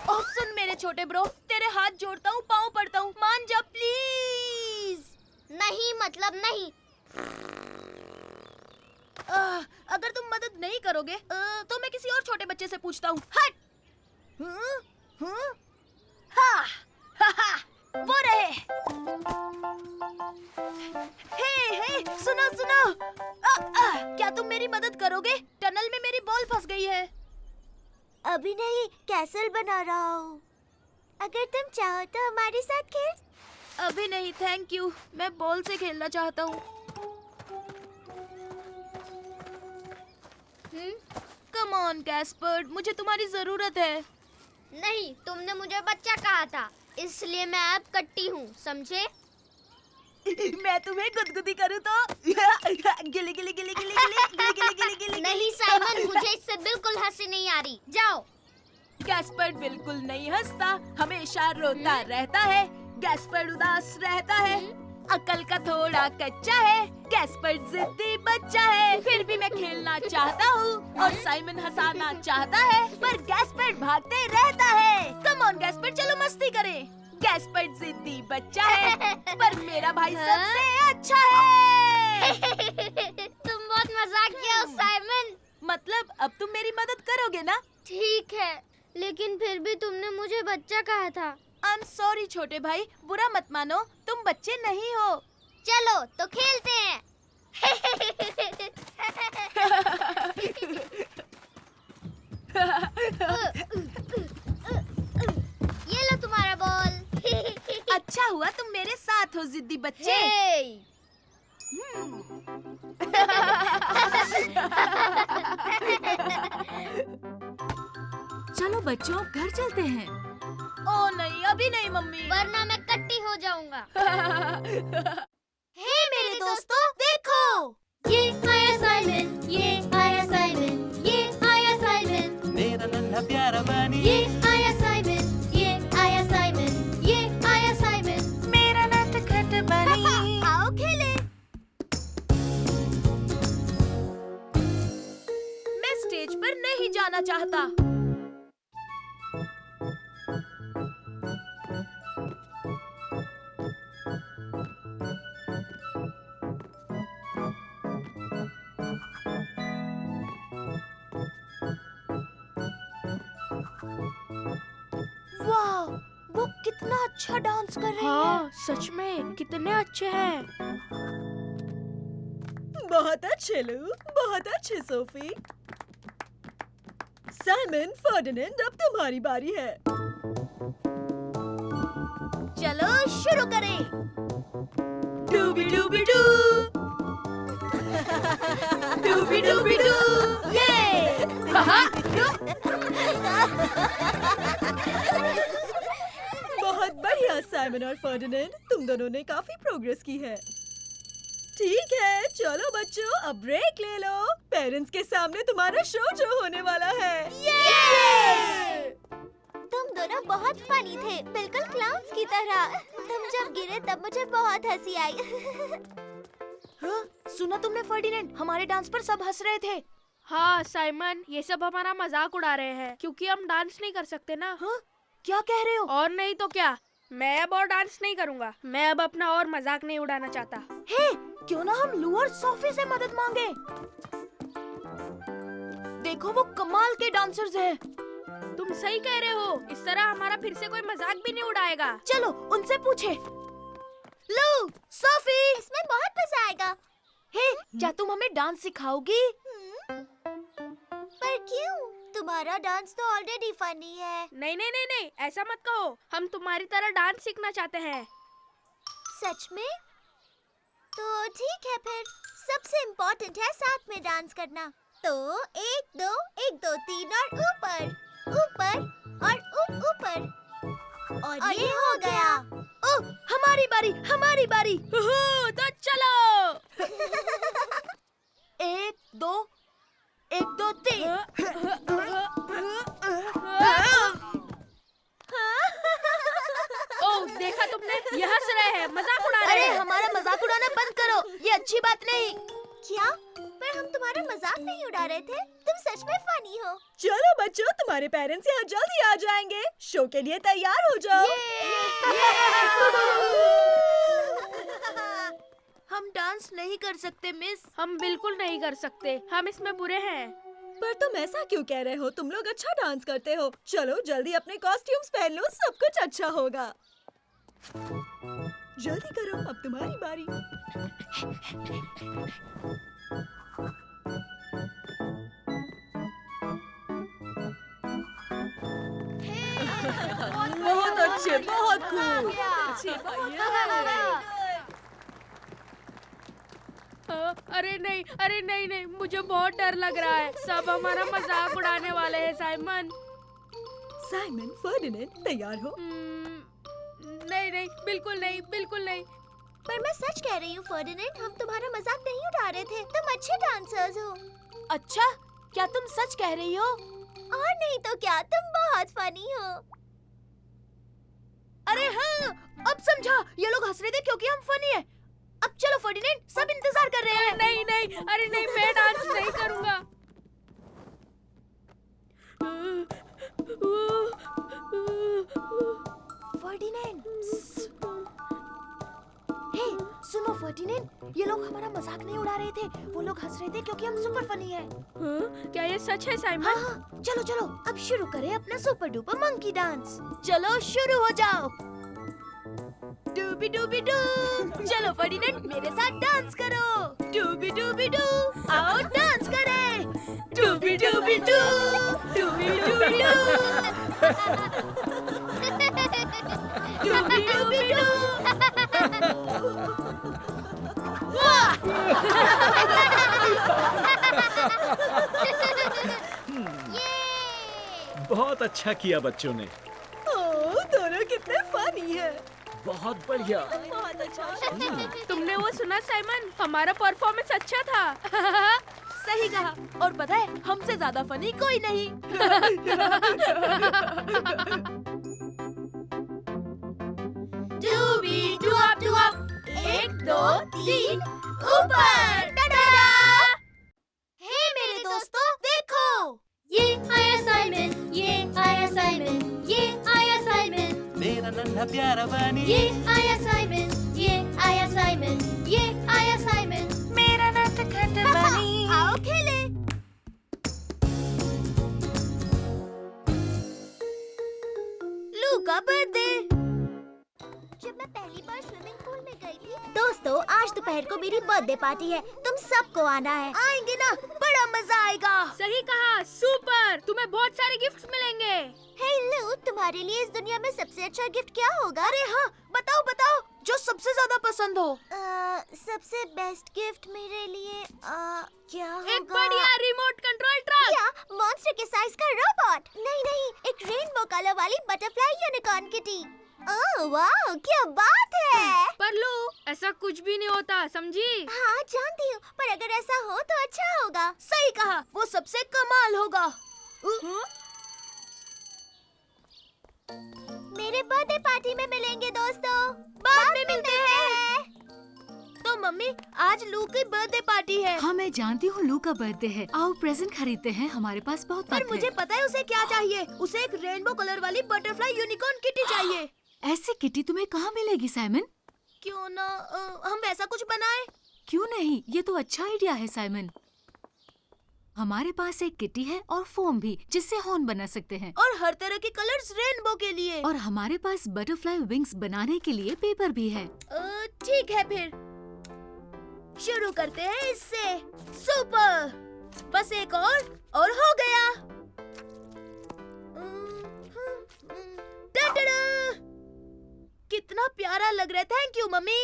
ओ सुन मेरे छोटे ब्रो, तेरे हाथ जोड़ता हूँ, पाँव पड़ता हूँ, मान जा प्लीज। नहीं मतलब नहीं। अगर तुम मदद नहीं करोगे तो मैं किसी और छोटे बच्चे से पूछता हूँ। हट। हाँ, वो रहे। हे, सुनो सुनो। क्या तुम मेरी मदद करोगे? टनल में मेरी बॉल फंस गई है। अभी नहीं, कैसल बना रहा हूँ। अगर तुम चाहो तो हमारे साथ खेल। अभी नहीं, थैंक यू। मैं बॉल से खेलना चाहता हूँ। कम ऑन गैस्पर्ड, मुझे तुम्हारी जरूरत है। नहीं, तुमने मुझे बच्चा कहा था, इसलिए मैं अब कट्टी हूँ, समझे? मैं तुम्हें गुदगुदी करूँ तो गिली गिली गिली गिली गिली गिली गिली गिली गिली। नहीं साइमन, मुझे इससे बिल्कुल हंसी नहीं आ रही। जाओ। गैस्पर्ड बिल्कुल नहीं हंसता, हमेशा रोता रहता है। गैस्पर्ड उदास रहता है, अकल का थोड़ा कच्चा है। गैस्पर्ड जिद्दी बच्चा है। फिर भी मैं खेलना चाहता हूँ और साइमन हंसाना चाहता है, पर गैस्पर्ड भागते रहता है। कम ऑन गैस्पर्ड, चलो मस्ती करें। गैस्पर्ड जिद्दी बच्चा है, पर मेरा भाई सबसे अच्छा है। तुम बहुत मजाक किया हो साइमन। मतलब अब तुम मेरी मदद करोगे ना? ठीक है, लेकिन फिर भी तुमने मुझे बच्चा कहा था। आई एम सॉरी छोटे भाई, बुरा मत मानो, तुम बच्चे नहीं हो। चलो तो खेलते हैं। ये लो तुम्हारा बॉल। अच्छा हुआ तुम मेरे साथ हो जिद्दी बच्चे। चलो बच्चों, अब घर चलते हैं। ओ नहीं, अभी नहीं मम्मी। वरना मैं कट्टी हो जाऊंगा। हे मेरे दोस्तों, देखो, ये आया साइमन, ये आया करना चाहता। वाह, वो कितना अच्छा डांस कर रही है। सच में कितने अच्छे हैं। बहुत अच्छे लू, बहुत अच्छे सोफी। साइमन, फर्डिनेंड, अब तुम्हारी बारी है। चलो शुरू करें। डूबी डूबी डू, डूबी डूबी डू, ये बहुत बढ़िया साइमन और फर्डिनेंड, तुम दोनों ने काफी प्रोग्रेस की है। ठीक है, चलो बच्चों, अब ब्रेक ले लो। पेरेंट्स के सामने तुम्हारा शो जो होने वाला है। तुम दोनों बहुत फनी थे, बिल्कुल क्लाउन्स की तरह। तुम जब गिरे तब मुझे बहुत हंसी आई। हाँ, सुना तुमने फर्डिनेंड? हमारे डांस पर सब हंस रहे थे। हाँ साइमन, ये सब हमारा मजाक उड़ा रहे हैं क्योंकि हम डांस नहीं कर सकते ना। हाँ, क्या कह रहे हो? और नहीं तो क्या, मैं अब और डांस नहीं करूँगा। मैं अब अपना और मजाक नहीं उड़ाना चाहता। हे, क्यों ना हम लू और सोफी से मदद मांगे? देखो वो कमाल के डांसर्स हैं। तुम सही कह रहे हो, इस तरह हमारा फिर से कोई मजाक भी नहीं उड़ाएगा। चलो उनसे पूछे। लू, सोफी, इसमें बहुत मजा आएगा। हे, क्या तुम हमें डांस सिखाओगी? पर क्यों? तुम्हारा डांस तो ऑलरेडी फनी है। नहीं नहीं नहीं नहीं, ऐसा मत कहो। हम तुम्हारी तरह डांस सीखना चाहते हैं। सच में? तो ठीक है फिर। सबसे इम्पोर्टेंट है साथ में डांस करना। तो 1 2 1 2 3 और ऊपर ऊपर और ऊपर। और ये हो गया। ओह, हमारी बारी, हमारी बारी। तो चलो। 1 2 1 2 3। ओह, देखा तुमने? ये हंस रहे हैं, मजाक उड़ा रहे अरे हैं। हमारा मजाक उड़ाना बंद करो, ये अच्छी बात नहीं। क्या? पर हम तुम्हारा मजाक नहीं उड़ा रहे थे। तुम सच में फनी हो। चलो बच्चों, तुम्हारे पेरेंट्स यहाँ जल्दी आ जाएंगे। शो के लिए तैयार हो जाओ। हम डांस नहीं कर सकते मिस। हम बिल्कुल नहीं कर सकते, हम इसमें बुरे हैं। पर तुम ऐसा क्यों कह रहे हो? तुम लोग अच्छा डांस करते हो। चलो जल्दी अपने कॉस्ट्यूम्स पहन लो, सब कुछ अच्छा होगा। जल्दी करो, अब तुम्हारी बारी। बहुत अच्छे, बहुत खूब। अरे नहीं नहीं, मुझे बहुत डर लग रहा है। सब हमारा मजाक उड़ाने वाले हैं। साइमन, साइमन, फर्डिनेंड, तैयार हो? नहीं नहीं, बिल्कुल नहीं, बिल्कुल नहीं। पर मैं सच कह रही हूँ फर्डिनेंड, हम तुम्हारा मजाक नहीं उड़ा रहे थे। तुम अच्छे डांसर्स हो। अच्छा, क्या तुम सच कह रही हो? और नहीं तो क्या, तुम बहुत फनी हो। अरे हाँ, अब समझा। ये लोग हंस रहे थे क्योंकि हम फनी हैं। अब चलो फर्डिनेंड, सब इंतजार कर रहे हैं। नहीं नहीं, अरे नहीं, मैं डांस नहीं करूँगा। फर्डिनेंड, हे, सुनो फर्डिनेंड, ये लोग हमारा मजाक नहीं उड़ा रहे थे। वो लोग हंस रहे थे क्योंकि हम सुपर फनी हैं। क्या ये सच है साइमन? हाँ, चलो चलो, अब शुरू करें अपना सुपर डुपर मंकी डांस। चलो शुरू हो जाओ। डूबी डूबी डू। चलो फर्डिनेंड, मेरे साथ डांस करो। डूबी डूबी डू, आओ डांस करें। डूबी डूबी डू, डूबी डूबी डू, डूबी डूबी डू। वाह! बहुत अच्छा किया बच्चों ने। ओह, दोनों कितने फनी है। बहुत बढ़िया। बहुत अच्छा। तुमने वो सुना साइमन? हमारा परफॉर्मेंस अच्छा था। सही कहा। और पता है, हमसे ज्यादा फनी कोई नहीं। डूबी डूअप डूअप, 1 2 3 ऊपर। टाटा! हे मेरे दोस्तों, देखो, ये आया पहला प्यारा बनी ये आया साइमन, ये आया साइमन, ये आया साइमन, मेरा नटखट बनी आओ खेले। लू का बर्थडे। जब मैं पहली बार स्विमिंग पूल में गई थी। दोस्तों, आज दोपहर को मेरी बर्थडे पार्टी है, तुम सबको आना है। आएंगे ना, बड़ा मजा आएगा। सही कहा, सुपर। तुम्हें बहुत सारे गिफ्ट्स मिलेंगे। हे लू, तुम्हारे लिए इस दुनिया में सबसे अच्छा गिफ्ट क्या होगा? अरे हाँ, बताओ बताओ, जो सबसे ज्यादा पसंद हो। सबसे बेस्ट गिफ्ट मेरे लिए क्या होगा? एक बढ़िया रिमोट कंट्रोल ट्रक। या मॉन्स्टर के साइज का रोबोट। नहीं नहीं, एक रेनबो कलर वाली बटरफ्लाई यूनिकॉर्न किटी। ओह वाह, क्या बात है। पर लू, ऐसा कुछ भी नहीं होता, समझी? हाँ जानती हूँ, पर अगर ऐसा हो तो अच्छा होगा। सही कहा, वो सबसे कमाल होगा। मेरे बर्थडे पार्टी में मिलेंगे दोस्तों। बाद में मिलते हैं। तो मम्मी, आज लू की बर्थडे पार्टी है। हाँ, मैं जानती हूँ लू का बर्थडे है। आओ प्रेजेंट खरीदते हैं, हमारे पास बहुत पर वक्त मुझे है। पता है उसे क्या चाहिए। उसे एक रेनबो कलर वाली बटरफ्लाई यूनिकॉर्न किटी चाहिए। ऐसी किटी तुम्हें कहाँ मिलेगी साइमन? क्यों ना हम वैसा कुछ बनाए? क्यों नहीं, ये तो अच्छा आइडिया है साइमन। हमारे पास एक किटी है और फोम भी, जिससे हॉर्न बना सकते हैं। और हर तरह के कलर्स रेनबो के लिए। और हमारे पास बटरफ्लाई विंग्स बनाने के लिए पेपर भी है। ठीक है, फिर शुरू करते हैं इससे। सुपर, बस एक और हो गया। टडडा! कितना प्यारा लग रहा है। Thank you mummy.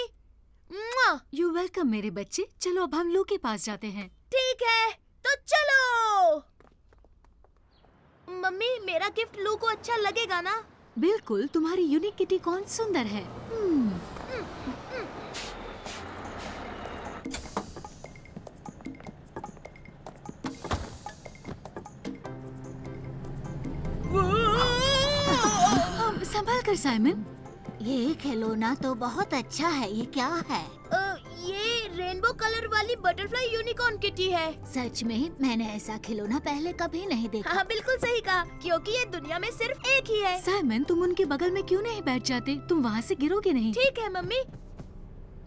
मुआ! यू वेलकम मेरे बच्चे। चलो अब हम लू के पास जाते हैं। ठीक है, तो चलो। मम्मी, मेरा गिफ्ट लू को अच्छा लगेगा ना? बिल्कुल, तुम्हारी यूनिक किटी कौन सुंदर है। संभाल कर साइमन। ये खिलौना तो बहुत अच्छा है। ये क्या है? ये रेनबो कलर वाली बटरफ्लाई यूनिकॉर्न किटी है। सच में मैंने ऐसा खिलौना पहले कभी नहीं देखा। हाँ, बिल्कुल सही कहा, क्योंकि ये दुनिया में सिर्फ एक ही है। साइमन, तुम उनके बगल में क्यों नहीं बैठ जाते? तुम वहाँ से गिरोगे नहीं। ठीक है मम्मी,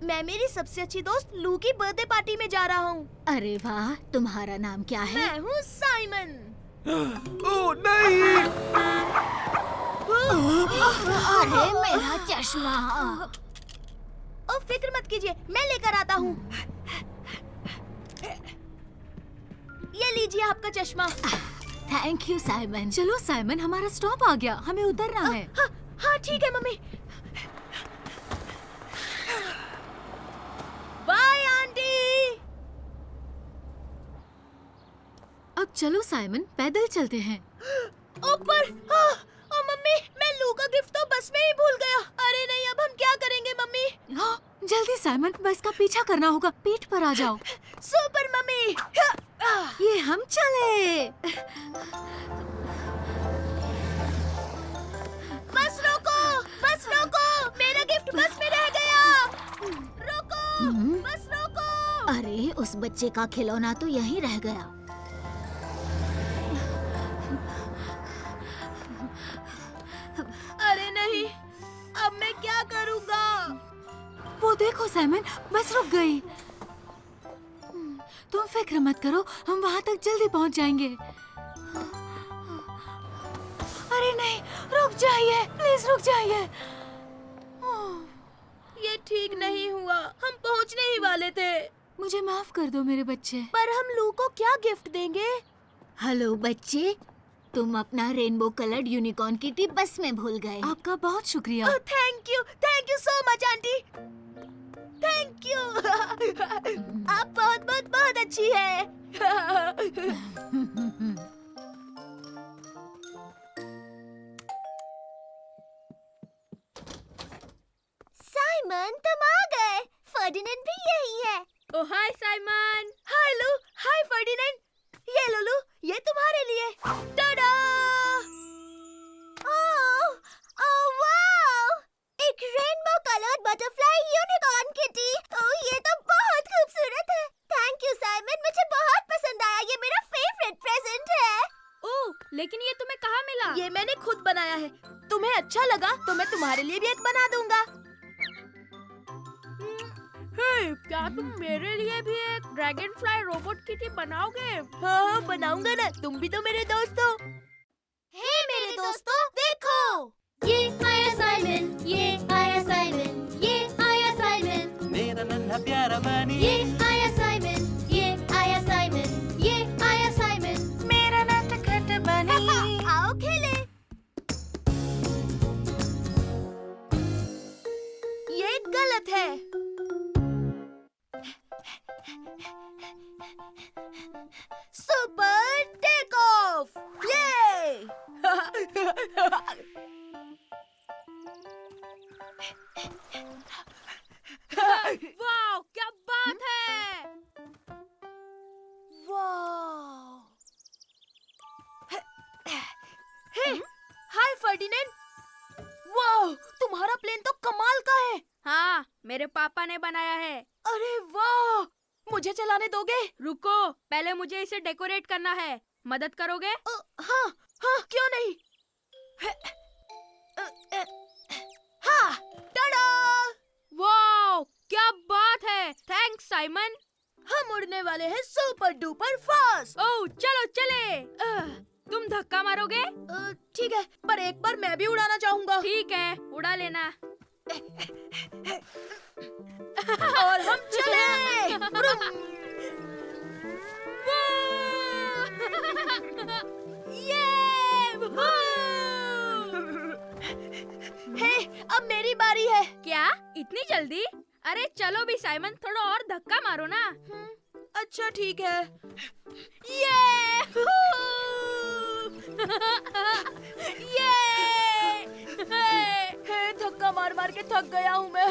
मैं मेरी सबसे अच्छी दोस्त लू की बर्थडे पार्टी में जा रहा हूँ। अरे वाह, तुम्हारा नाम क्या है? मैं हूँ साइमन। ओह नहीं! अरे मेरा चश्मा। ओ फिक्र मत कीजिए, मैं लेकर आता हूँ। ये लीजिए आपका चश्मा। Thank you Simon. चलो साइमन, हमारा स्टॉप आ गया, हमें उतरना है। हाँ ठीक है मम्मी। Bye aunty. अब चलो साइमन, पैदल चलते हैं। ऊपर। ओ मम्मी, मैं लू का गिफ्ट तो बस में ही भूल गया। अरे नहीं, अब हम क्या करेंगे मम्मी? हाँ, जल्दी साइमन, बस का पीछा करना होगा। पीठ पर आ जाओ। Super mummy. ये हम चले। बस रोको, बस रोको, मेरा गिफ्ट बस में रह गया। रोको, बस रोको। अरे, उस बच्चे का खिलौना तो यहीं रह गया। अरे नहीं, अब मैं क्या करूँगा? वो देखो साइमन, बस रुक गई। तुम फिक्र मत करो, हम वहाँ तक जल्दी पहुँच जाएंगे। अरे नहीं, रुक जाइए, प्लीज रुक जाइए। ये ठीक नहीं हुआ, हम पहुँचने ही वाले थे। मुझे माफ कर दो मेरे बच्चे। पर हम लू को क्या गिफ्ट देंगे? हेलो बच्चे, तुम अपना रेनबो कलर्ड यूनिकॉर्न किटी बस में भूल गए। आपका बहुत शुक्रिया। Thank you so much aunty. Thank you. आप बहुत बहुत बहुत अच्छी है। साइमन, तुम आ गए। फर्डिनेंड भी यही है। ओ हाय साइमन। हाय लू, हाय फर्डिनेंड। ये लो लू, ये तुम्हारे लिए। टाडा! Oh wow! एक rainbow coloured butterfly unicorn kitty. Oh, ये तो बहुत खूबसूरत है। थैंक यू साइमन, मुझे बहुत पसंद आया। ये मेरा फेवरेट प्रेजेंट है। ओह, लेकिन ये तुम्हें कहाँ मिला? ये मैंने खुद बनाया है। तुम्हें अच्छा लगा तो मैं तुम्हारे लिए भी एक बना दूंगा। क्या तुम मेरे लिए भी एक ड्रैगन फ्लाई रोबोट किटी बनाओगे? हाँ बनाऊंगा ना, तुम भी तो मेरे दोस्त हो। हे मेरे दोस्तों देखो, ये आया साइमन, ये आया साइमन, ये आया साइमन, मेरा नन्हा प्यारा बनी ये आया साइमन, ये आया साइमन, ये आया साइमन। मेरा नटखट बनी आओ खेले। ये गलत है। सुपर टेक ऑफ, ये वाह, क्या बात है! वाह। हे, हाय फर्डिनेंड। वाह, तुम्हारा प्लेन तो कमाल का है। हाँ, मेरे पापा ने बनाया है। अरे वाह, मुझे चलाने दोगे? रुको, पहले मुझे इसे डेकोरेट करना है। मदद करोगे? हाँ हाँ, क्यों नहीं। हाँ, टाडा! वाह, क्या बात है! Thanks Simon. हम उड़ने वाले हैं सुपर डुपर फास्ट। ओह, चलो चले। तुम धक्का मारोगे? ठीक है, पर एक बार मैं भी उड़ाना चाहूंगा। ठीक है, उड़ा लेना। और हम चले। ब्रुम। हे, अब मेरी बारी है। क्या इतनी जल्दी? अरे चलो भी साइमन, थोड़ा और धक्का मारो ना। अच्छा ठीक है। ये हे, धक्का मार मार के थक गया हूँ मैं।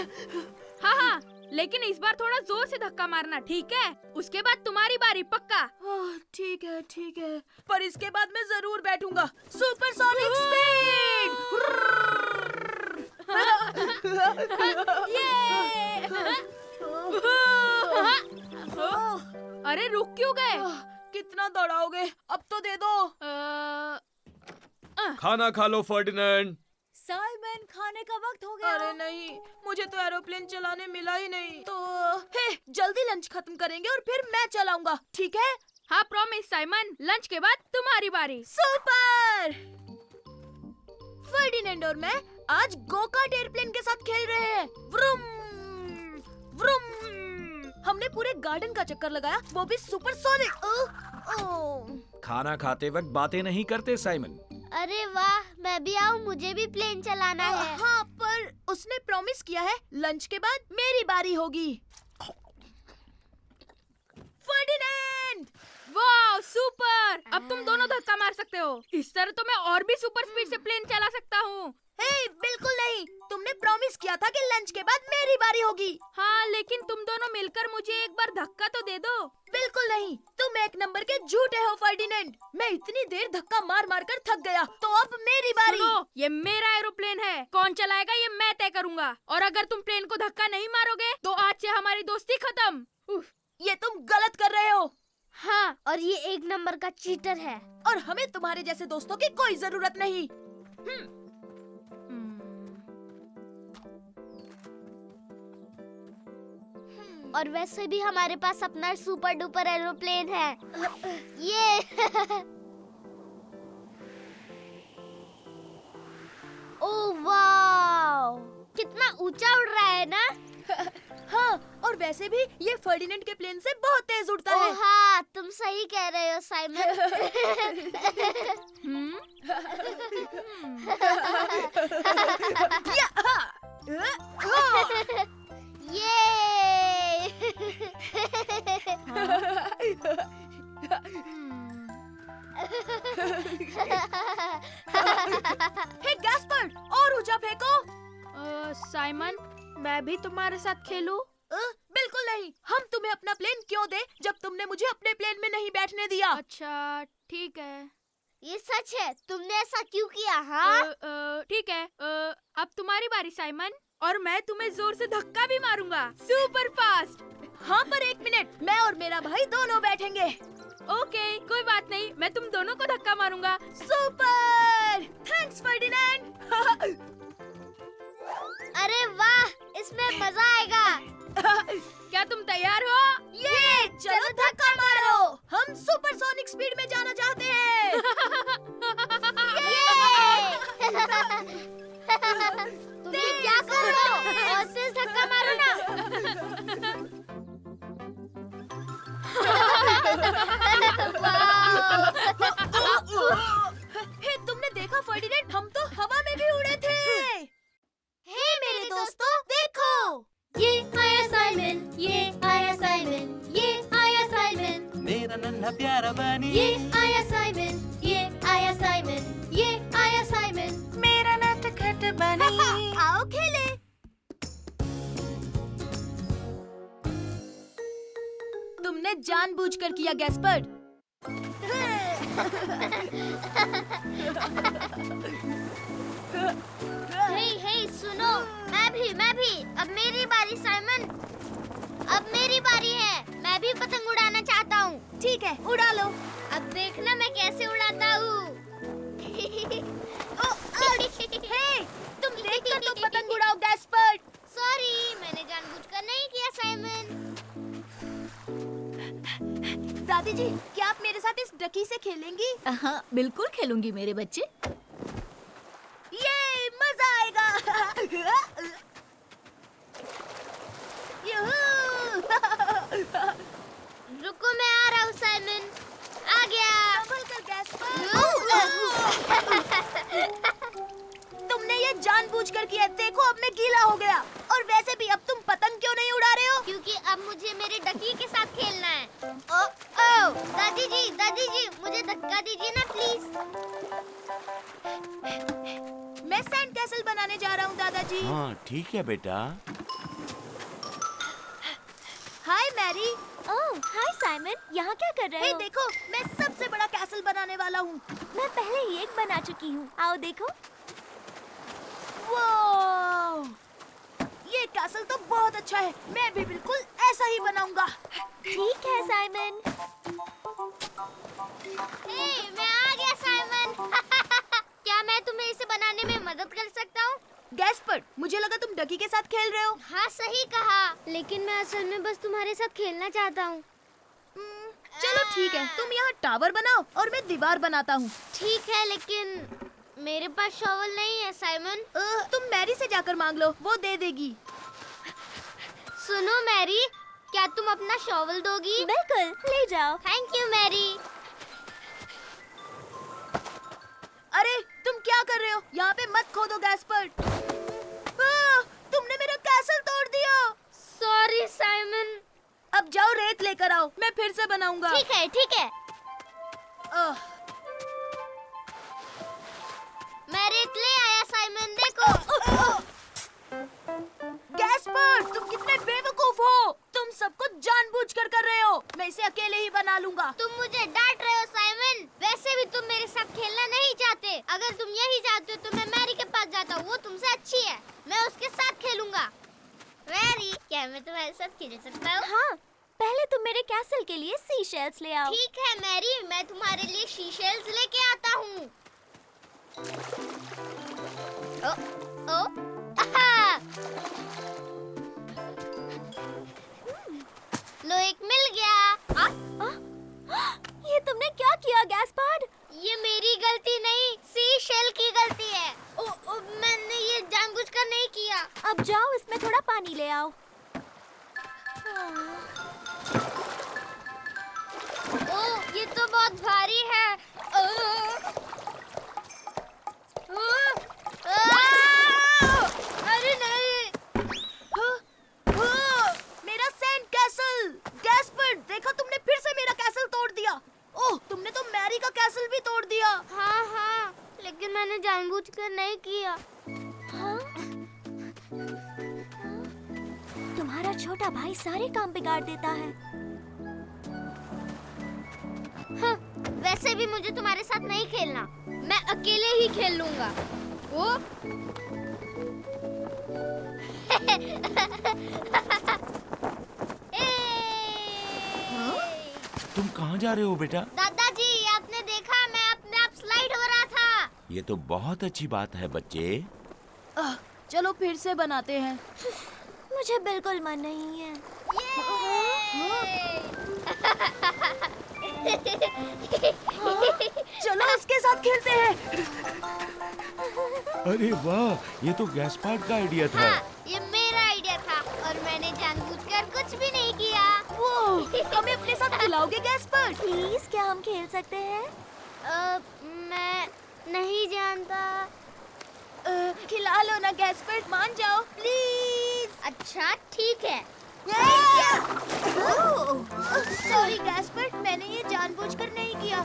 हाँ हाँ, लेकिन इस बार थोड़ा जोर से धक्का मारना, ठीक है? उसके बाद तुम्हारी बारी, पक्का। ठीक है ठीक है, पर इसके बाद मैं जरूर बैठूंगा। Supersonic speed. अरे रुक क्यों गए? कितना दौड़ाओगे? अब तो दे दो। खाना खा लो फर्डिनेंड। साइमन, खाने का वक्त हो गया। अरे नहीं, मुझे तो एरोप्लेन चलाने मिला ही नहीं। तो हे, जल्दी लंच खत्म करेंगे और फिर मैं चलाऊंगा, ठीक है? हाँ प्रॉमिस साइमन, लंच के बाद तुम्हारी बारी। सुपर! फर्डिनेंड और मैं आज गो-कार्ट एयरप्लेन के साथ खेल रहे हैं। Vroom vroom. हमने पूरे गार्डन का चक्कर लगाया, वो भी सुपरसोनिक। खाना खाते वक्त बातें नहीं करते साइमन। अरे वाह, मैं भी आऊँ, मुझे भी प्लेन चलाना है। हाँ, पर उसने प्रॉमिस किया है लंच के बाद मेरी बारी होगी। फर्डिनेंड! वाह सुपर! अब तुम दोनों धक्का मार सकते हो। इस तरह तो मैं और भी सुपर स्पीड से प्लेन चला सकता हूँ। हे, बिल्कुल नहीं। तुमने प्रॉमिस किया था कि लंच के बाद मेरी बारी होगी। हाँ, लेकिन तुम दोनों मिलकर मुझे एक बार धक्का तो दे दो। बिल्कुल नहीं, तुम एक नंबर के झूठे हो फर्डिनेंड। मैं इतनी देर धक्का मार मार कर थक गया, तो अब मेरी बारी। सुनो, ये मेरा एरोप्लेन है, कौन चलाएगा ये मैं तय करूँगा। और अगर तुम प्लेन को धक्का नहीं मारोगे तो आज से हमारी दोस्ती खत्म। ये तुम गलत कर रहे हो। हाँ, और ये एक नंबर का चीटर है। और हमें तुम्हारे जैसे दोस्तों की कोई जरूरत नहीं। और वैसे भी हमारे पास अपना सुपर डुपर एरोप्लेन है। ये ओह वाव, कितना ऊंचा उड़ रहा है ना। हाँ, और वैसे भी ये फर्डिनेंड के प्लेन से बहुत तेज उड़ता है। हाँ, तुम सही कह रहे हो साइमन। ये हे गैस्पर्ड, और ऊंचा फेंको। साइमन, मैं भी तुम्हारे साथ खेलूं? बिल्कुल नहीं। हम तुम्हें अपना प्लेन क्यों दें जब तुमने मुझे अपने प्लेन में नहीं बैठने दिया? अच्छा ठीक है। ये सच है, तुमने ऐसा क्यों किया? हाँ, ठीक है। अब तुम्हारी बारी साइमन, और मैं तुम्हें जोर से धक्का भी मारूंगा, सुपर फास्ट। हाँ, पर एक मिनट, मैं और मेरा भाई दोनों बैठेंगे। ओके, कोई बात नहीं, मैं तुम दोनों को धक्का मारूंगा। सुपर! Thanks Ferdinand. अरे वाह, इसमें मजा आएगा। क्या तुम तैयार हो? ये चलो धक्का मारो। हम सुपरसोनिक स्पीड में जाना चाहते हैं। तुम ये क्या कर रहे हो? और तेज धक्का मारो ना। हे, तुमने देखा फर्डिनेंड, हम तो हवा में भी उड़े थे। हे मेरे दोस्तों, देखो। ये आया साइमन, ये आया साइमन, ये आया साइमन, मेरा नन्हा प्यारा बनी ये आया साइमन, ये आया साइमन, ये आया साइमन। मेरा नटखट बनी आओ खेले। तुमने जानबूझकर किया गैस्पर्ड। हे हे सुनो, मैं भी। अब मेरी बारी साइमन, अब मेरी बारी है। मैं भी पतंग उड़ाना चाहता हूँ। ठीक है, उड़ा लो। अब देखना मैं कैसे उड़ाता हूँ। हे, तुम देखकर तो पतंग उड़ाओ गैस्पर्ड। सॉरी, मैंने जानबूझकर नहीं किया साइमन। दादी जी, क्या आप मेरे साथ इस डकी से खेलेंगी? हाँ, बिल्कुल खेलूंगी मेरे बच्चे। ये मजा आएगा। यूहू! रुको, मैं आ रहा हूँ साइमन। आ गया। संभल कर गैस्पर्ड। तुमने ये जानबूझकर किया। देखो, अब मैं गीला हो गया। और वैसे भी अब तुम पतंग क्यों नहीं उड़ा रहे हो? क्योंकि अब मुझे मेरे डकी के साथ खेलना है। ओ, दादी जी, मुझे धक्का दीजिए ना प्लीज। मैं सैंड कैसल बनाने जा रहा हूँ दादाजी। हाँ ठीक है बेटा। हाय मैरी। ओह, हाय साइमन, यहाँ क्या कर रहे हे हो? देखो, मैं सबसे बड़ा कैसल बनाने वाला हूँ। मैं पहले ही एक बना चुकी हूँ। आओ देखो। वाह! ये कैसल तो बहुत अच्छा है। मैं भी बिल्कुल ऐसा ही बनाऊंगा। ठीक है साइमन। हे, मैं आ गया साइमन। क्या मैं तुम्हें इसे बनाने में मदद कर सकता हूँ? गैस्पर्ड, मुझे लगा तुम डकी के साथ खेल रहे हो। हाँ सही कहा, लेकिन मैं असल में बस तुम्हारे साथ खेलना चाहता हूँ। चलो ठीक है, तुम यहाँ टावर बनाओ और मैं दीवार बनाता हूँ। ठीक है, लेकिन मेरे पास शॉवल नहीं है साइमन। तुम मैरी से जाकर मांग लो, वो दे देगी। सुनो मैरी, क्या तुम अपना शॉवल दोगी? बिल्कुल, ले जाओ। Thank you Mary. अरे तुम क्या कर रहे हो? यहाँ पे मत खोदो गैस्पर्ड। तुमने मेरा कैसल तोड़ दिया। Sorry Simon. अब जाओ रेत लेकर आओ, मैं फिर से बनाऊंगा। ठीक है, ठीक है। मैं रेत ले आया साइमन, देखो। गैस्पर्ड, तुम कितने बेवकूफ हो। तुम सब कुछ जानबूझकर कर रहे हो। मैं इसे अकेले ही बना लूंगा। तुम मुझे डांट रहे हो साइमन। वैसे भी तुम मेरे साथ खेलना नहीं चाहते। अगर तुम यही चाहते हो तो मैं मैरी के पास जाता हूँ, वो तुमसे अच्छी है। मैं उसके साथ खेलूंगा। मैरी, क्या मैं तुम्हारे साथ खेल सकता हूँ? हाँ, पहले तुम मेरे कैसल के लिए सी शेल्स ले आओ। ठीक है मैरी, मैं तुम्हारे लिए शीशेल्स लेके आता हूँ। ओ, आहा! लो, एक मिल गया। ये तुमने क्या किया गैस्पर्ड? ये मेरी गलती नहीं, सी शेल की गलती है। मैंने ये जानबूझकर नहीं किया। अब जाओ, इसमें थोड़ा पानी ले आओ। ओह, ये तो बहुत भारी है। अरे नहीं। मेरा सैंड कैसल। गैस्पर्ड, देखा, तुमने फिर से मेरा कैसल तोड़ दिया। ओह, तुमने तो मैरी का कैसल भी तोड़ दिया। हाँ हाँ, लेकिन मैंने जानबूझकर नहीं किया। हाँ? तुम्हारा छोटा भाई सारे काम बिगाड़ देता है। हाँ, वैसे भी मुझे तुम्हारे साथ नहीं खेलना। मैं अकेले ही खेल लूंगा। ओ? तुम कहाँ जा रहे हो बेटा? दादाजी, आपने देखा मैं अपने आप स्लाइड हो रहा था। ये तो बहुत अच्छी बात है बच्चे। चलो फिर से बनाते हैं। मुझे बिल्कुल मन नहीं है। चलो इसके साथ खेलते हैं। अरे वाह, ये तो गैस्पार्ड का आइडिया था। हाँ, ये मेरा आइडिया था और मैंने जानबूझकर कुछ भी नहीं किया। हमें अपने साथ खिलाओगे गैस्पर्ड? प्लीज क्या हम खेल सकते हैं? मैं नहीं जानता। खिला लो ना गैस्पर्ड, मान जाओ प्लीज। अच्छा ठीक है। सॉरी गैस्पर्ड, मैंने ये जानबूझकर नहीं किया।